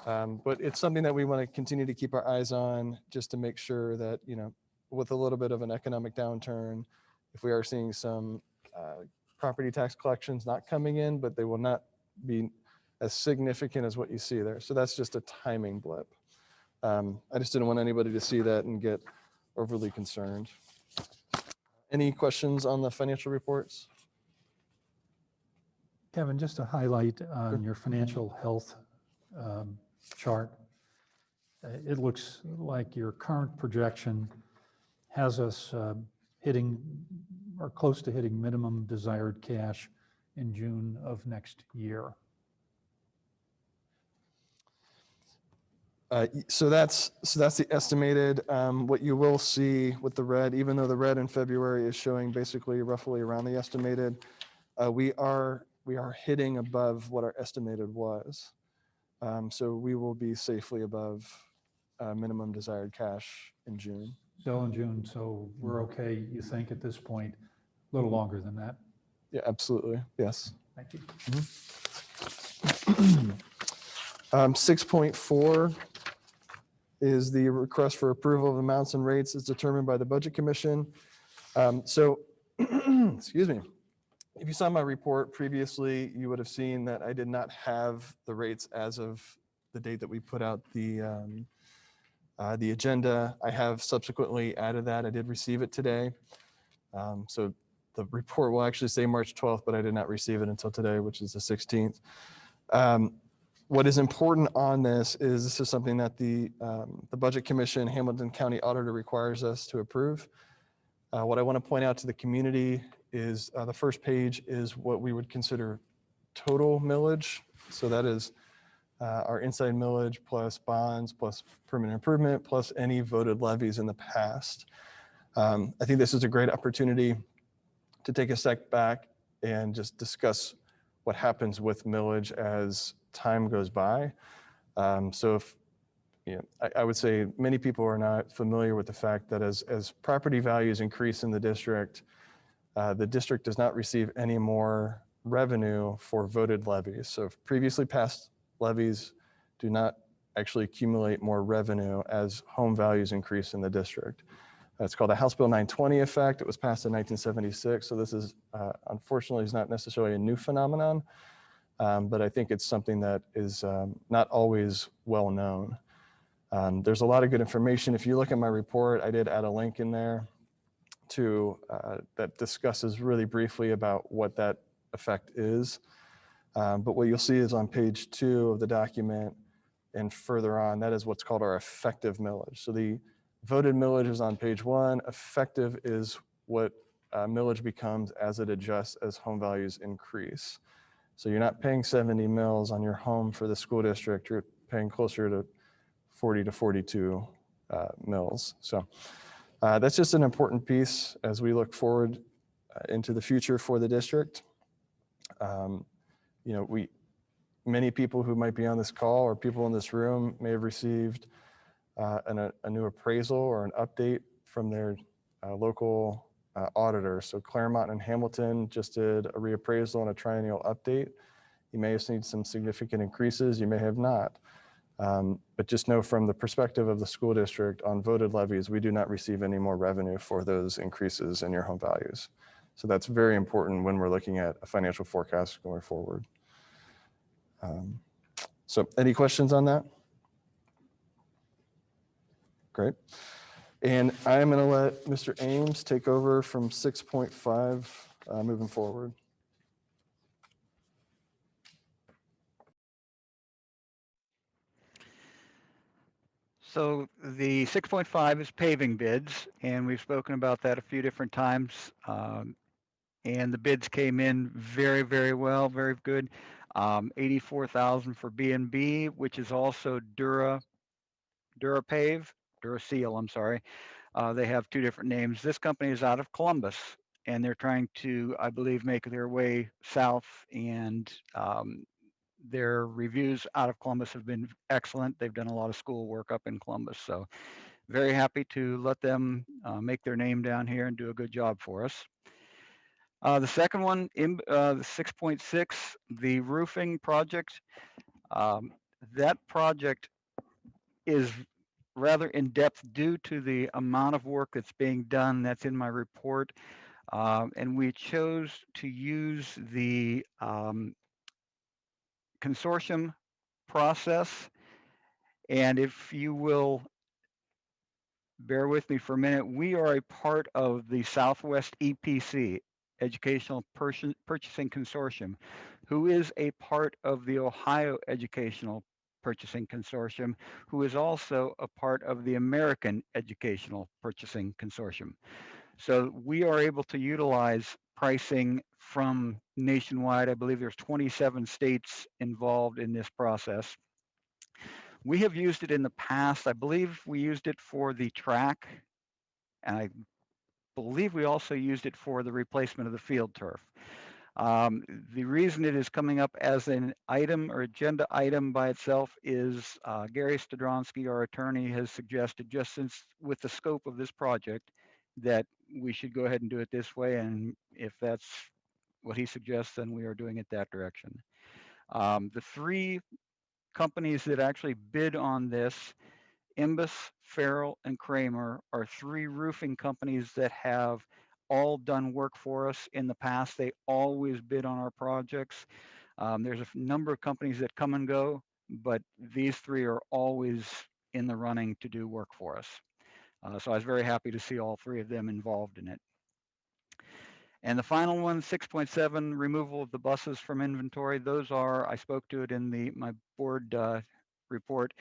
But it's something that we want to continue to keep our eyes on, just to make sure that, you know, with a little bit of an economic downturn, if we are seeing some property tax collections not coming in, but they will not be as significant as what you see there. So that's just a timing blip. I just didn't want anybody to see that and get overly concerned. Any questions on the financial reports? Kevin, just to highlight on your financial health chart, it looks like your current projection has us hitting or close to hitting minimum desired cash in June of next year. So that's the estimated. What you will see with the red, even though the red in February is showing basically roughly around the estimated, we are hitting above what our estimated was. So we will be safely above minimum desired cash in June. Still in June, so we're okay, you think, at this point, a little longer than that? Yeah, absolutely. Yes. Thank you. 6.4 is the request for approval of amounts and rates as determined by the Budget Commission. So, excuse me. If you saw my report previously, you would have seen that I did not have the rates as of the date that we put out the agenda. I have subsequently added that. I did receive it today. So the report will actually say March 12th, but I did not receive it until today, which is the 16th. What is important on this is something that the Budget Commission, Hamilton County Auditor, requires us to approve. What I want to point out to the community is the first page is what we would consider total millage. So that is our inside millage plus bonds plus permanent improvement plus any voted levies in the past. I think this is a great opportunity to take a step back and just discuss what happens with millage as time goes by. So if, you know, I would say many people are not familiar with the fact that as property values increase in the district does not receive any more revenue for voted levies. So if previously passed levies do not actually accumulate more revenue as home values increase in the district. It's called a House Bill 920 effect. It was passed in 1976. So this is, unfortunately, is not necessarily a new phenomenon, but I think it's something that is not always well known. There's a lot of good information. If you look at my report, I did add a link in there to that discusses really briefly about what that effect is. But what you'll see is on page 2 of the document and further on, that is what's called our effective millage. So the voted millage is on page 1. Effective is what millage becomes as it adjusts as home values increase. So you're not paying 70 mils on your home for the school district. You're paying closer to 40 to 42 mils. So that's just an important piece as we look forward into the future for the district. You know, many people who might be on this call or people in this room may have received a new appraisal or an update from their local auditor. So Claremont and Hamilton just did a reappraisal and a triennial update. You may have seen some significant increases, you may have not. But just know from the perspective of the school district on voted levies, we do not receive any more revenue for those increases in your home values. So that's very important when we're looking at a financial forecast going forward. So any questions on that? Great. And I'm going to let Mr. Ames take over from 6.5 moving forward. So the 6.5 is paving bids, and we've spoken about that a few different times. And the bids came in very, very well, very good. 84,000 for B&B, which is also DuraPave, DuraSeal, I'm sorry. They have two different names. This company is out of Columbus, and they're trying to, I believe, make their way south, and their reviews out of Columbus have been excellent. They've done a lot of school work up in Columbus, so very happy to let them make their name down here and do a good job for us. The second one, the 6.6, the roofing project. That project is rather in depth due to the amount of work that's being done. That's in my report. And we chose to use the consortium process. And if you will bear with me for a minute, we are a part of the Southwest EPC, Educational Purchasing Consortium, who is a part of the Ohio Educational Purchasing Consortium, who is also a part of the American Educational Purchasing Consortium. So we are able to utilize pricing from nationwide. I believe there's 27 states involved in this process. We have used it in the past. I believe we used it for the track, and I believe we also used it for the replacement of the field turf. The reason it is coming up as an item or agenda item by itself is Gary Stadronsky, our attorney, has suggested, just since with the scope of this project, that we should go ahead and do it this way. And if that's what he suggests, then we are doing it that direction. The three companies that actually bid on this, Imbus, Farrell, and Kramer, are three roofing companies that have all done work for us in the past. They always bid on our projects. There's a number of companies that come and go, but these three are always in the running to do work for us. So I was very happy to see all three of them involved in it. And the final one, 6.7, removal of the buses from inventory. Those are, I spoke to it in my board report.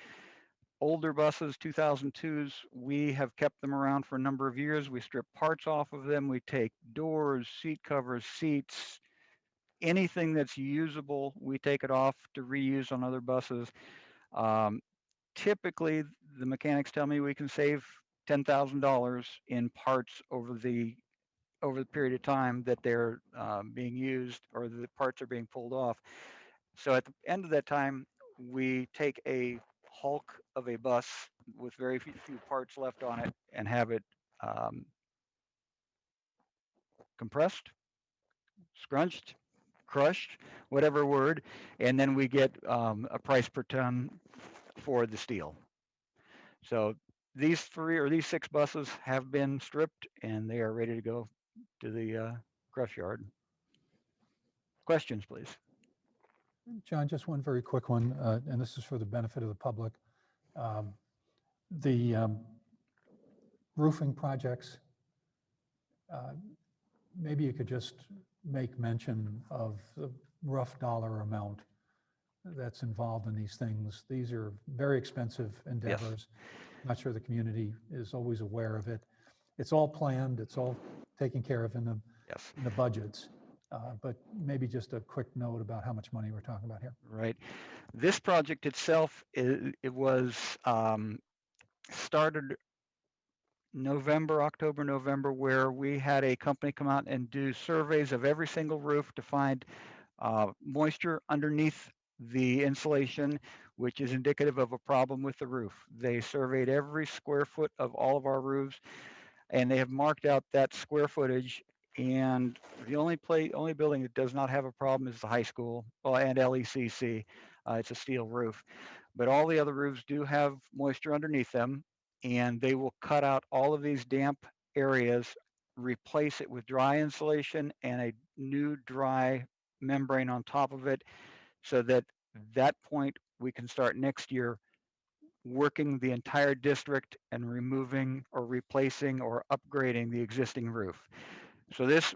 Older buses, 2002s, we have kept them around for a number of years. We strip parts off of them. We take doors, seat covers, seats, anything that's usable, we take it off to reuse on other buses. Typically, the mechanics tell me we can save $10,000 in parts over the period of time that they're being used or the parts are being pulled off. So at the end of that time, we take a hulk of a bus with very few parts left on it and have it compressed, scrunched, crushed, whatever word, and then we get a price per ton for the steel. So these six buses have been stripped and they are ready to go to the crush yard. Questions, please. John, just one very quick one, and this is for the benefit of the public. The roofing projects, maybe you could just make mention of the rough dollar amount that's involved in these things. These are very expensive endeavors. Yes. I'm not sure the community is always aware of it. It's all planned, it's all taken care of in the, yes, in the budgets. But maybe just a quick note about how much money we're talking about here. Right. This project itself, it was started October, November, where we had a company come out and do surveys of every single roof to find moisture underneath the insulation, which is indicative of a problem with the roof. They surveyed every square foot of all of our roofs, and they have marked out that square footage. And the only building that does not have a problem is the high school, and LECC. It's a steel roof, but all the other roofs do have moisture underneath them, and they will cut out all of these damp areas, replace it with dry insulation and a new dry membrane on top of it, so that that point we can start next year working the entire district and removing or replacing or upgrading the existing roof. So this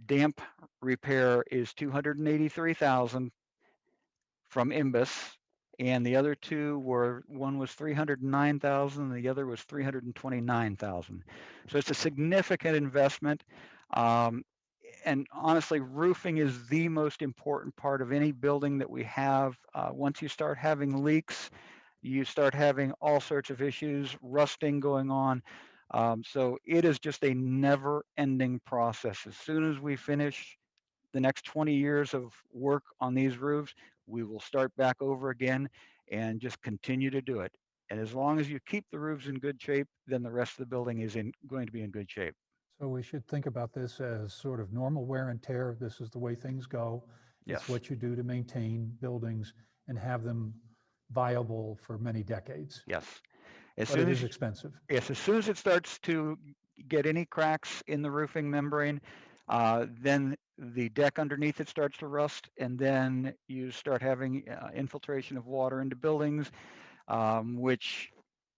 damp repair is 283,000 from IMBUS, and the other two were, one was 309,000, the other was 329,000. So it's a significant investment. And honestly, roofing is the most important part of any building that we have. Once you start having leaks, you start having all sorts of issues, rusting going on. So it is just a never-ending process. As soon as we finish the next 20 years of work on these roofs, we will start back over again and just continue to do it. And as long as you keep the roofs in good shape, then the rest of the building is going to be in good shape. So we should think about this as sort of normal wear and tear. This is the way things go. It's Yes. what you do to maintain buildings and have them viable for many decades. Yes. As But it soon is as, expensive. yes, as soon as it starts to get any cracks in the roofing membrane, then the deck underneath it starts to rust, and then you start having infiltration of water into buildings, which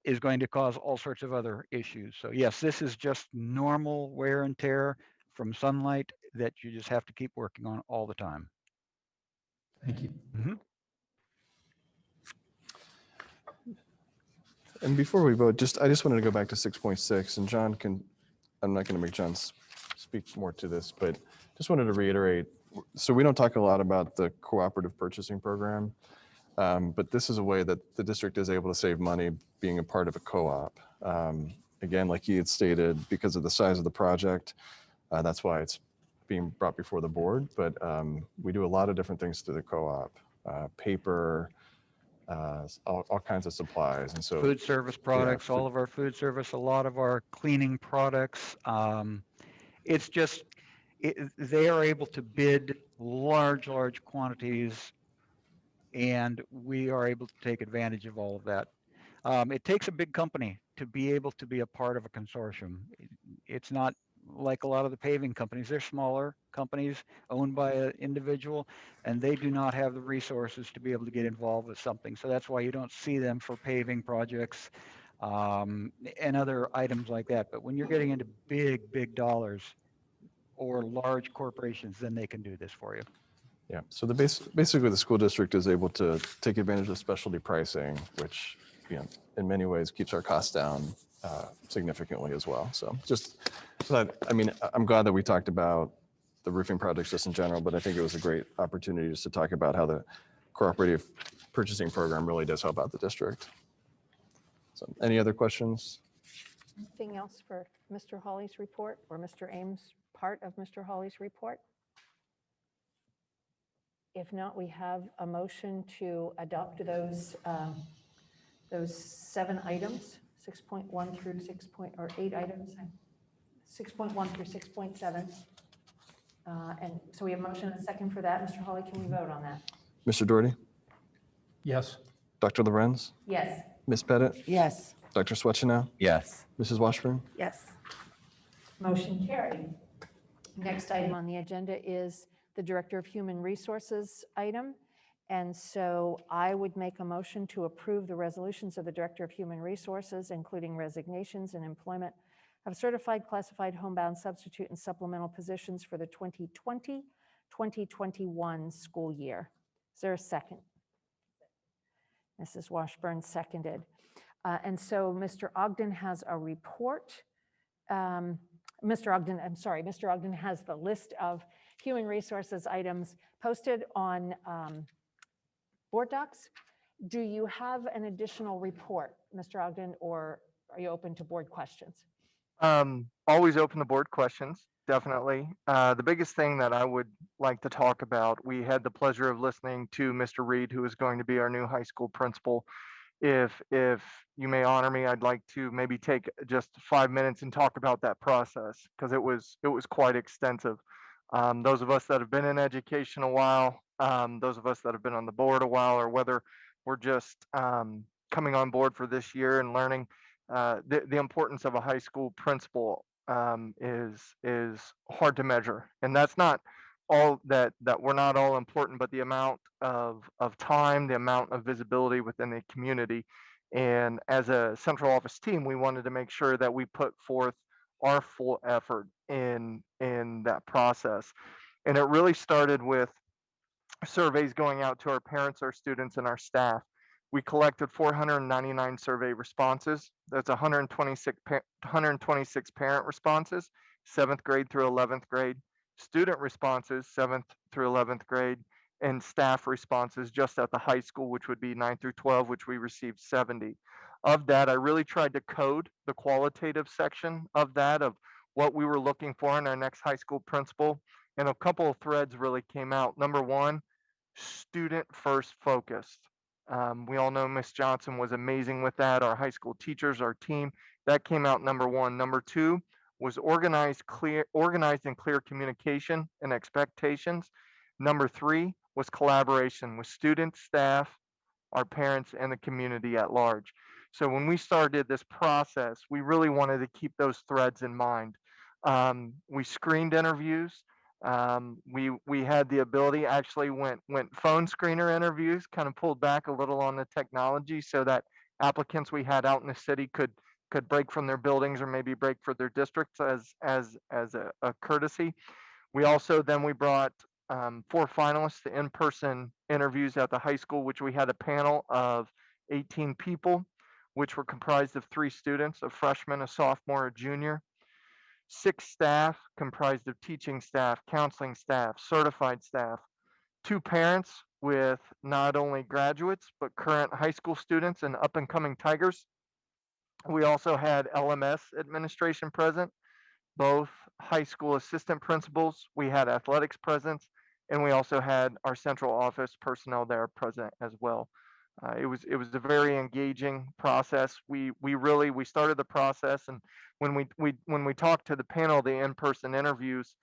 is going to cause all sorts of other issues. So yes, this is just normal wear and tear from sunlight that you just have to keep working on all the time. Thank you. Mhm. And before we vote, I just wanted to go back to 6.6, and John can, I'm not going to make John speak more to this, but just wanted to reiterate. So we don't talk a lot about the cooperative purchasing program, but this is a way that the district is able to save money being a part of a co-op. Again, like he had stated, because of the size of the project, that's why it's being brought before the board. But we do a lot of different things to the co-op, paper, all kinds of supplies. And so Food service products, all of our food service, a lot of our cleaning products. It's just, they are able to bid large quantities, and we are able to take advantage of all of that. It takes a big company to be able to be a part of a consortium. It's not like a lot of the paving companies. They're smaller companies owned by an individual, and they do not have the resources to be able to get involved with something. So that's why you don't see them for paving projects and other items like that. But when you're getting into big dollars or large corporations, then they can do this for you. yeah, so basically the school district is able to take advantage of specialty pricing, which in many ways keeps our costs down significantly as well. So I mean, I'm glad that we talked about the roofing projects just in general, but I think it was a great opportunity just to talk about how the cooperative purchasing program really does help out the district. So any other questions? Anything else for Mr. Hawley's report or Mr. Ames' part of Mr. Hawley's report? If not, we have a motion to adopt those 7 items, 6.1 through 8 items, 6.1 through 6.7. And so we have a motion and a second for that. Mr. Hawley, can we vote on that? Mr. Doherty? Yes. Dr. Lorenz? Yes. Ms. Pettit? Yes. Dr. Swetchenow? Yes. Mrs. Washburn? Yes. Motion carried. Next item on the agenda is the Director of Human Resources item. And so I would make a motion to approve the resolutions of the Director of Human Resources, including resignations and employment of certified classified homebound substitute and supplemental positions for the 2020-2021 school year. Is there a second? Mrs. Washburn seconded. And so Mr. Ogden has a report. Mr. Ogden has the list of human resources items posted on board docs. Do you have an additional report, Mr. Ogden, or are you open to board questions? Always open to board questions, definitely. The biggest thing that I would like to talk about, we had the pleasure of listening to Mr. Reed, who is going to be our new high school principal. If you may honor me, I'd like to maybe take just 5 minutes and talk about that process, because it was quite extensive. Those of us that have been in education a while, those of us that have been on the board a while, or whether we're just coming on board for this year and learning, the importance of a high school principal is hard to measure. And that's not all that we're not all important, but the amount of time, the amount of visibility within the community. And as a central office team, we wanted to make sure that we put forth our full effort in that process. And it really started with surveys going out to our parents, our students, and our staff. We collected 499 survey responses. That's 126 parent responses, 7th grade through 11th grade, student responses, 7th through 11th grade, and staff responses just at the high school, which would be 9 through 12, which we received 70. Of that, I really tried to code the qualitative section of that, of what we were looking for in our next high school principal. And a couple of threads really came out. Number one, student first focused. We all know Miss Johnson was amazing with that. Our high school teachers, our team, that came out number one. Number two was organized and clear communication and expectations. Number three was collaboration with students, staff, our parents, and the community at large. So when we started this process, we really wanted to keep those threads in mind. We screened interviews. We had the ability, actually went phone screener interviews, kind of pulled back a little on the technology so that applicants we had out in the city could break from their buildings or maybe break for their districts as a courtesy. We also then we brought 4 finalists to in-person interviews at the high school, which we had a panel of 18 people, which were comprised of 3 students, a freshman, a sophomore, a junior. 6 staff comprised of teaching staff, counseling staff, certified staff, 2 parents with not only graduates, but current high school students and up and coming Tigers. We also had LMS administration present, both high school assistant principals. We had athletics presence, and we also had our central office personnel there present as well. It was a very engaging process. We started the process, and when we talked to the panel, the in-person interviews,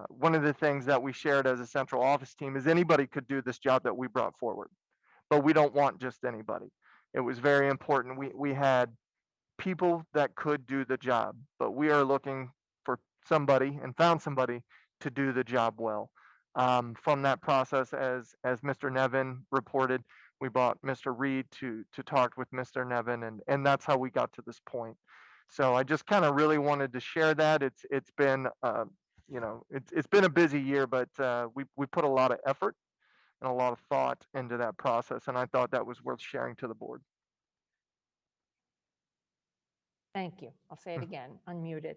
one of the things that we shared as a central office team is anybody could do this job that we brought forward, but we don't want just anybody. It was very important. We had people that could do the job, but we are looking for somebody and found somebody to do the job well. From that process, as Mr. Nevin reported, we brought Mr. Reed to talk with Mr. Nevin, and that's how we got to this point. So I just kind of really wanted to share that. It's been it's been a busy year, but we put a lot of effort and a lot of thought into that process, and I thought that was worth sharing to the board. Thank you. I'll say it again, unmuted.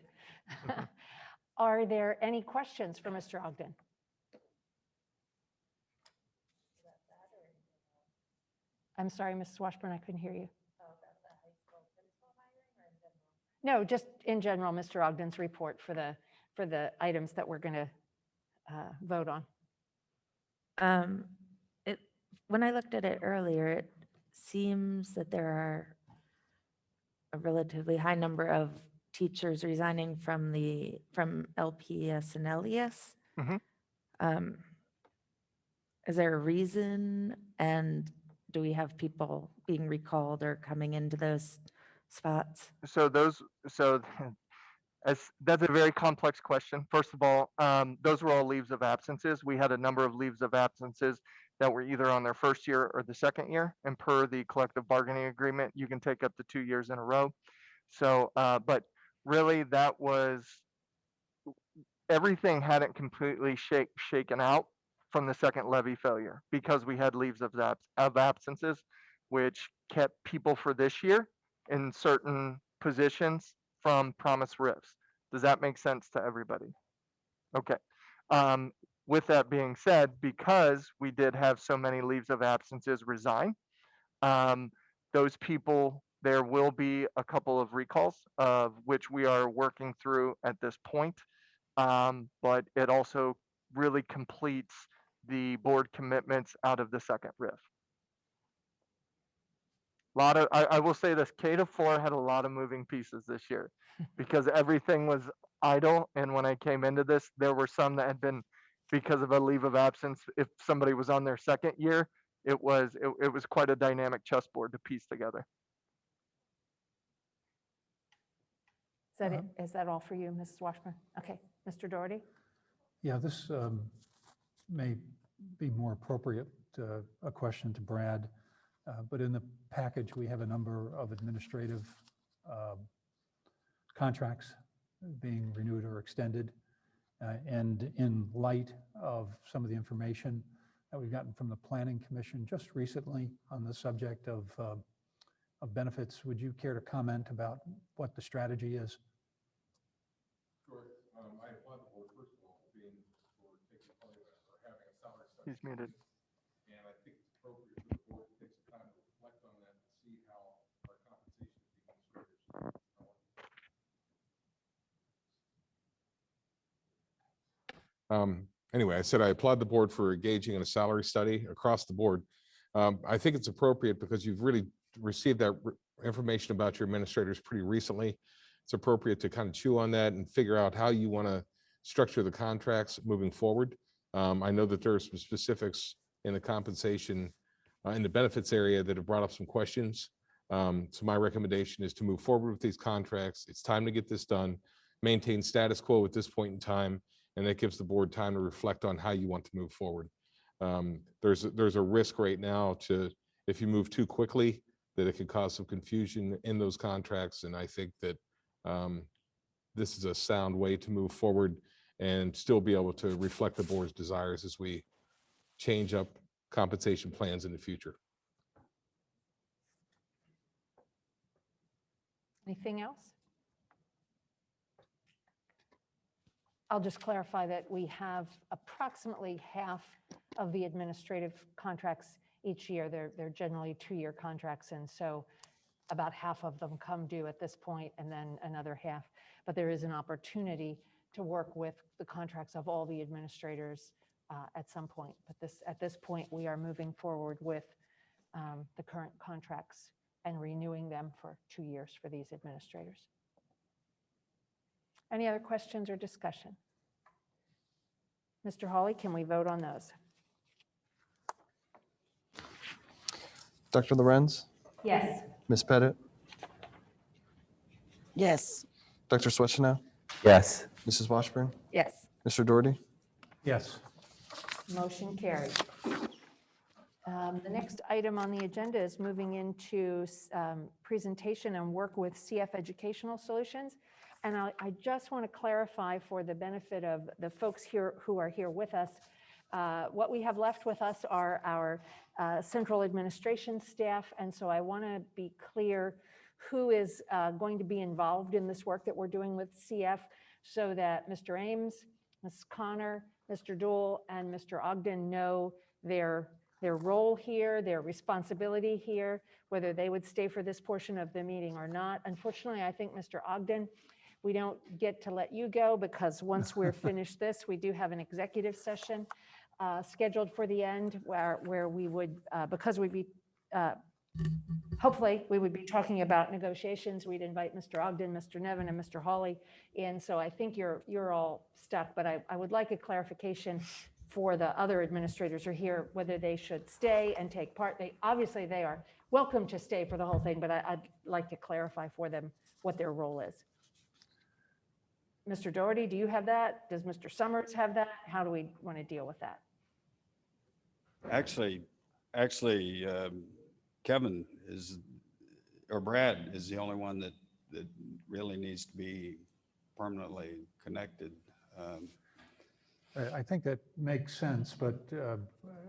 Are there any questions for Mr. Ogden? I'm sorry, Mrs. Washburn, I couldn't hear you. No, just in general, Mr. Ogden's report for the items that we're going to vote on. When I looked at it earlier, it seems that there are a relatively high number of teachers resigning from LPS and LES. Mhm. Is there a reason, and do we have people being recalled or coming into those spots? That's a very complex question. First of all, those were all leaves of absences. We had a number of leaves of absences that were either on their first year or the second year, and per the collective bargaining agreement, you can take up to 2 years in a row. So, but really, that was everything hadn't completely shaken out from the second levy failure because we had leaves of absences, which kept people for this year in certain positions from promised RIFs. Does that make sense to everybody? Okay. With that being said, because we did have so many leaves of absences resign, those people, there will be a couple of recalls of which we are working through at this point. But it also really completes the board commitments out of the second RIF. I will say this, K-4 had a lot of moving pieces this year because everything was idle. And when I came into this, there were some that had been because of a leave of absence. If somebody was on their second year, it was quite a dynamic chessboard to piece together. Is that it? Is that all for you, Mrs. Washburn? Okay, Mr. Doherty? Yeah, this may be more appropriate, a question to Brad, but in the package, we have a number of administrative contracts being renewed or extended. And in light of some of the information that we've gotten from the Planning Commission just recently on the subject of benefits, would you care to comment about what the strategy is? Sure. I applaud the board, first of all, for taking part or having a salary study. He's muted. And I think it's appropriate for the board to take some time to reflect on that and see how our compensation of the administrators. Anyway, I said I applaud the board for engaging in a salary study across the board. I think it's appropriate because you've really received that information about your administrators pretty recently. It's appropriate to kind of chew on that and figure out how you want to structure the contracts moving forward. I know that there are some specifics in the compensation in the benefits area that have brought up some questions. So my recommendation is to move forward with these contracts. It's time to get this done, maintain status quo at this point in time, and that gives the board time to reflect on how you want to move forward. There's a risk right now if you move too quickly, that it could cause some confusion in those contracts. And I think that this is a sound way to move forward and still be able to reflect the board's desires as we change up compensation plans in the future. Anything else? I'll just clarify that we have approximately half of the administrative contracts each year. They're generally 2-year contracts, and so about half of them come due at this point, and then another half. But there is an opportunity to work with the contracts of all the administrators at some point. But at this point, we are moving forward with the current contracts and renewing them for 2 years for these administrators. Any other questions or discussion? Mr. Hawley, can we vote on those? Dr. Lorenz, Yes. Ms. Pettit, Yes. Dr. Swetchenow, Yes. Mrs. Washburn, Yes. Mr. Doherty. Yes. Motion carried. The next item on the agenda is moving into presentation and work with CF Educational Solutions. And I just want to clarify for the benefit of the folks here who are here with us, what we have left with us are our central administration staff. And so I want to be clear who is going to be involved in this work that we're doing with CF, so that Mr. Ames, Ms. Connor, Mr. Dool, and Mr. Ogden know their role here, their responsibility here, whether they would stay for this portion of the meeting or not. Unfortunately, I think Mr. Ogden, we don't get to let you go, because once we're finished this, we do have an executive session scheduled for the end where we would, because we'd be, hopefully we would be talking about negotiations. We'd invite Mr. Ogden, Mr. Nevin, and Mr. Hawley in. So I think you're all stuck, but I would like a clarification for the other administrators who are here, whether they should stay and take part. Obviously they are welcome to stay for the whole thing, but I'd like to clarify for them what their role is. Mr. Doherty, do you have that? Does Mr. Summers have that? How do we want to deal with that? Actually, Kevin or Brad is the only one that really needs to be permanently connected. I think that makes sense, but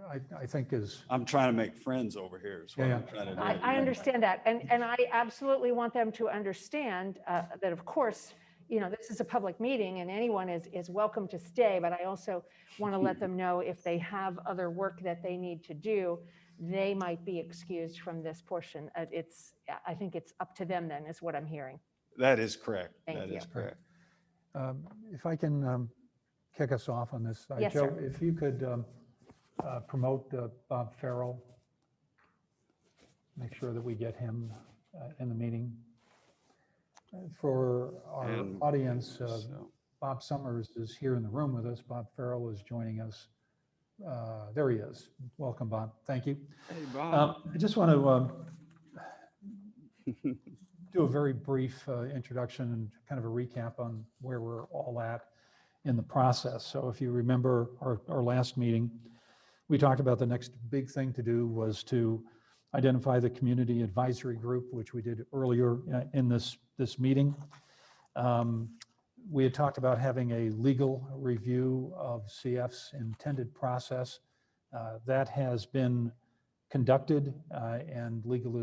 I think I'm trying to make friends over here. Is what Yeah. I'm trying to do. I understand that. And I absolutely want them to understand that, of course, this is a public meeting and anyone is welcome to stay, but I also want to let them know if they have other work that they need to do, they might be excused from this portion. I think it's up to them then, is what I'm hearing. That is correct. Thank That you. is correct. If I can kick us off on this. Yes, Joe, sir. if you could promote Bob Farrell, make sure that we get him in the meeting. For our And audience, so- Bob Summers is here in the room with us. Bob Farrell is joining us. There he is. Welcome, Bob. Thank you. Hey, Bob. I just want to do a very brief introduction and kind of a recap on where we're all at in the process. So if you remember our last meeting, we talked about the next big thing to do was to identify the community advisory group, which we did earlier in this meeting. We had talked about having a legal review of CF's intended process. That has been conducted and legal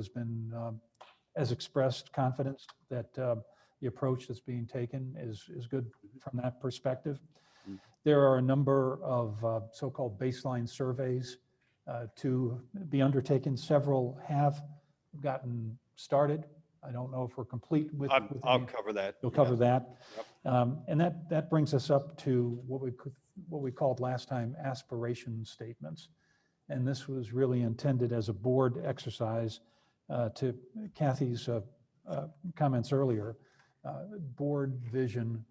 has expressed confidence that the approach that's being taken is good from that perspective. There are a number of so-called baseline surveys to be undertaken. Several have gotten started. I don't know if we're complete with. I'll cover that. You'll cover that. Yep. And that brings us up to what we called last time aspiration statements. And this was really intended as a board exercise to Kathy's comments earlier, board vision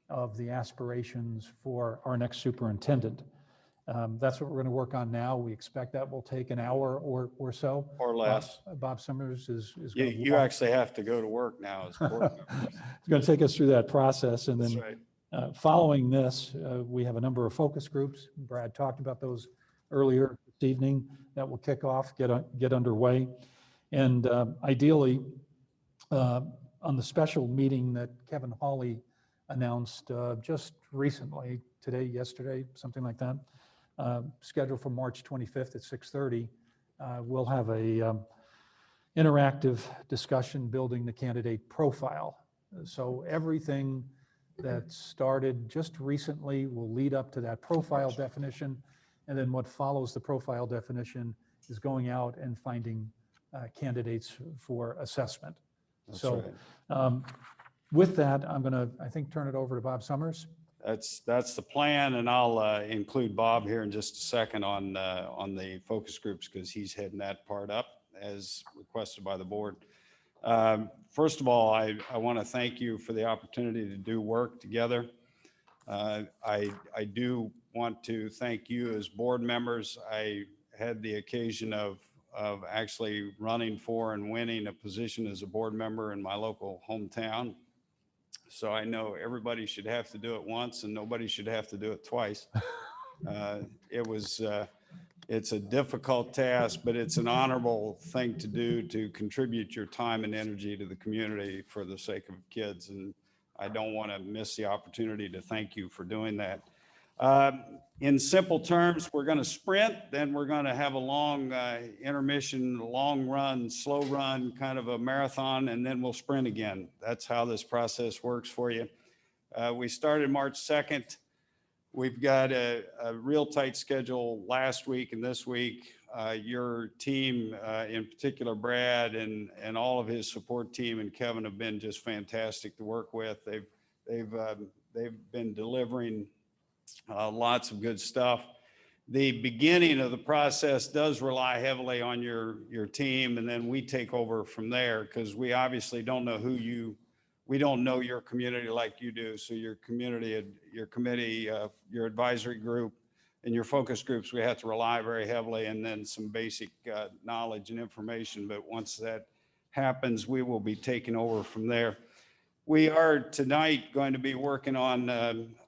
of the aspirations for our next superintendent. That's what we're going to work on now. We expect that will take an hour or so. Or less. Bob Summers is You actually have to go to work now as board members. He's going to take us through that process. And then That's right. Following this, we have a number of focus groups. Brad talked about those earlier this evening. That will kick off, get underway. And ideally, on the special meeting that Kevin Hawley announced just recently, today, yesterday, something like that, scheduled for March 25th at 6:30, we'll have a interactive discussion building the candidate profile. So everything that started just recently will lead up to that profile definition. And then what follows the profile definition is going out and finding candidates for assessment. That's So right. with that, I'm going to, I think, turn it over to Bob Summers. That's the plan, and I'll include Bob here in just a second on the focus groups because he's heading that part up as requested by the board. First of all, I want to thank you for the opportunity to do work together. I do want to thank you as board members. I had the occasion of actually running for and winning a position as a board member in my local hometown. So I know everybody should have to do it once and nobody should have to do it twice. It's a difficult task, but it's an honorable thing to do to contribute your time and energy to the community for the sake of kids. And I don't want to miss the opportunity to thank you for doing that. In simple terms, we're going to sprint, then we're going to have a long intermission, long run, slow run, kind of a marathon, and then we'll sprint again. That's how this process works for you. We started March 2nd. We've got a real tight schedule last week and this week. Your team, in particular, Brad and all of his support team and Kevin have been just fantastic to work with. They've been delivering lots of good stuff. The beginning of the process does rely heavily on your team, and then we take over from there because we obviously don't know we don't know your community like you do. So your community, your committee, your advisory group, and your focus groups, we have to rely very heavily, and then some basic knowledge and information. But once that happens, we will be taking over from there. We are tonight going to be working on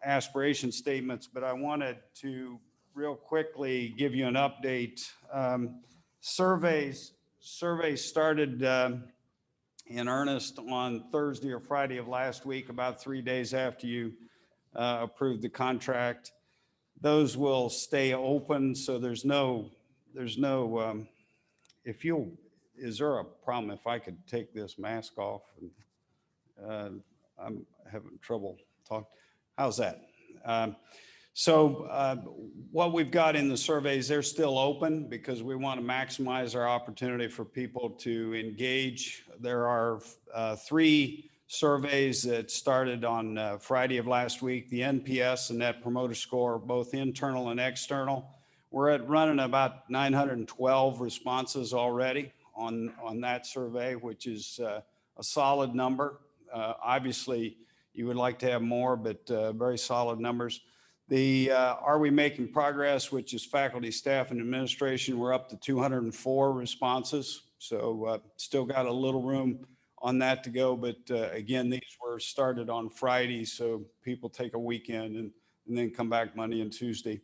aspiration statements, but I wanted to real quickly give you an update. Surveys started in earnest on Thursday or Friday of last week, about 3 days after you approved the contract. Those will stay open, so is there a problem if I could take this mask off? I'm having trouble talking. How's that? What we've got in the surveys, they're still open because we want to maximize our opportunity for people to engage. There are 3 surveys that started on Friday of last week, the NPS and Net Promoter Score, both internal and external. We're running about 912 responses already on that survey, which is a solid number. Obviously, You would like to have more, but very solid numbers. The Are We Making Progress, which is faculty, staff, and administration, we're up to 204 responses. So still got a little room on that to go. But again, these were started on Friday, so people take a weekend and then come back Monday and Tuesday.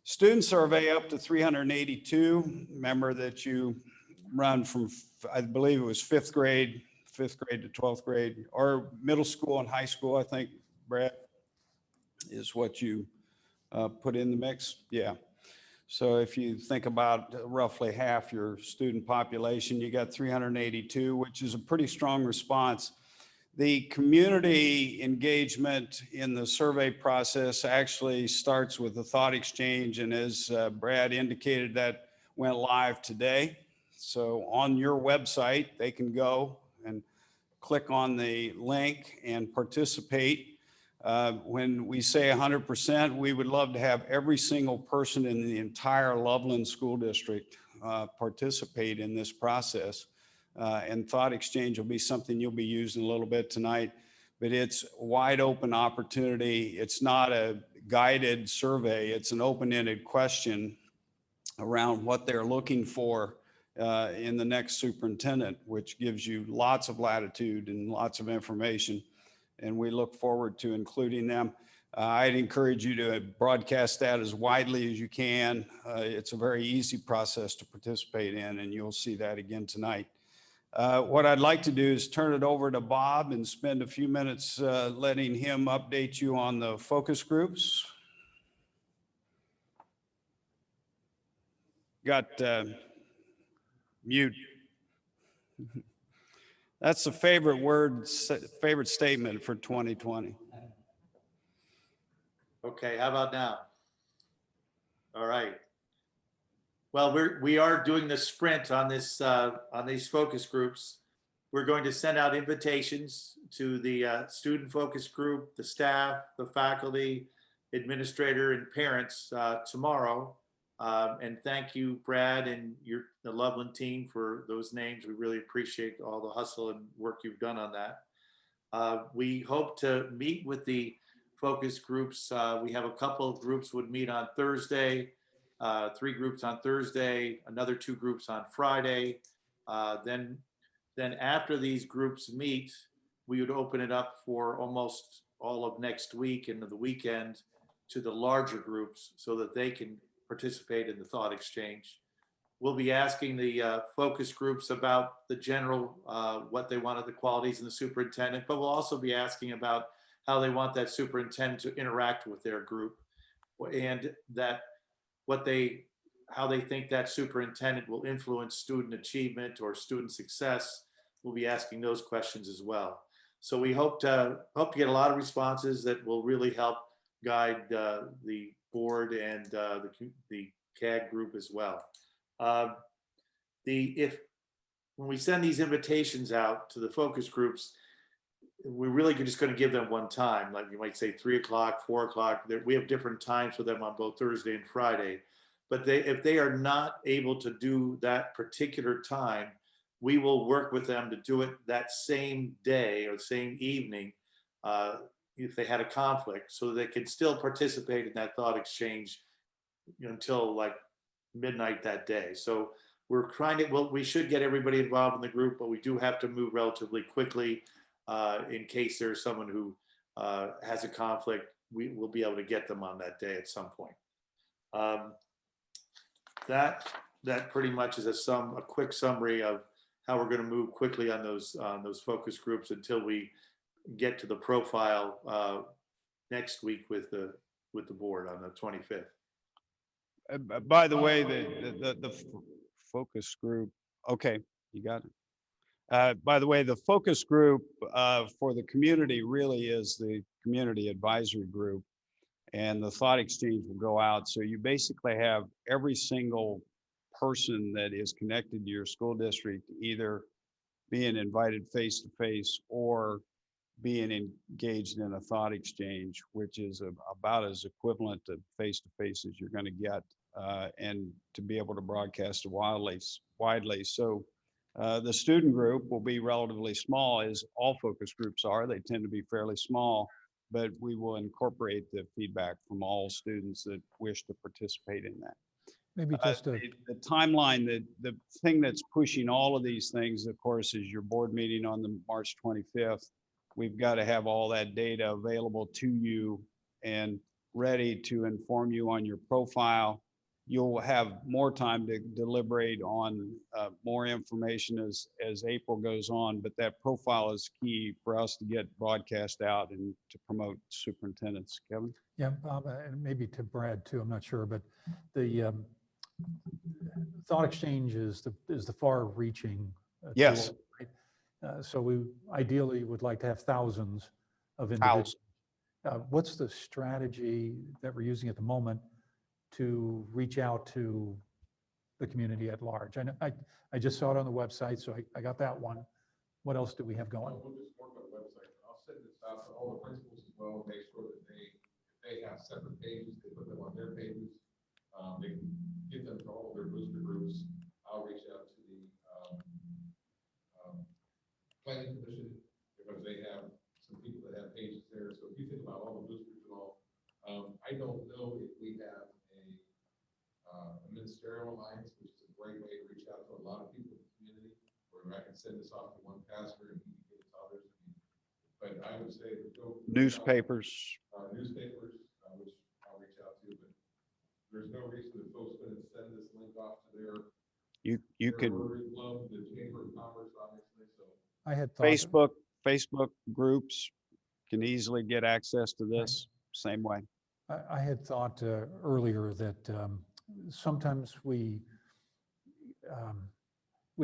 Student survey up to 382. Remember that you run from, I believe it was fifth grade to 12th grade, or middle school and high school, I think, Brad, is what you put in the mix. Yeah. So if you think about roughly half your student population, you got 382, which is a pretty strong response. The community engagement in the survey process actually starts with the thought exchange. And as Brad indicated, that went live today. So on your website, they can go and click on the link and participate. When we say 100%, we would love to have every single person in the entire Loveland School District participate in this process. And thought exchange will be something you'll be using a little bit tonight, but it's wide open opportunity. It's not a guided survey. It's an open-ended question around what they're looking for in the next superintendent, which gives you lots of latitude and lots of information. And we look forward to including them. I'd encourage you to broadcast that as widely as you can. It's a very easy process to participate in, and you'll see that again tonight. What I'd like to do is turn it over to Bob and spend a few minutes letting him update you on the focus groups. Got mute. That's the favorite statement for 2020. Okay, how about now? All right. Well, we are doing the sprint on this on these focus groups. We're going to send out invitations to the student focus group, the staff, the faculty, administrator, and parents tomorrow. And thank you, Brad, and the Loveland team for those names. We really appreciate all the hustle and work you've done on that. We hope to meet with the focus groups. We have a couple of groups would meet on Thursday, 3 groups on Thursday, another 2 groups on Friday. Then after these groups meet, we would open it up for almost all of next week and the weekend to the larger groups so that they can participate in the thought exchange. We'll be asking the focus groups about the general, what they wanted, the qualities in the superintendent, but we'll also be asking about how they want that superintendent to interact with their group, and that how they think that superintendent will influence student achievement or student success. We'll be asking those questions as well. So we hope to get a lot of responses that will really help guide the board and the CAG group as well. When we send these invitations out to the focus groups, we're really just going to give them one time. Like you might say 3 o'clock, 4 o'clock. We have different times for them on both Thursday and Friday. But if they are not able to do that particular time, we will work with them to do it that same day or same evening if they had a conflict, so they can still participate in that thought exchange until like midnight that day. So we're trying to, we should get everybody involved in the group, but we do have to move relatively quickly in case there's someone who has a conflict. We will be able to get them on that day at some point. That pretty much is a quick summary of how we're going to move quickly on those focus groups until we get to the profile next week with the board on the 25th. By the way, the focus group. Okay, you got it. By the way, the focus group for the community really is the community advisory group, and the thought exchange will go out. So you basically have every single person that is connected to your school district either being invited face-to-face or being engaged in a thought exchange, which is about as equivalent to face-to-face as you're going to get, and to be able to broadcast it widely. So The student group will be relatively small, as all focus groups are. They tend to be fairly small, but we will incorporate the feedback from all students that wish to participate in that. Maybe just a, The timeline, the thing that's pushing all of these things, of course, is your board meeting on the March 25th. We've got to have all that data available to you and ready to inform you on your profile. You'll have more time to deliberate on more information as April goes on, but that profile is key for us to get broadcast out and to promote superintendents. Kevin? yeah, Bob, and maybe to Brad too, I'm not sure, but the thought exchange is the far-reaching Yes. tool, right? So we ideally would like to have thousands of individuals. What's the strategy that we're using at the moment to reach out to the community at large? I know, I just saw it on the website, so I got that one. What else do we have going? We'll just work on the website. I'll send this out to all the principals as well, make sure that they have separate pages, they put them on their pages. They can get them to all of their booster groups. I'll reach out to the planning commission because they have some people that have pages there. So if you think about all the boosters and all, I don't know if we have a ministerial alliance, which is a great way to reach out to a lot of people in the community, where I can send this off to one pastor and he can give it to others. But I would say Newspapers. Newspapers, which I'll reach out to, but there's no reason that folks couldn't send this link off to their You can Rotary Club, the Chamber of Commerce, obviously. So I had thought Facebook groups can easily get access to this same way. I had thought earlier that sometimes we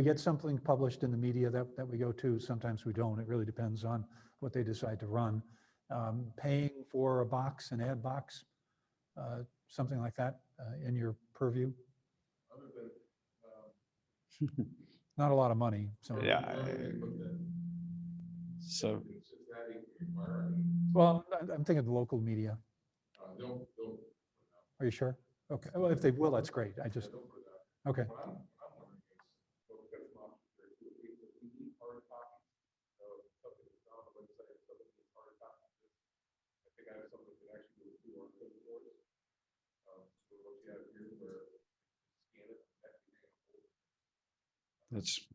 get something published in the media that we go to. Sometimes we don't. It really depends on what they decide to run. Paying for a box, an ad box, something like that in your purview. other than Not a lot of money. So Yeah. So well, I'm thinking the local media. they'll Are you sure? Okay. Well, if they will, that's great. I just okay.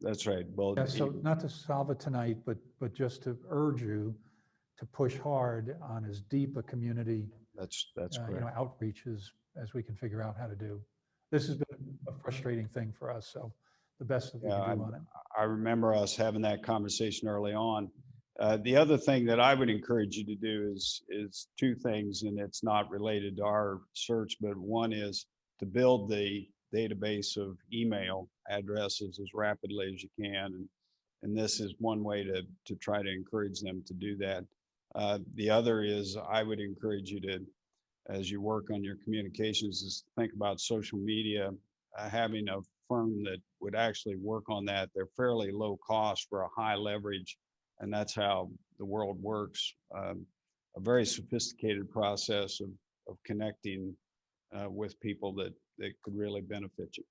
That's right. Well, Yeah, so not to solve it tonight, but just to urge you to push hard on as deep a community that's you know, correct. outreach as we can figure out how to do. This has been a frustrating thing for us, so the best that we can do on it. I remember us having that conversation early on. The other thing that I would encourage you to do is two things, and it's not related to our search, but one is to build the database of email addresses as rapidly as you can. And this is one way to try to encourage them to do that. The other is I would encourage you to, as you work on your communications, is think about social media, having a firm that would actually work on that. They're fairly low cost for a high leverage, and that's how the world works. A very sophisticated process of connecting with people that could really benefit you.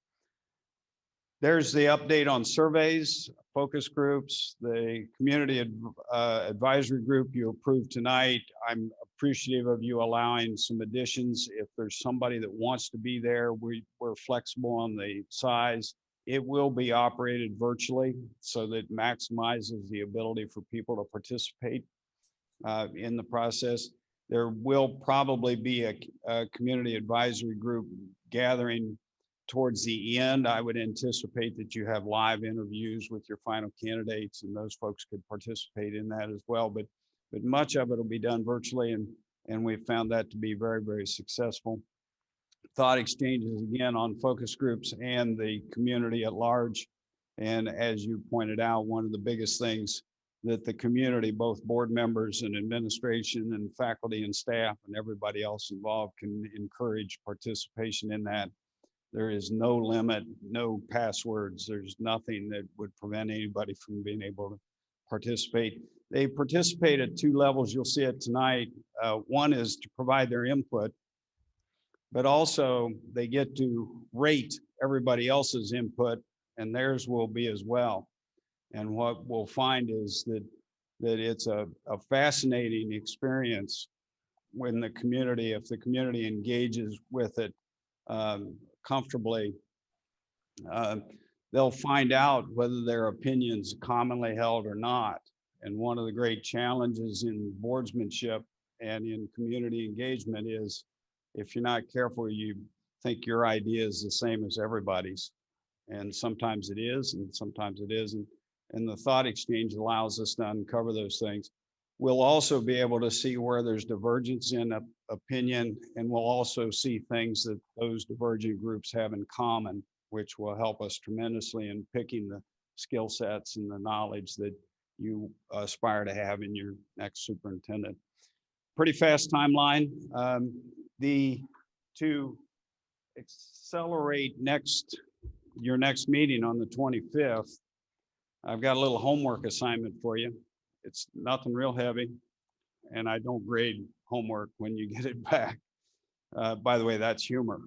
There's the update on surveys, focus groups, the community advisory group you approved tonight. I'm appreciative of you allowing some additions. If there's somebody that wants to be there, we're flexible on the size. It will be operated virtually so that maximizes the ability for people to participate in the process. There will probably be a community advisory group gathering towards the end. I would anticipate that you have live interviews with your final candidates, and those folks could participate in that as well. But much of it will be done virtually, and we've found that to be very, very successful. Thought exchanges again on focus groups and the community at large. And as you pointed out, one of the biggest things that the community, both board members and administration and faculty and staff and everybody else involved, can encourage participation in that. There is no limit, no passwords. There's nothing that would prevent anybody from being able to participate. They participate at two levels. You'll see it tonight. One is to provide their input, but also they get to rate everybody else's input, and theirs will be as well. And what we'll find is that it's a fascinating experience when the community, if the community engages with it comfortably, they'll find out whether their opinions commonly held or not. And one of the great challenges in boardsmanship and in community engagement is if you're not careful, you think your idea is the same as everybody's. And sometimes it is, and sometimes it isn't. And the thought exchange allows us to uncover those things. We'll also be able to see where there's divergence in opinion, and we'll also see things that those divergent groups have in common, which will help us tremendously in picking the skill sets and the knowledge that you aspire to have in your next superintendent. Pretty fast timeline. To accelerate your next meeting on the 25th, I've got a little homework assignment for you. It's nothing real heavy, and I don't grade homework when you get it back. By the way, that's humor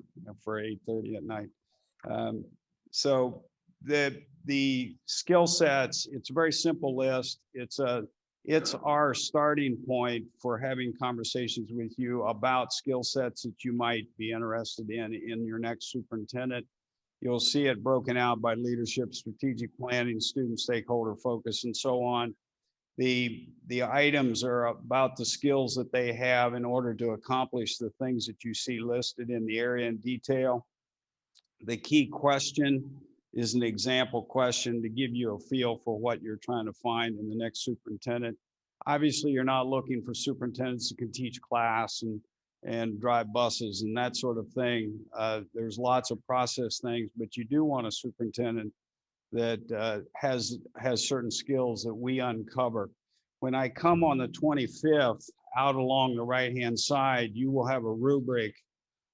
for 8:30 at night. So the skill sets, it's a very simple list. It's our starting point for having conversations with you about skill sets that you might be interested in your next superintendent. You'll see it broken out by leadership, strategic planning, student stakeholder focus, and so on. The items are about the skills that they have in order to accomplish the things that you see listed in the area in detail. The key question is an example question to give you a feel for what you're trying to find in the next superintendent. Obviously, you're not looking for superintendents who can teach class and drive buses and that sort of thing. There's lots of process things, but you do want a superintendent that has certain skills that we uncover. When I come on the 25th, out along the right-hand side, you will have a rubric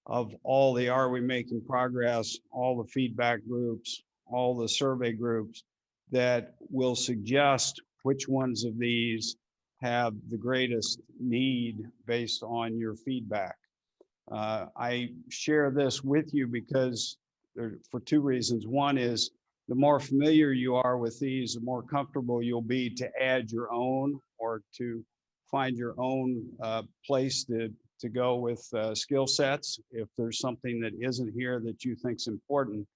of all the Are We Making Progress, all the feedback groups, all the survey groups that will suggest which ones of these have the greatest need based on your feedback. I share this with you because for two reasons. One is the more familiar you are with these, the more comfortable you'll be to add your own or to find your own place to go with skill sets if there's something that isn't here that you think's important.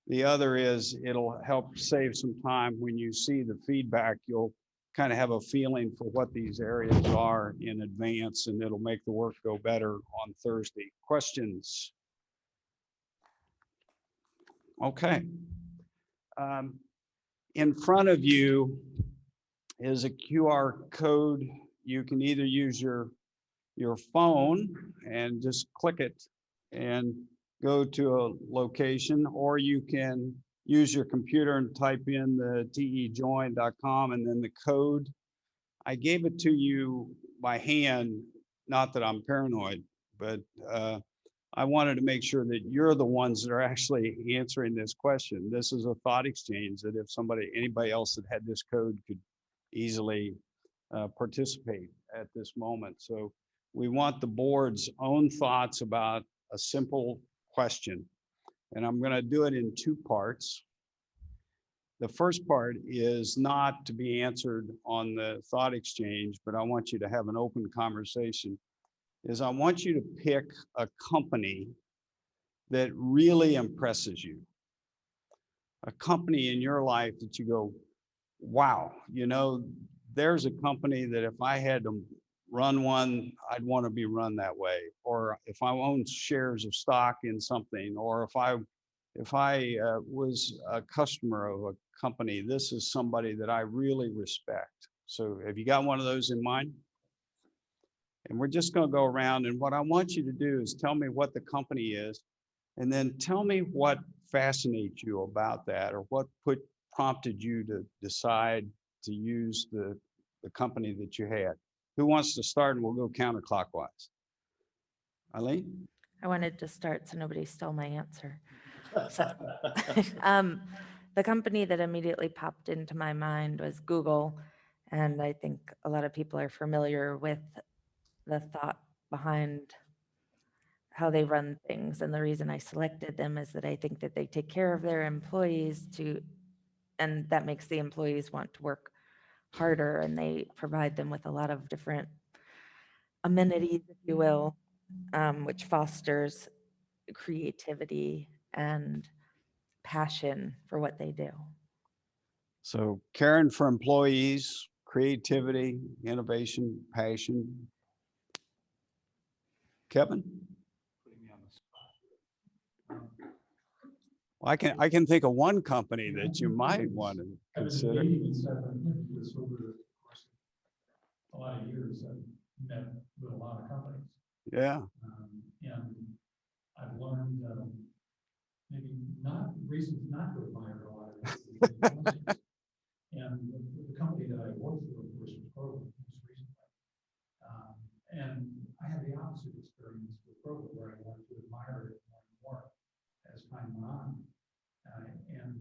The other is it'll help save some time when you see the feedback. You'll kind of have a feeling for what these areas are in advance, and it'll make the work go better on Thursday. Questions? Okay. In front of you is a QR code. You can either use your phone and just click it and go to a location, or you can use your computer and type in the tejoin.com and then the code. I gave it to you by hand, not that I'm paranoid, but I wanted to make sure that you're the ones that are actually answering this question. This is a thought exchange that if anybody else that had this code could easily participate at this moment. So we want the board's own thoughts about a simple question. And I'm going to do it in two parts. The first part is not to be answered on the thought exchange, but I want you to have an open conversation. I want you to pick a company that really impresses you. A company in your life that you go, wow, there's a company that if I had to run one, I'd want to be run that way. Or if I own shares of stock in something, or if I was a customer of a company, this is somebody that I really respect. So have you got one of those in mind? And we're just going to go around, and what I want you to do is tell me what the company is, and then tell me what fascinates you about that, or what prompted you to decide to use the company that you had. Who wants to start? And we'll go counterclockwise. Eileen? I wanted to start so nobody stole my answer. So, the company that immediately popped into my mind was Google. And I think a lot of people are familiar with the thought behind how they run things. And the reason I selected them is that I think that they take care of their employees to and that makes the employees want to work harder, and they provide them with a lot of different amenities, if you will, which fosters creativity and passion for what they do. So caring for employees, creativity, innovation, passion. Kevin? Well, I can think of one company that you might want to consider. This over the course of a lot of years, I've met with a lot of companies. Yeah. And I've learned maybe not reasons not to admire a lot of these. And the company that I worked for, of course, was Prom most recently. And I had the opposite experience with Prom, where I wanted to admire it more and more as time went on. And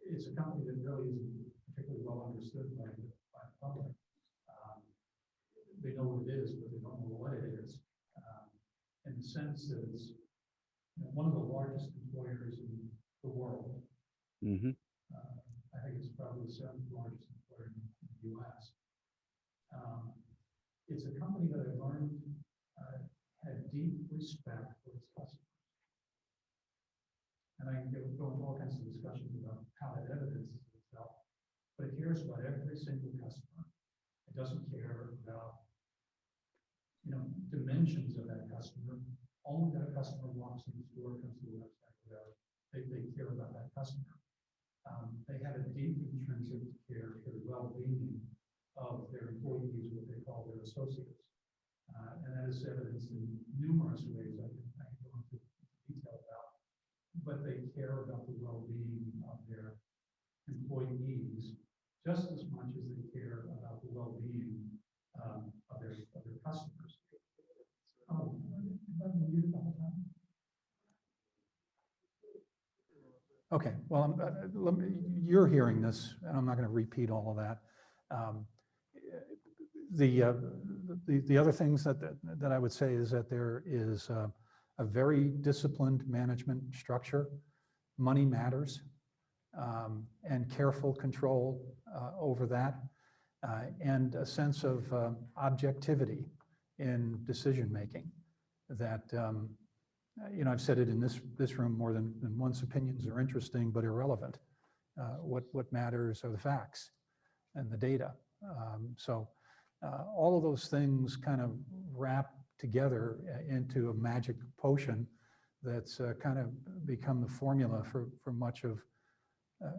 it's a company that really isn't particularly well understood by the public. They know what it is, but they don't know what it is. In the sense that it's one of the largest employers in the world. Mm-hmm. I think it's probably the 7th largest employer in the US. It's a company that I learned had deep respect for its customers. And I can go into all kinds of discussions about how that evidences itself, but it cares about every single customer. It doesn't care about, dimensions of that customer. Only that customer walks in the store, comes to the website, whatever. They care about that customer. They have a deep intrinsic care for the well-being of their employees, what they call their associates. And that is evidenced in numerous ways I can go into detail about. But they care about the well-being of their employees just as much as they care about the well-being of their customers. Oh, okay, well, you're hearing this, and I'm not going to repeat all of that. The other things that I would say is that there is a very disciplined management structure. Money matters, and careful control over that, and a sense of objectivity in decision making. That I've said it in this room more than once. Opinions are interesting but irrelevant. What matters are the facts and the data. So all of those things kind of wrap together into a magic potion that's kind of become the formula for much of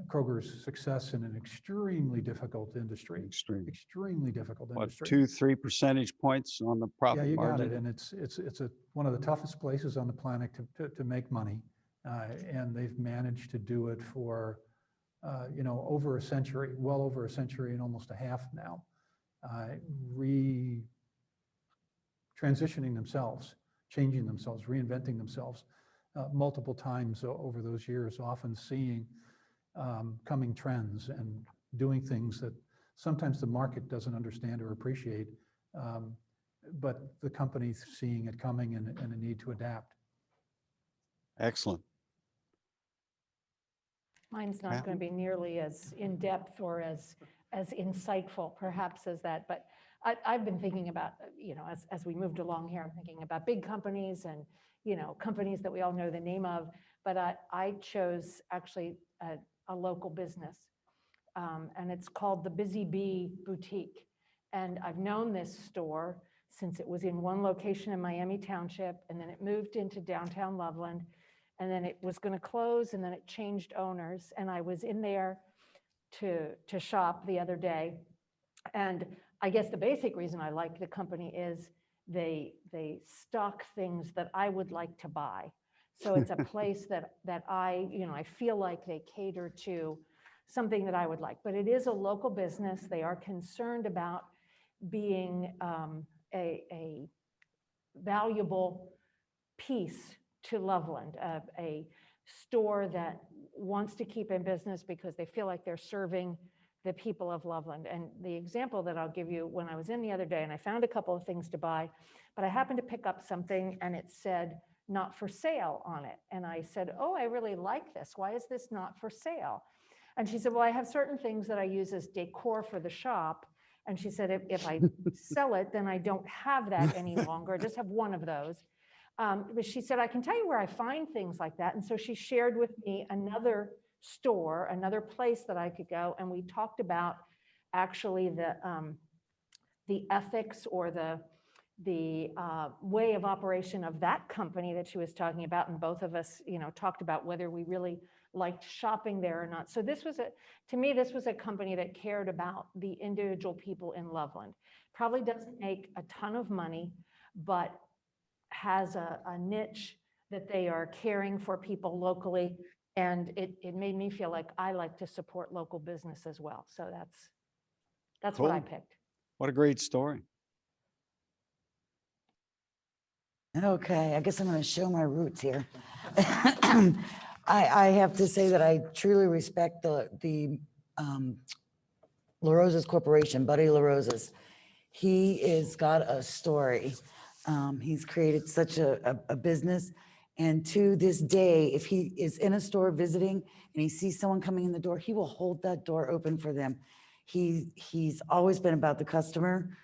Kroger's success in an extremely difficult industry. Extremely difficult industry. 2-3 percentage points on the profit Yeah, you margin. got it. And it's one of the toughest places on the planet to make money. And they've managed to do it for, over a century, well over a century and almost a half now. Transitioning themselves, changing themselves, reinventing themselves multiple times over those years, often seeing coming trends and doing things that sometimes the market doesn't understand or appreciate, but the company's seeing it coming and a need to adapt. Excellent. Mine's not going to be nearly as in-depth or as insightful perhaps as that, but I've been thinking about, as we moved along here, I'm thinking about big companies and, companies that we all know the name of, but I chose actually a local business, and it's called the Busy Bee Boutique. And I've known this store since it was in one location in Miami Township, and then it moved into downtown Loveland, and then it was going to close, and then it changed owners, and I was in there to shop the other day. And I guess the basic reason I like the company is they stock things that I would like to buy. So it's a place that I feel like they cater to something that I would like. But it is a local business. They are concerned about being a valuable piece to Loveland, a store that wants to keep in business because they feel like they're serving the people of Loveland. And the example that I'll give you, when I was in the other day and I found a couple of things to buy, but I happened to pick up something and it said not for sale on it. And I said, oh, I really like this. Why is this not for sale? And she said, well, I have certain things that I use as decor for the shop. And she said, if I sell it, then I don't have that any longer. I just have one of those. But she said, I can tell you where I find things like that. And so she shared with me another store, another place that I could go. And we talked about actually the ethics or the way of operation of that company that she was talking about. And both of us, talked about whether we really liked shopping there or not. So to me, this was a company that cared about the individual people in Loveland. Probably doesn't make a ton of money, but has a niche that they are caring for people locally. And it made me feel like I like to support local business as well. So that's what I Cool. picked. What a great story. Okay, I guess I'm going to show my roots here. I have to say that I truly respect the La Rosa's Corporation, Buddy La Rosa's. He is got a story. He's created such a business. And to this day, if he is in a store visiting and he sees someone coming in the door, he will hold that door open for them. He's always been about the customer,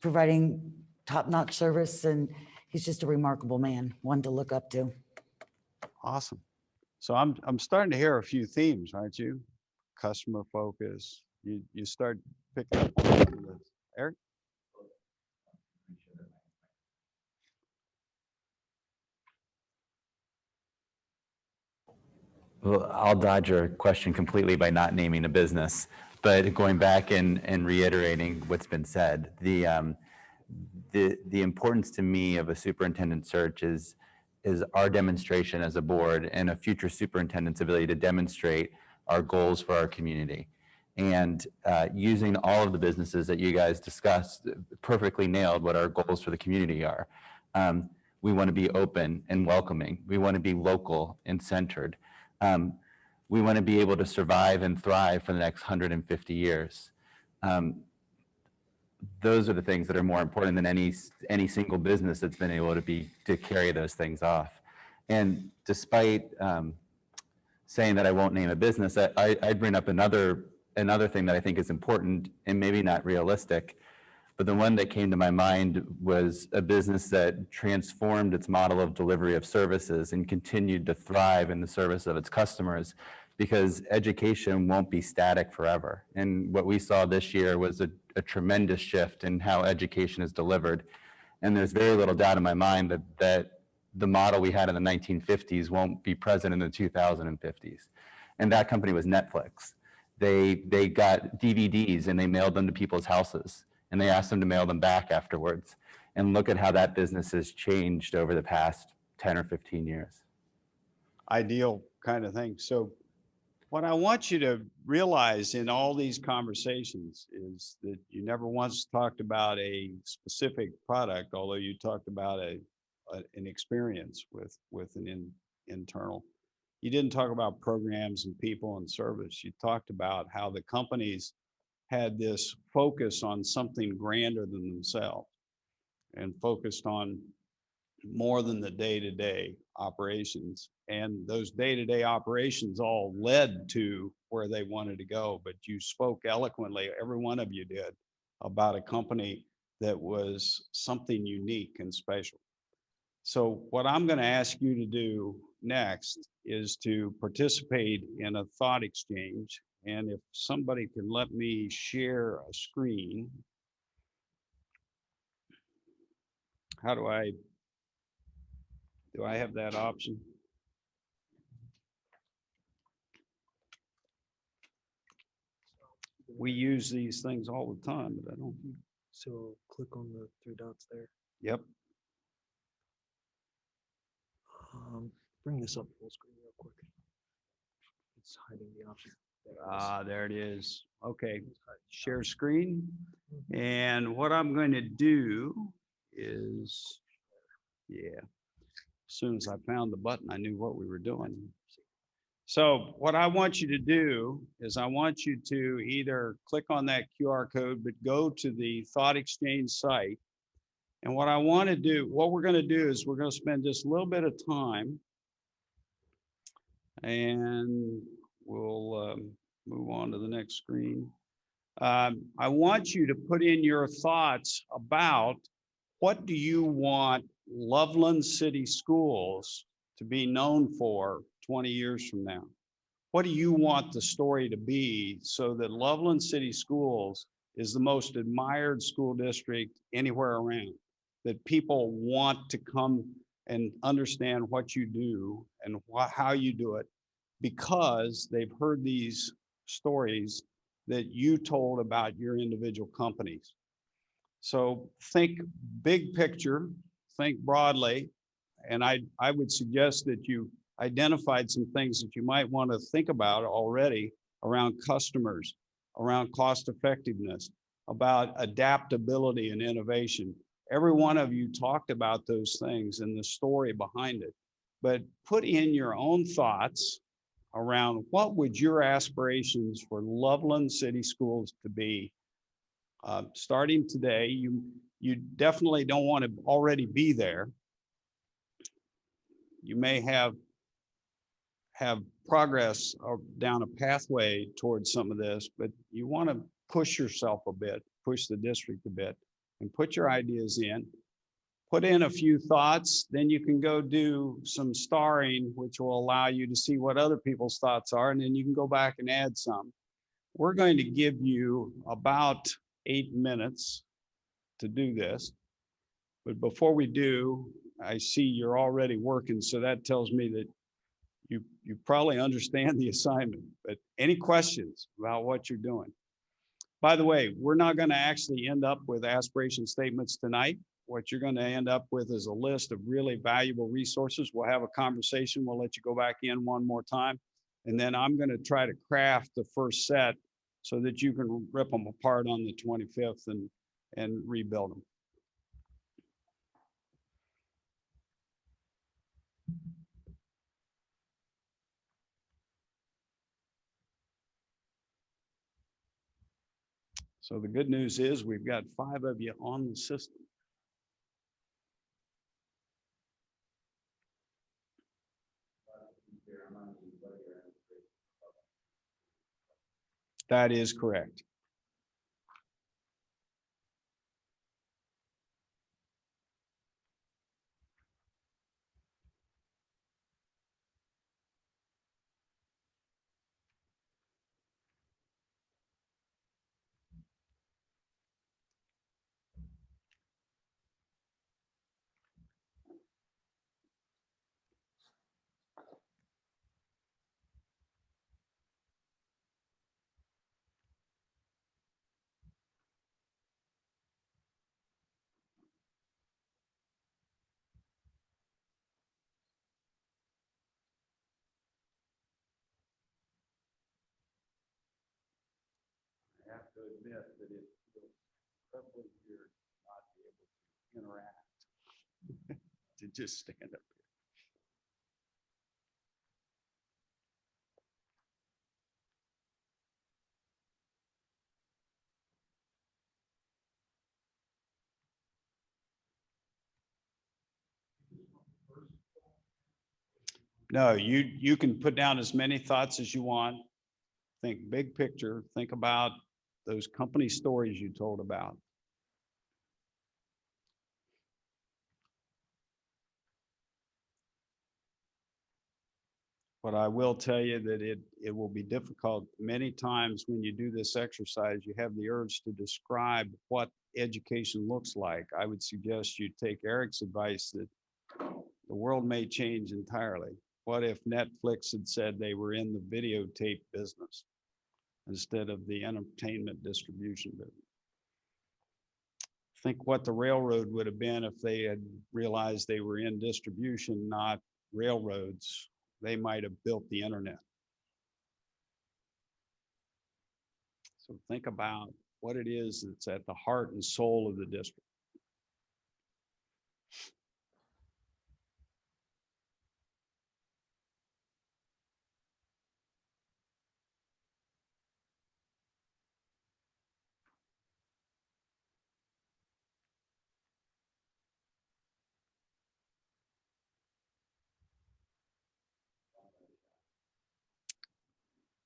providing top-notch service, and he's just a remarkable man, one to look up to. Awesome. So I'm starting to hear a few themes, aren't you? Customer focus. You start picking up on this. Eric? Well, I'll dodge your question completely by not naming a business, but going back and reiterating what's been said, the importance to me of a superintendent search is our demonstration as a board and a future superintendent's ability to demonstrate our goals for our community. And using all of the businesses that you guys discussed perfectly nailed what our goals for the community are. We want to be open and welcoming. We want to be local and centered. We want to be able to survive and thrive for the next 150 years. Those are the things that are more important than any single business that's been able to carry those things off. And despite saying that I won't name a business, I'd bring up another thing that I think is important and maybe not realistic, but the one that came to my mind was a business that transformed its model of delivery of services and continued to thrive in the service of its customers, because education won't be static forever. And what we saw this year was a tremendous shift in how education is delivered. And there's very little doubt in my mind that the model we had in the 1950s won't be present in the 2050s. And that company was Netflix. They got DVDs and they mailed them to people's houses, and they asked them to mail them back afterwards. And look at how that business has changed over the past 10 or 15 years. Ideal kind of thing. So what I want you to realize in all these conversations is that you never once talked about a specific product, although you talked about an experience with an internal. You didn't talk about programs and people and service. You talked about how the companies had this focus on something grander than themselves and focused on more than the day-to-day operations. And those day-to-day operations all led to where they wanted to go. But you spoke eloquently, every one of you did, about a company that was something unique and special. So what I'm going to ask you to do next is to participate in a thought exchange. And if somebody can let me share a screen, how do I have that option? We use these things all the time, but I don't. So click on the three dots there. Yep. Bring this up full screen real quick. It's hiding the option. There it is. Okay, share screen. And what I'm going to do is, yeah, as soon as I found the button, I knew what we were doing. So what I want you to do is I want you to either click on that QR code, but go to the Thought Exchange site. And what I want to do, what we're going to do is we're going to spend just a little bit of time, and we'll next screen. I want you to put in your thoughts about what do you want Loveland City Schools to be known for 20 years from now? What do you want the story to be so that Loveland City Schools is the most admired school district anywhere around? That people want to come and understand what you do and how you do it because they've heard these stories that you told about your individual companies. So think big picture, think broadly, and I would suggest that you identified some things that you might want to think about already around customers, around cost effectiveness, about adaptability and innovation. Every one of you talked about those things and the story behind it, but put in your own thoughts around what would your aspirations for Loveland City Schools to be. Starting today, you definitely don't want to already be there. You may have progress down a pathway towards some of this, but you want to push yourself a bit, push the district a bit, and put your ideas in. Put in a few thoughts, then you can go do some starring, which will allow you to see what other people's thoughts are, and then you can go back and add some. We're going to give you about 8 minutes to do this. But before we do, I see you're already working, so that tells me that you probably understand the assignment. But any questions about what you're doing? By the way, we're not going to actually end up with aspiration statements tonight. What you're going to end up with is a list of really valuable resources. We'll have a conversation. We'll let you go back in one more time. And then I'm going to try to craft the first set so that you can rip them apart on the 25th and rebuild them. So the good news is we've got 5 of you on the system. That is correct. I have to admit that it feels incredibly weird not to be able to interact, to just stand up here. No, you can put down as many thoughts as you want. Think big picture. Think about those company stories you told about. But I will tell you that it will be difficult. Many times when you do this exercise, you have the urge to describe what education looks like. I would suggest you take Eric's advice that the world may change entirely. What if Netflix had said they were in the videotape business instead of the entertainment distribution business? Think what the railroad would have been if they had realized they were in distribution, not railroads. They might have built the internet. So think about what it is that's at the heart and soul of the district.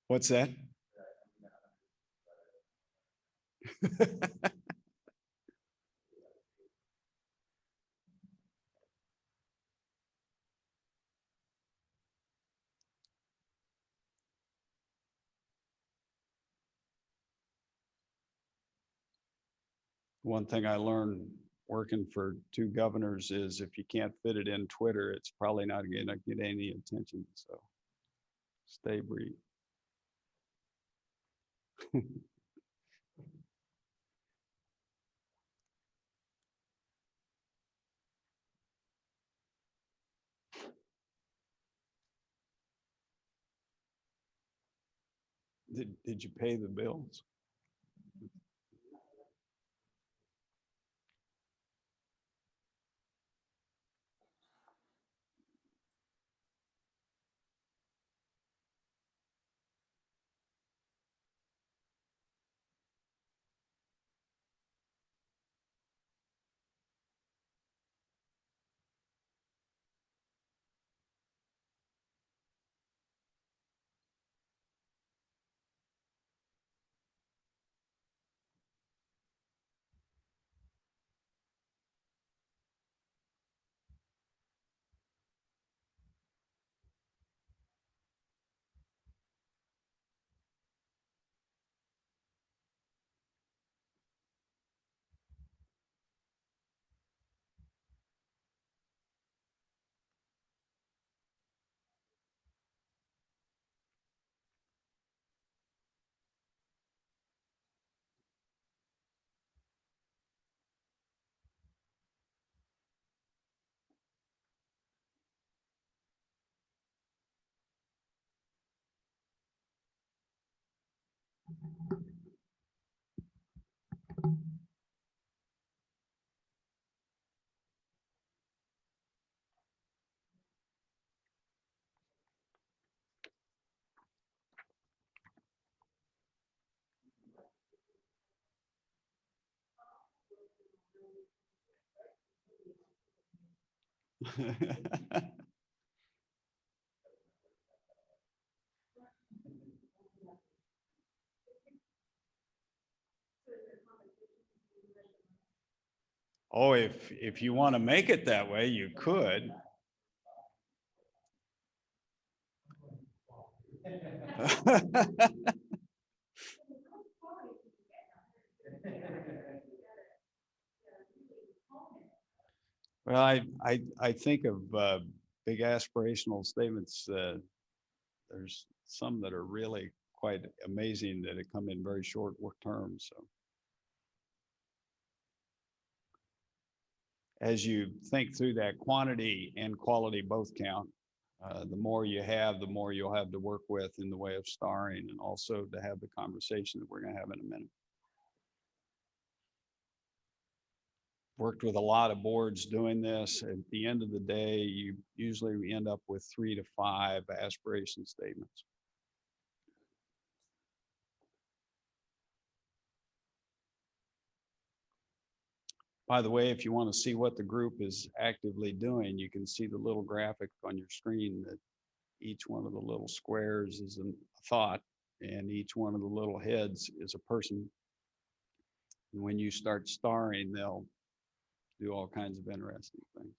What's that? One thing I learned working for 2 governors is if you can't fit it in Twitter, it's probably not going to get any attention. So stay brief. Did you pay the bills? Oh, if you want to make it that way, you could. Well, I think of big aspirational statements. There's some that are really quite amazing that have come in very short terms. So as you think through that, quantity and quality both count. The more you have, the more you'll have to work with in the way of starring, and also to have the conversation that we're going to have in a minute. Worked with a lot of boards doing this. At the end of the day, you usually end up with 3 to 5 aspiration statements. By the way, if you want to see what the group is actively doing, you can see the little graphic on your screen that each one of the little squares is a thought, and each one of the little heads is a person. And when you start starring, they'll do all kinds of interesting things.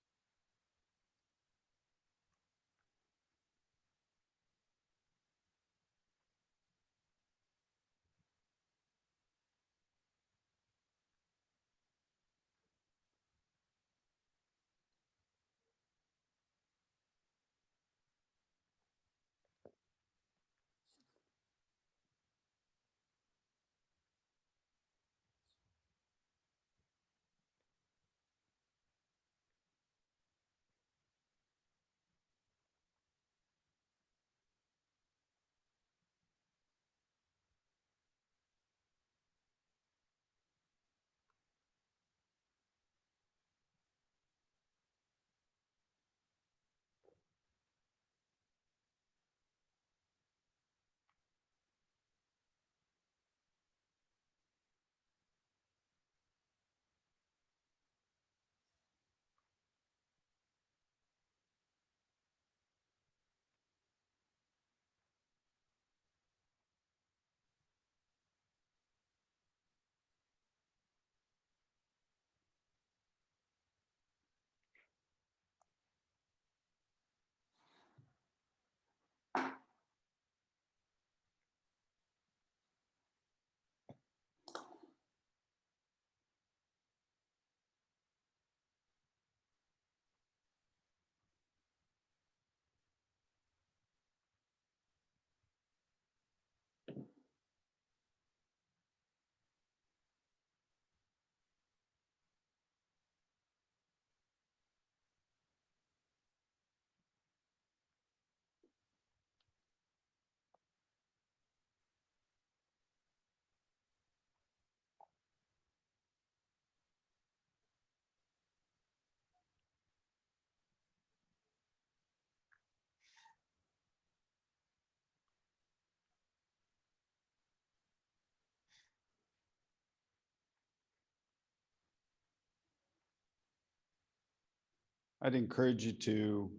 I'd encourage you to,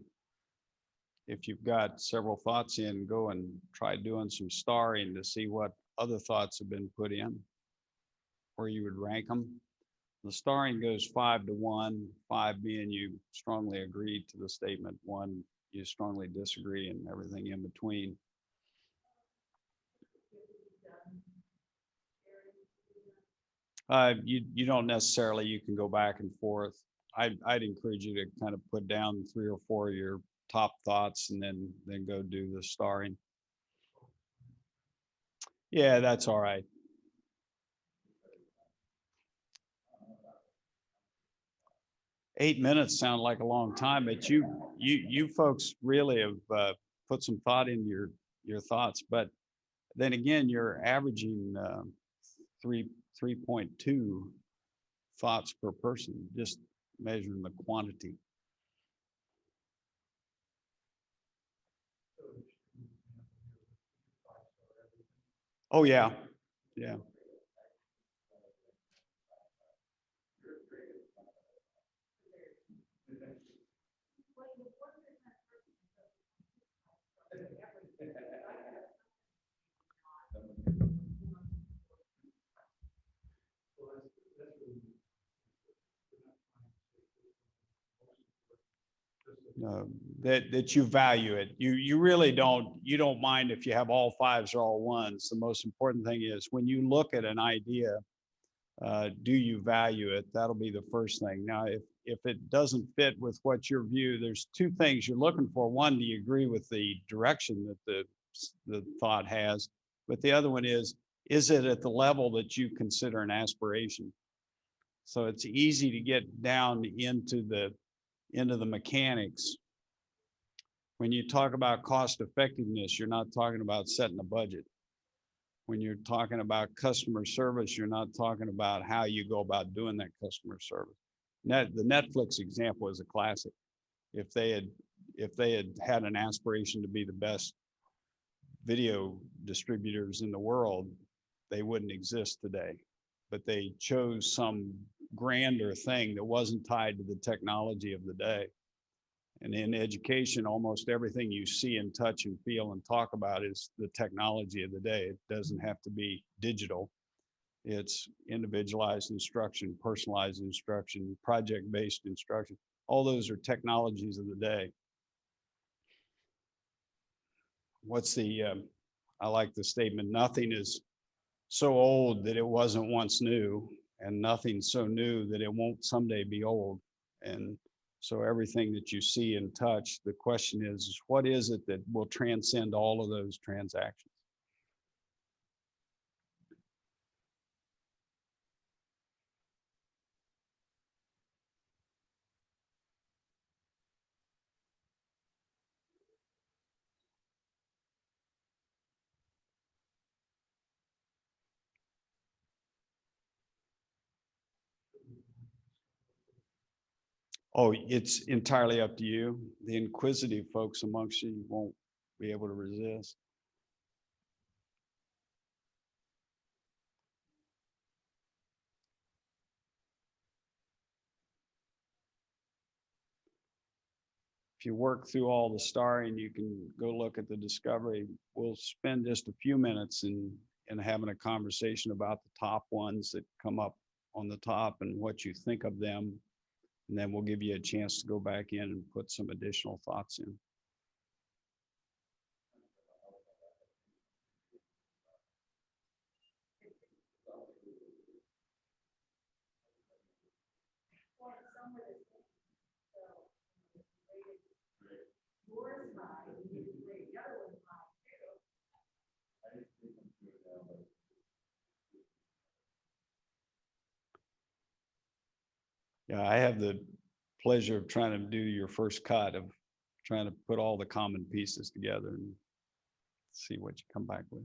if you've got several thoughts in, go and try doing some starring to see what other thoughts have been put in, where you would rank them. The starring goes 5-1, 5 being you strongly agree to the statement, 1 you strongly disagree, and everything in between. You don't necessarily, you can go back and forth. I'd encourage you to kind of put down 3 or 4 of your top thoughts and then go do the starring. Yeah, that's all right. $8 sound like a long time, but you folks really have put some thought into your thoughts. But then again, you're averaging 3.2 thoughts per person, just measuring the quantity. Oh yeah, yeah. That you value it. You really don't, you don't mind if you have all 5s or all 1s. The most important thing is when you look at an idea, do you value it? That'll be the first thing. Now, if it doesn't fit with what your view, there's 2 things you're looking for. One, do you agree with the direction that the thought has? But the other one is it at the level that you consider an aspiration? So it's easy to get down into the mechanics. When you talk about cost effectiveness, you're not talking about setting a budget. When you're talking about customer service, you're not talking about how you go about doing that customer service. The Netflix example is a classic. If they had an aspiration to be the best video distributors in the world, they wouldn't exist today. But they chose some grander thing that wasn't tied to the technology of the day. And in education, almost everything you see and touch and feel and talk about is the technology of the day. It doesn't have to be digital. It's individualized instruction, personalized instruction, project-based instruction. All those are technologies of the day. I like the statement, nothing is so old that it wasn't once new, and nothing so new that it won't someday be old. And so everything that you see and touch, the question is what is it that will transcend all of those transactions? Oh, it's entirely up to you. The inquisitive folks amongst you won't be able to resist. If you work through all the starring, you can go look at the discovery. We'll spend just a few minutes in having a conversation about the top ones that come up on the top and what you think of them. And then we'll give you a chance to go back in and put some additional thoughts in. Yeah, I have the pleasure of trying to do your first cut of trying to put all the common pieces together and see what you come back with.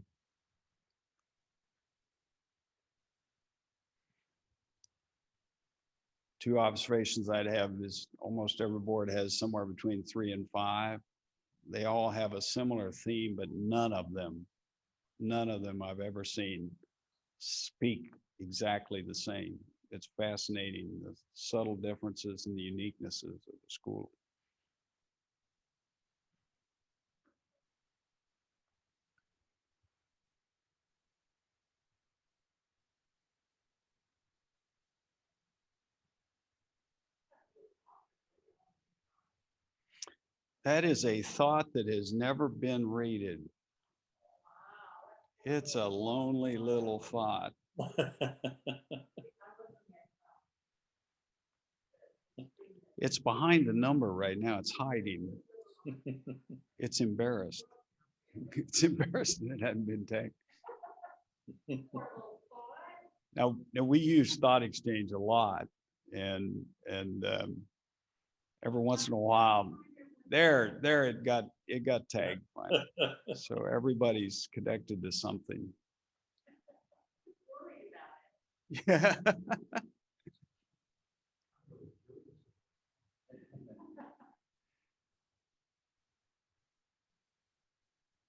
Two observations I'd have is almost every board has somewhere between 3 and 5. They all have a similar theme, but none of them I've ever seen speak exactly the same. it's fascinating, the subtle differences and the uniquenesses of the school. That is a thought that has never been rated. It's a lonely little thought. It's behind the number right now. It's hiding. It's embarrassed. It's embarrassed that it hadn't been tagged. Now we use Thought Exchange a lot, and every once in a while, there it got tagged finally. So everybody's connected to something. Yeah.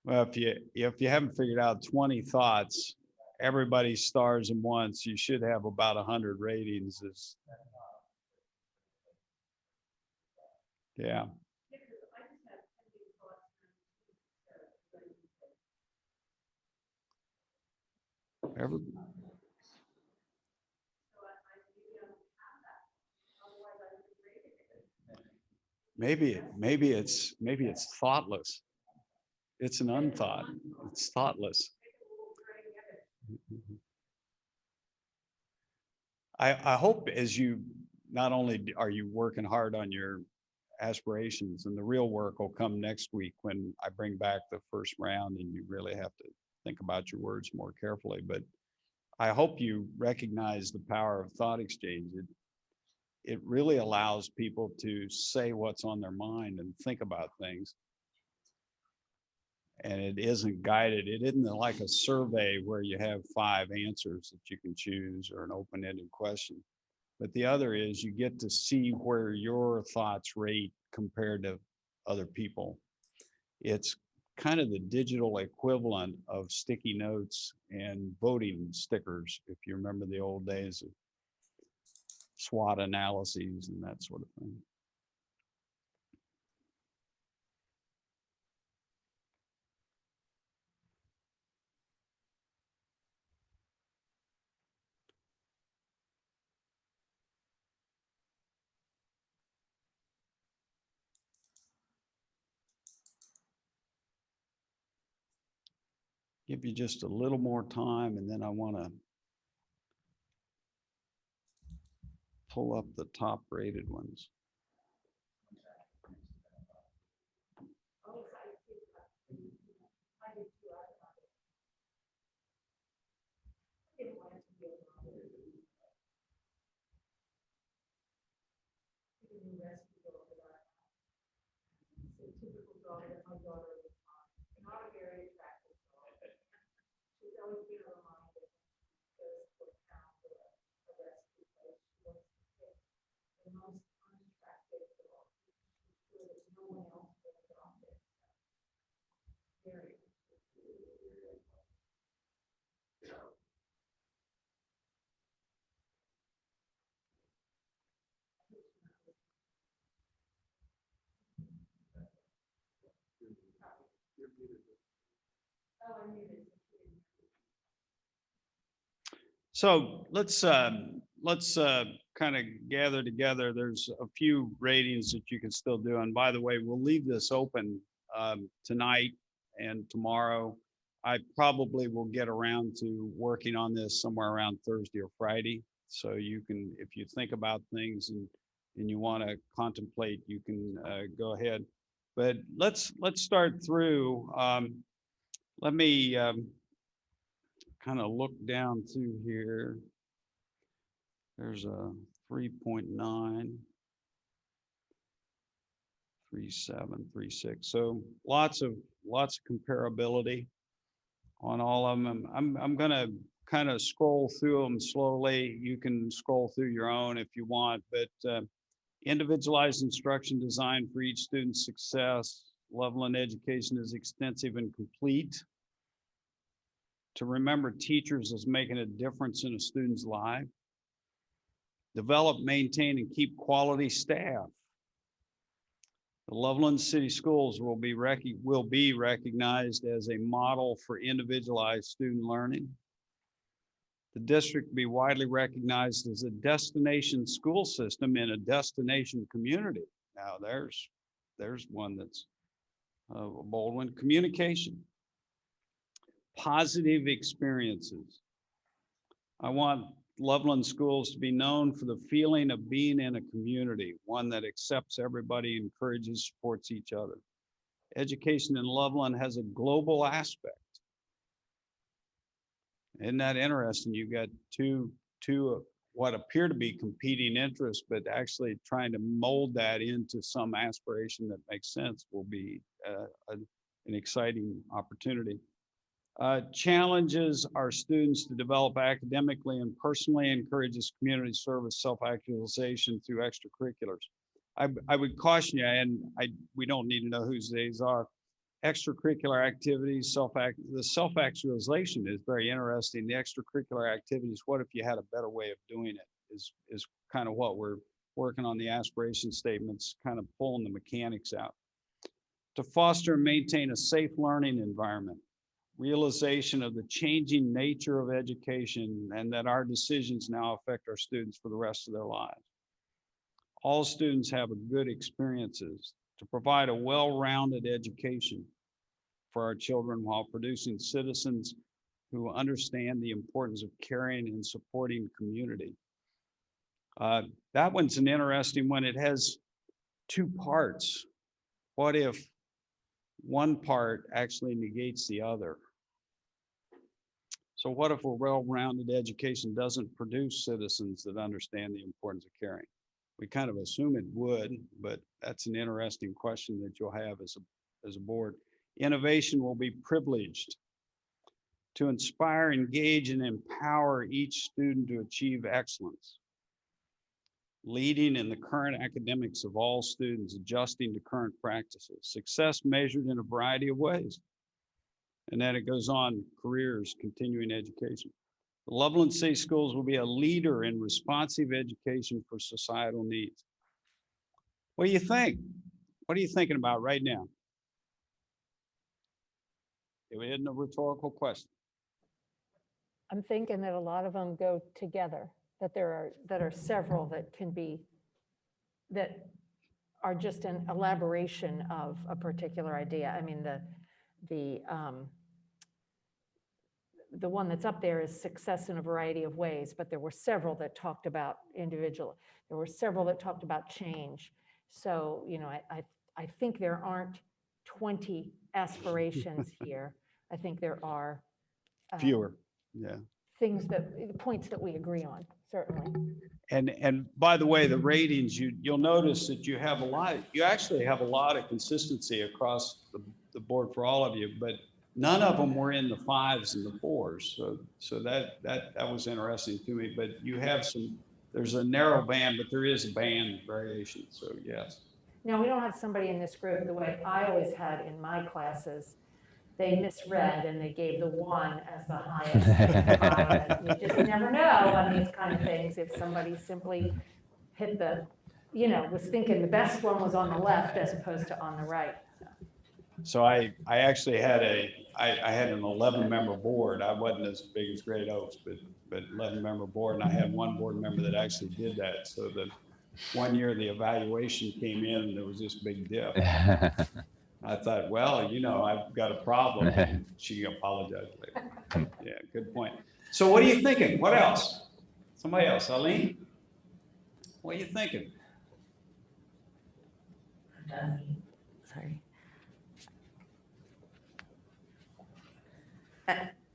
Well, if you haven't figured out 20 thoughts, everybody stars them once, you should have about 100 ratings. Yeah. Maybe it's thoughtless. It's an unthought. It's thoughtless. I hope as you, not only are you working hard on your aspirations, and the real work will come next week when I bring back the first round and you really have to think about your words more carefully, but I hope you recognize the power of thought exchange. It really allows people to say what's on their mind and think about things. And it isn't guided. It isn't like a survey where you have 5 answers that you can choose or an open-ended question. But the other is you get to see where your thoughts rate compared to other people. It's kind of the digital equivalent of sticky notes and voting stickers, if you remember the old days of SWOT analyses and that sort of thing. Give you just a little more time, and then I want to pull up the top rated ones. So let's kind of gather together. There's a few ratings that you can still do. And by the way, we'll leave this open tonight and tomorrow. I probably will get around to working on this somewhere around Thursday or Friday. So you can, if you think about things and you want to contemplate, you can go ahead. But let's start through. Let me kind of look down through here. There's a 3.9, 3.7, 3.6. So lots of comparability on all of them. I'm gonna kind of scroll through them slowly. You can scroll through your own if you want, but individualized instruction designed for each student's success. Level in education is extensive and complete. To remember teachers as making a difference in a student's life. Develop, maintain, and keep quality staff. The Loveland City Schools will be recognized as a model for individualized student learning. The district be widely recognized as a destination school system in a destination community. Now there's one that's a bold one. Communication, positive experiences. I want Loveland Schools to be known for the feeling of being in a community, one that accepts everybody, encourages, supports each other. Education in Loveland has a global aspect. Isn't that interesting? You've got two what appear to be competing interests, but actually trying to mold that into some aspiration that makes sense will be an exciting opportunity. Challenges our students to develop academically and personally, encourages community service, self-actualization through extracurriculars. I would caution you, and we don't need to know whose these are. Extracurricular activities, the self-actualization is very interesting. The extracurricular activities, what if you had a better way of doing it, is kind of what we're working on. The aspiration statements, kind of pulling the mechanics out. To foster and maintain a safe learning environment, realization of the changing nature of education and that our decisions now affect our students for the rest of their lives. All students have good experiences, to provide a well-rounded education for our children while producing citizens who understand the importance of caring and supporting community. That one's an interesting one. It has two parts. What if one part actually negates the other? So what if a well-rounded education doesn't produce citizens that understand the importance of caring? We kind of assume it would, but that's an interesting question that you'll have as a board. Innovation will be privileged to inspire, engage, and empower each student to achieve excellence. Leading in the current academics of all students, adjusting to current practices. Success measured in a variety of ways. And then it goes on, careers, continuing education. The Loveland City Schools will be a leader in responsive education for societal needs. What do you think? What are you thinking about right now? It isn't a rhetorical question. I'm thinking that a lot of them go together, that there are several that can be, that are just an elaboration of a particular idea. I mean, the one that's up there is success in a variety of ways, but there were several that talked about individual. There were several that talked about change. So, you know, I think there aren't 20 aspirations here. I think there are Fewer, yeah. Points that we agree on, certainly. And by the way, the ratings, you'll notice that you actually have a lot of consistency across the board for all of you, but none of them were in the 5s and the 4s. So that was interesting to me, but you have there's a narrow band, but there is a band variation, so yes. Now, we don't have somebody in this group, the way I always had in my classes, they misread and they gave the 1 as the highest. You just never know on these kind of things if somebody simply hit was thinking the best one was on the left as opposed to on the right. So I actually had I had an 11-member board. I wasn't as big as Great Oaks, but 11-member board, and I had one board member that actually did that. So that one year the evaluation came in and there was this big dip. I thought, well, I've got a problem. And she apologized later. Yeah, good point. So what are you thinking? What else? Somebody else, Eileen? What are you thinking? Sorry.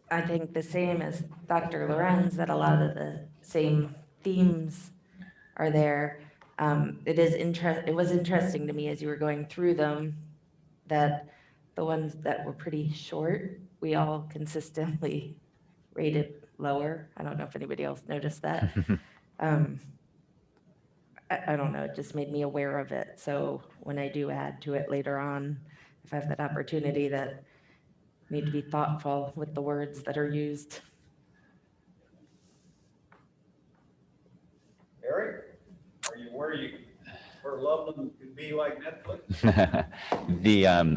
I think the same as Dr. Lorenz, that a lot of the same themes are there. It was interesting to me as you were going through them that the ones that were pretty short, we all consistently rated lower. I don't know if anybody else noticed that. I don't know, it just made me aware of it. So when I do add to it later on, if I have that opportunity, that need to be thoughtful with the words that are used. Eric? where Loveland could be like Netflix?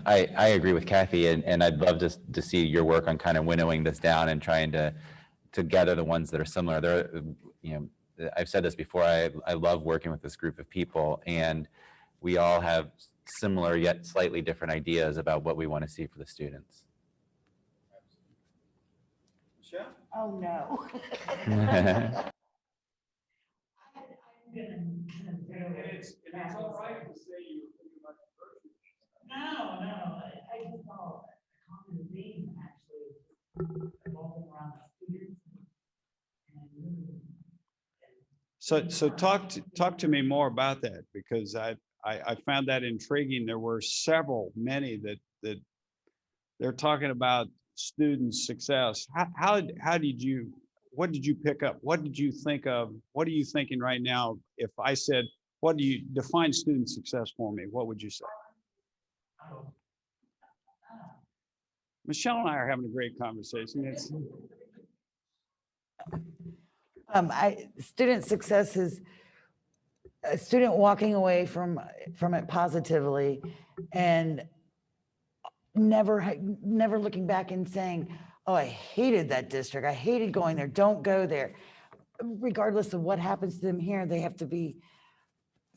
I agree with Kathy, and I'd love to see your work on kind of winnowing this down and trying to gather the ones that are similar. There, I've said this before, I love working with this group of people, and we all have similar yet slightly different ideas about what we want to see for the students. Michelle? Oh, no. It's all right to say you were thinking about the grocery. No, I just saw a common theme actually revolving around students. So talk to me more about that, because I found that intriguing. There were many that they're talking about student success. What did you pick up? What did you think of? What are you thinking right now? If I said, what do you define student success for me? What would you say? Michelle and I are having a great conversation. Student success is a student walking away from it positively and never looking back and saying, oh, I hated that district. I hated going there. Don't go there. Regardless of what happens to them here, they have to be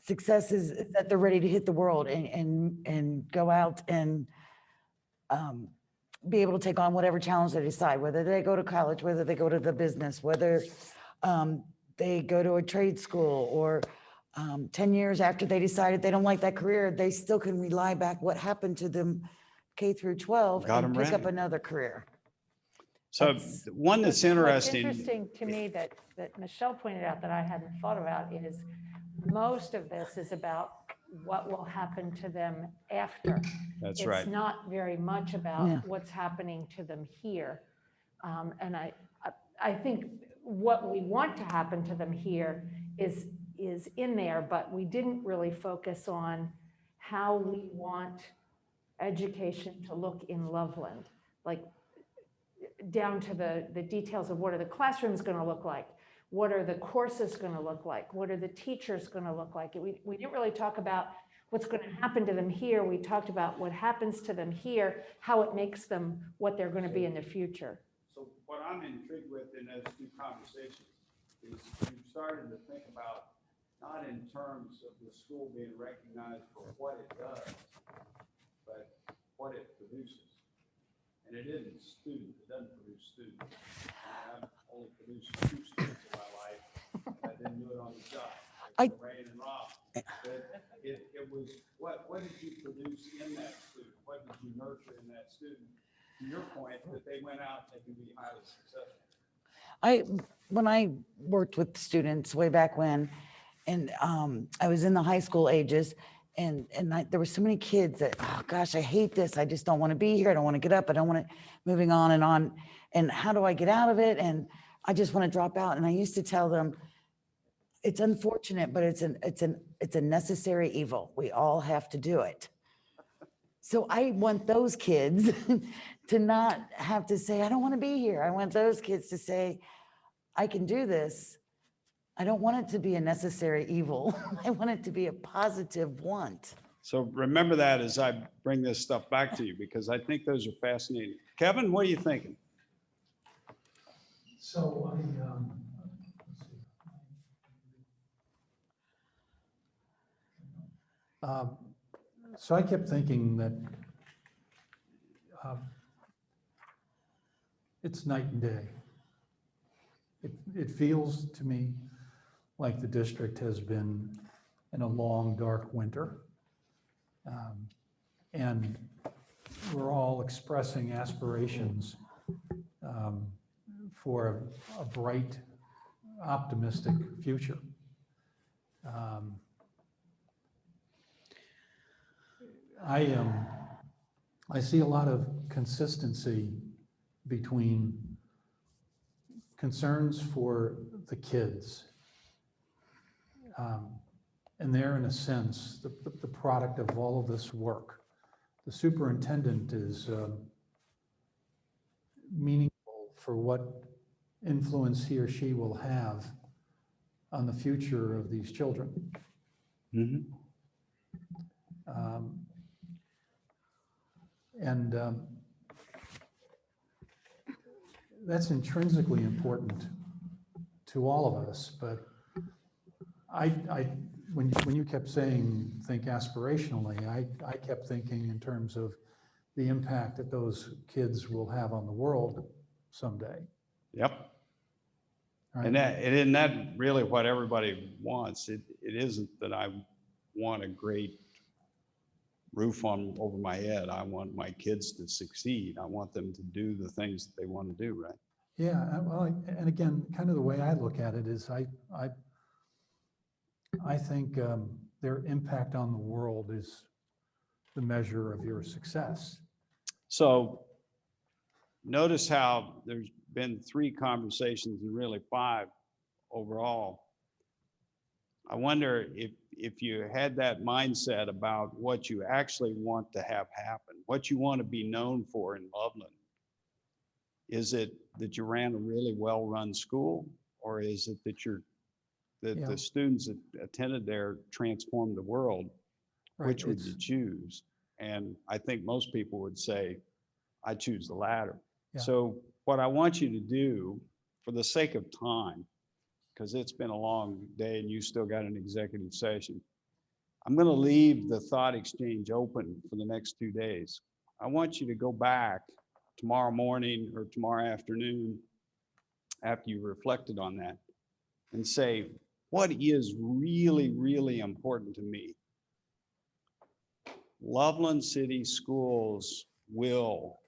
successes that they're ready to hit the world and go out and be able to take on whatever challenge they decide, whether they go to college, whether they go to the business, whether they go to a trade school, or 10 years after they decided they don't like that career, they still can rely back what happened to them K through 12 and pick up another career. So one that's interesting. What's interesting to me that Michelle pointed out that I hadn't thought about is most of this is about what will happen to them after. That's right. It's not very much about what's happening to them here. And I think what we want to happen to them here is in there, but we didn't really focus on how we want education to look in Loveland, like down to the details of what are the classrooms going to look like, what are the courses going to look like, what are the teachers going to look like. We didn't really talk about what's going to happen to them here. We talked about what happens to them here, how it makes them what they're going to be in the future. So what I'm intrigued with in those two conversations is you started to think about not in terms of the school being recognized for what it does, but what it produces. And it isn't student, it doesn't produce students. I've only produced 2 students in my life. I didn't do it on the job. Ray and Rob. But it was, what did you produce in that student? What did you nurture in that student? To your point, that they went out and can be highly successful. When I worked with students way back when, and I was in the high school ages, and there were so many kids that, oh gosh, I hate this. I just don't want to be here. I don't want to get up. I don't want to, moving on. And how do I get out of it? And I just want to drop out. And I used to tell them, it's unfortunate, but it's a necessary evil. We all have to do it. So I want those kids to not have to say, I don't want to be here. I want those kids to say, I can do this. I don't want it to be a necessary evil. I want it to be a positive want. So remember that as I bring this stuff back to you, because I think those are fascinating. Kevin, what are you thinking? So so I kept thinking that it's night and day. It feels to me like the district has been in a long, dark winter. And we're all expressing aspirations for a bright, optimistic future. I see a lot of consistency between concerns for the kids. And they're, in a sense, the product of all of this work. The superintendent is meaningful for what influence he or she will have on the future of these children. Um, And that's intrinsically important to all of us, but when you kept saying, think aspirationally, I kept thinking in terms of the impact that those kids will have on the world someday. Yep. Right? And isn't that really what everybody wants? It isn't that I want a great roof over my head. I want my kids to succeed. I want them to do the things that they want to do, right? Yeah, well, and again, kind of the way I look at it is I think their impact on the world is the measure of your success. So notice how there's been 3 conversations and really 5 overall. I wonder if you had that mindset about what you actually want to have happen, what you want to be known for in Loveland. Is it that you ran a really well-run school, or is it that the students that attended there transformed the world? Right, Which would you choose? And I think most people would say, I choose the latter. Yeah. So what I want you to do, for the sake of time, because it's been a long day and you still got an executive session, I'm going to leave the thought exchange open for the next 2 days. I want you to go back tomorrow morning or tomorrow afternoon after you've reflected on that and say, what is really, really important to me? Loveland City Schools will,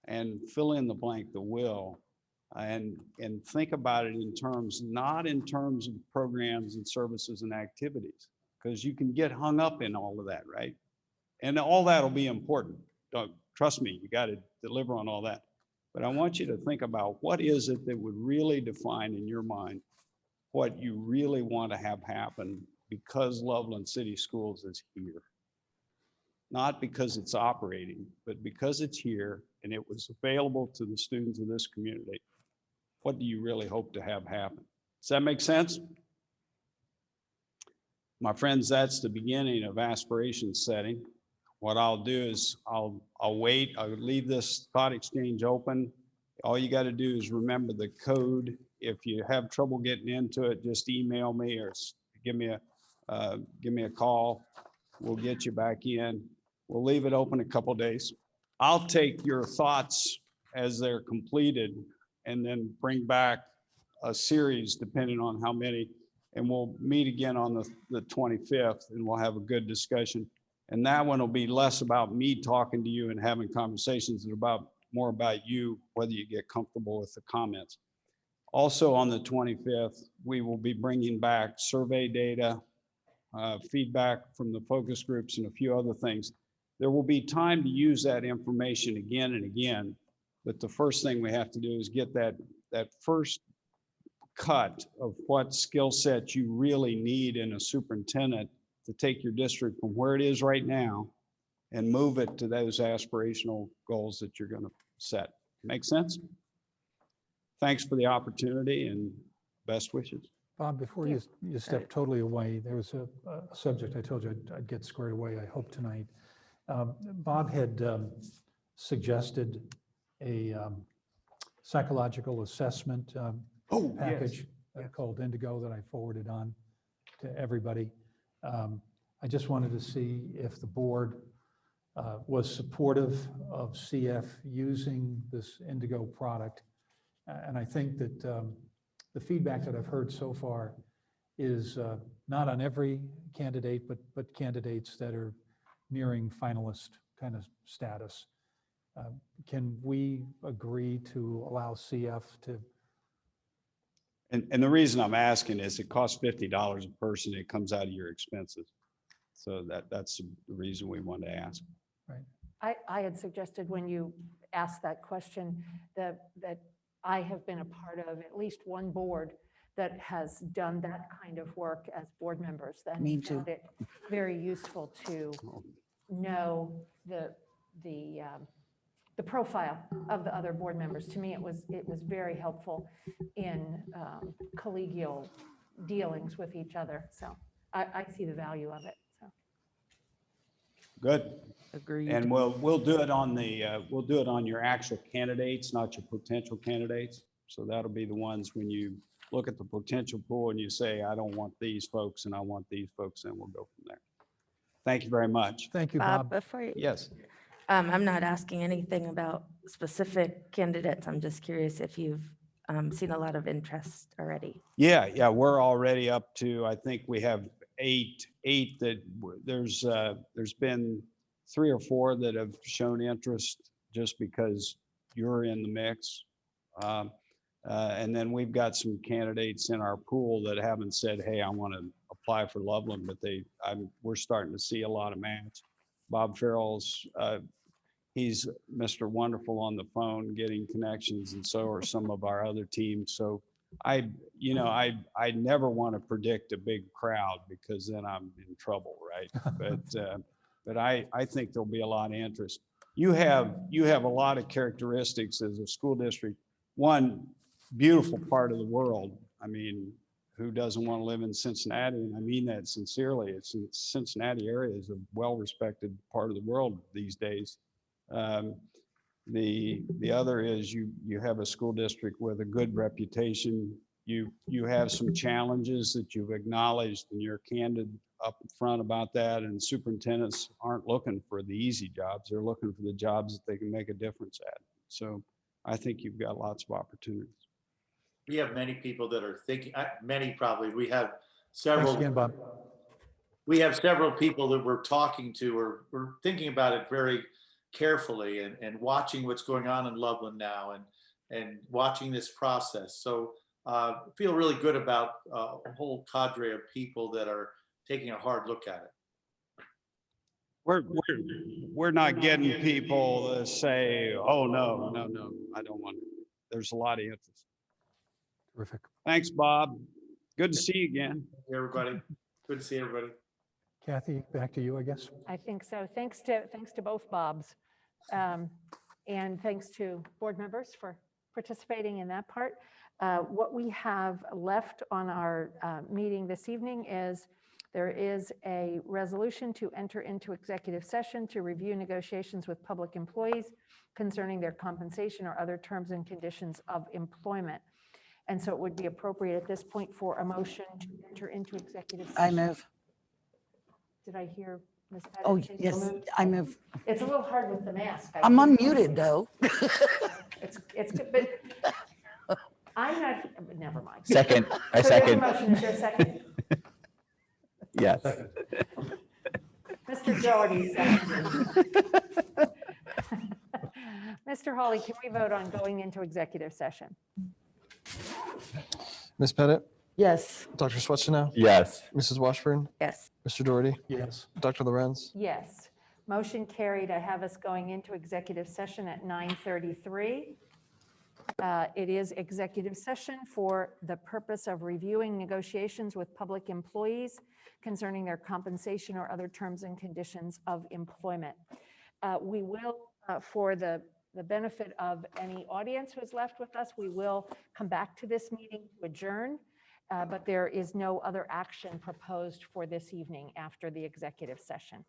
and fill in the blank, the will, and think about it in terms, not in terms of programs and services and activities, because you can get hung up in all of that, right? And all that will be important. Trust me, you got to deliver on all that. But I want you to think about what is it that would really define in your mind what you really want to have happen because Loveland City Schools is here. Not because it's operating, but because it's here and it was available to the students of this community. What do you really hope to have happen? Does that make sense? My friends, that's the beginning of aspiration setting. What I'll do is I'll wait, I'll leave this thought exchange open. All you got to do is remember the code. If you have trouble getting into it, just email me or give me a call. We'll get you back in. We'll leave it open a couple days. I'll take your thoughts as they're completed and then bring back a series depending on how many. And we'll meet again on the 25th and we'll have a good discussion. And that one will be less about me talking to you and having conversations and more about you, whether you get comfortable with the comments. Also on the 25th, we will be bringing back survey data, feedback from the focus groups and a few other things. There will be time to use that information again and again, but the first thing we have to do is get that first cut of what skill set you really need in a superintendent to take your district from where it is right now and move it to those aspirational goals that you're going to set. Make sense? Thanks for the opportunity and best wishes. Bob, before you step totally away, there was a subject I told you I'd get squared away, I hope, tonight. Bob had suggested a psychological assessment package called Indigo that I forwarded on to everybody. I just wanted to see if the board was supportive of CF using this Indigo product. And I think that the feedback that I've heard so far is not on every candidate, but candidates that are nearing finalist kind of status. Can we agree to allow CF to? And the reason I'm asking is it costs $50 a person. It comes out of your expenses. So that's the reason we wanted to ask. Right. I had suggested when you asked that question that I have been a part of at least one board that has done that kind of work as board members. That Me too. found it very useful to know the profile of the other board members. To me, it was very helpful in collegial dealings with each other. So I see the value of it, so. Good. Agreed. And we'll do it on we'll do it on your actual candidates, not your potential candidates. So that'll be the ones when you look at the potential pool and you say, I don't want these folks and I want these folks, and we'll go from there. Thank you very much. Thank you, Bob, Bob. before you, Yes. I'm not asking anything about specific candidates. I'm just curious if you've seen a lot of interest already. Yeah, we're already up to, I think we have eight that there's been 3 or 4 that have shown interest just because you're in the mix. And then we've got some candidates in our pool that haven't said, hey, I want to apply for Loveland, but we're starting to see a lot of match. Bob Farrell's, he's Mr. Wonderful on the phone getting connections, and so are some of our other teams. So I never want to predict a big crowd because then I'm in trouble, right? But I think there'll be a lot of interest. You have a lot of characteristics as a school district. One, beautiful part of the world. I mean, who doesn't want to live in Cincinnati? And I mean that sincerely. Cincinnati area is a well-respected part of the world these days. The other is you have a school district with a good reputation. You have some challenges that you've acknowledged, and you're candid up front about that. And superintendents aren't looking for the easy jobs. They're looking for the jobs that they can make a difference at. So I think you've got lots of opportunities. We have many people that are thinking, many probably, we have Thanks several. again, Bob. We have several people that we're talking to, or we're thinking about it very carefully and watching what's going on in Loveland now and watching this process. So feel really good about a whole cadre of people that are taking a hard look at it. We're not getting people to say, oh, no, I don't want it. There's a lot of interest. Terrific. Thanks, Bob. Good to see you again. Hey, everybody. Good to see everybody. Kathy, back to you, I guess. I think so. Thanks to both Bobs. And thanks to board members for participating in that part. What we have left on our meeting this evening is there is a resolution to enter into executive session to review negotiations with public employees concerning their compensation or other terms and conditions of employment. And so it would be appropriate at this point for a motion to enter into executive I session. move. Did I hear Ms. Pettit? Oh, say so yes, moved? I move. It's a little hard with the mask. I'm unmuted though. It's good, but I'm not, never mind. Second, I So there's a second. motion, is there a second? Yes. Mr. Doherty, second. Mr. Hawley, can we vote on going into executive session? Ms. Pettit, Yes. Dr. Swetchenow, Yes. Mrs. Washburn, Yes. Mr. Doherty, Yes. Dr. Lorenz. Yes. Motion carried. I have us going into executive session at 9:33. It is executive session for the purpose of reviewing negotiations with public employees concerning their compensation or other terms and conditions of employment. We will, for the benefit of any audience who is left with us, we will come back to this meeting to adjourn, but there is no other action proposed for this evening after the executive session.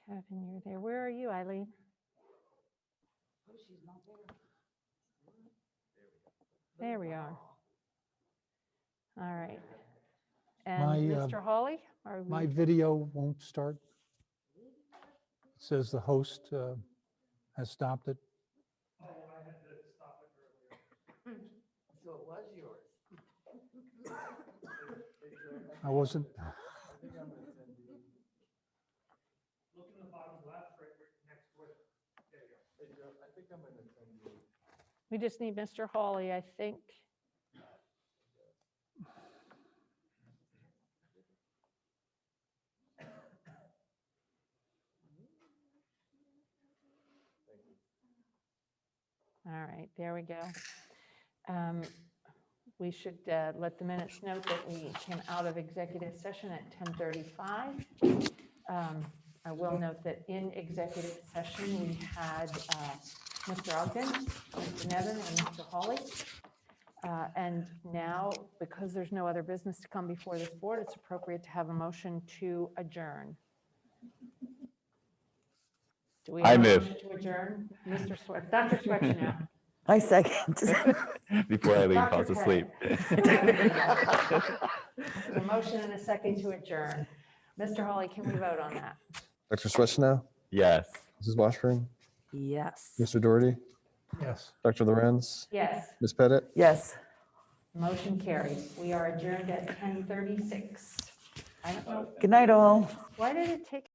Kevin, you're there. Where are you, Eileen? There we are. All right. And My, Mr. Hawley? Are My we, video won't start. It says the host has stopped it. So it was yours. I wasn't. we just need Mr. Hawley, I think. All right, there we go. We should let the minutes note that we came out of executive session at 10:35. I will note that in executive session, we had Mr. Ogden, Mr. Nevin, and Mr. Hawley. And now, because there's no other business to come before this board, it's appropriate to have a motion to adjourn. Do we I have a move. motion to adjourn? Mr. Sweat, Dr. Swetchnow. I second. Before Eileen Dr. falls asleep. A motion and a second to adjourn. Mr. Hawley, can we vote on that? Dr. Swetchnow, Yes. Mrs. Washburn, Yes. Mr. Doherty, Yes. Dr. Lorenz, Yes, Ms. Pettit. Yes. motion carries. We are adjourned at 10:36. I don't know, Good night, all. why did it take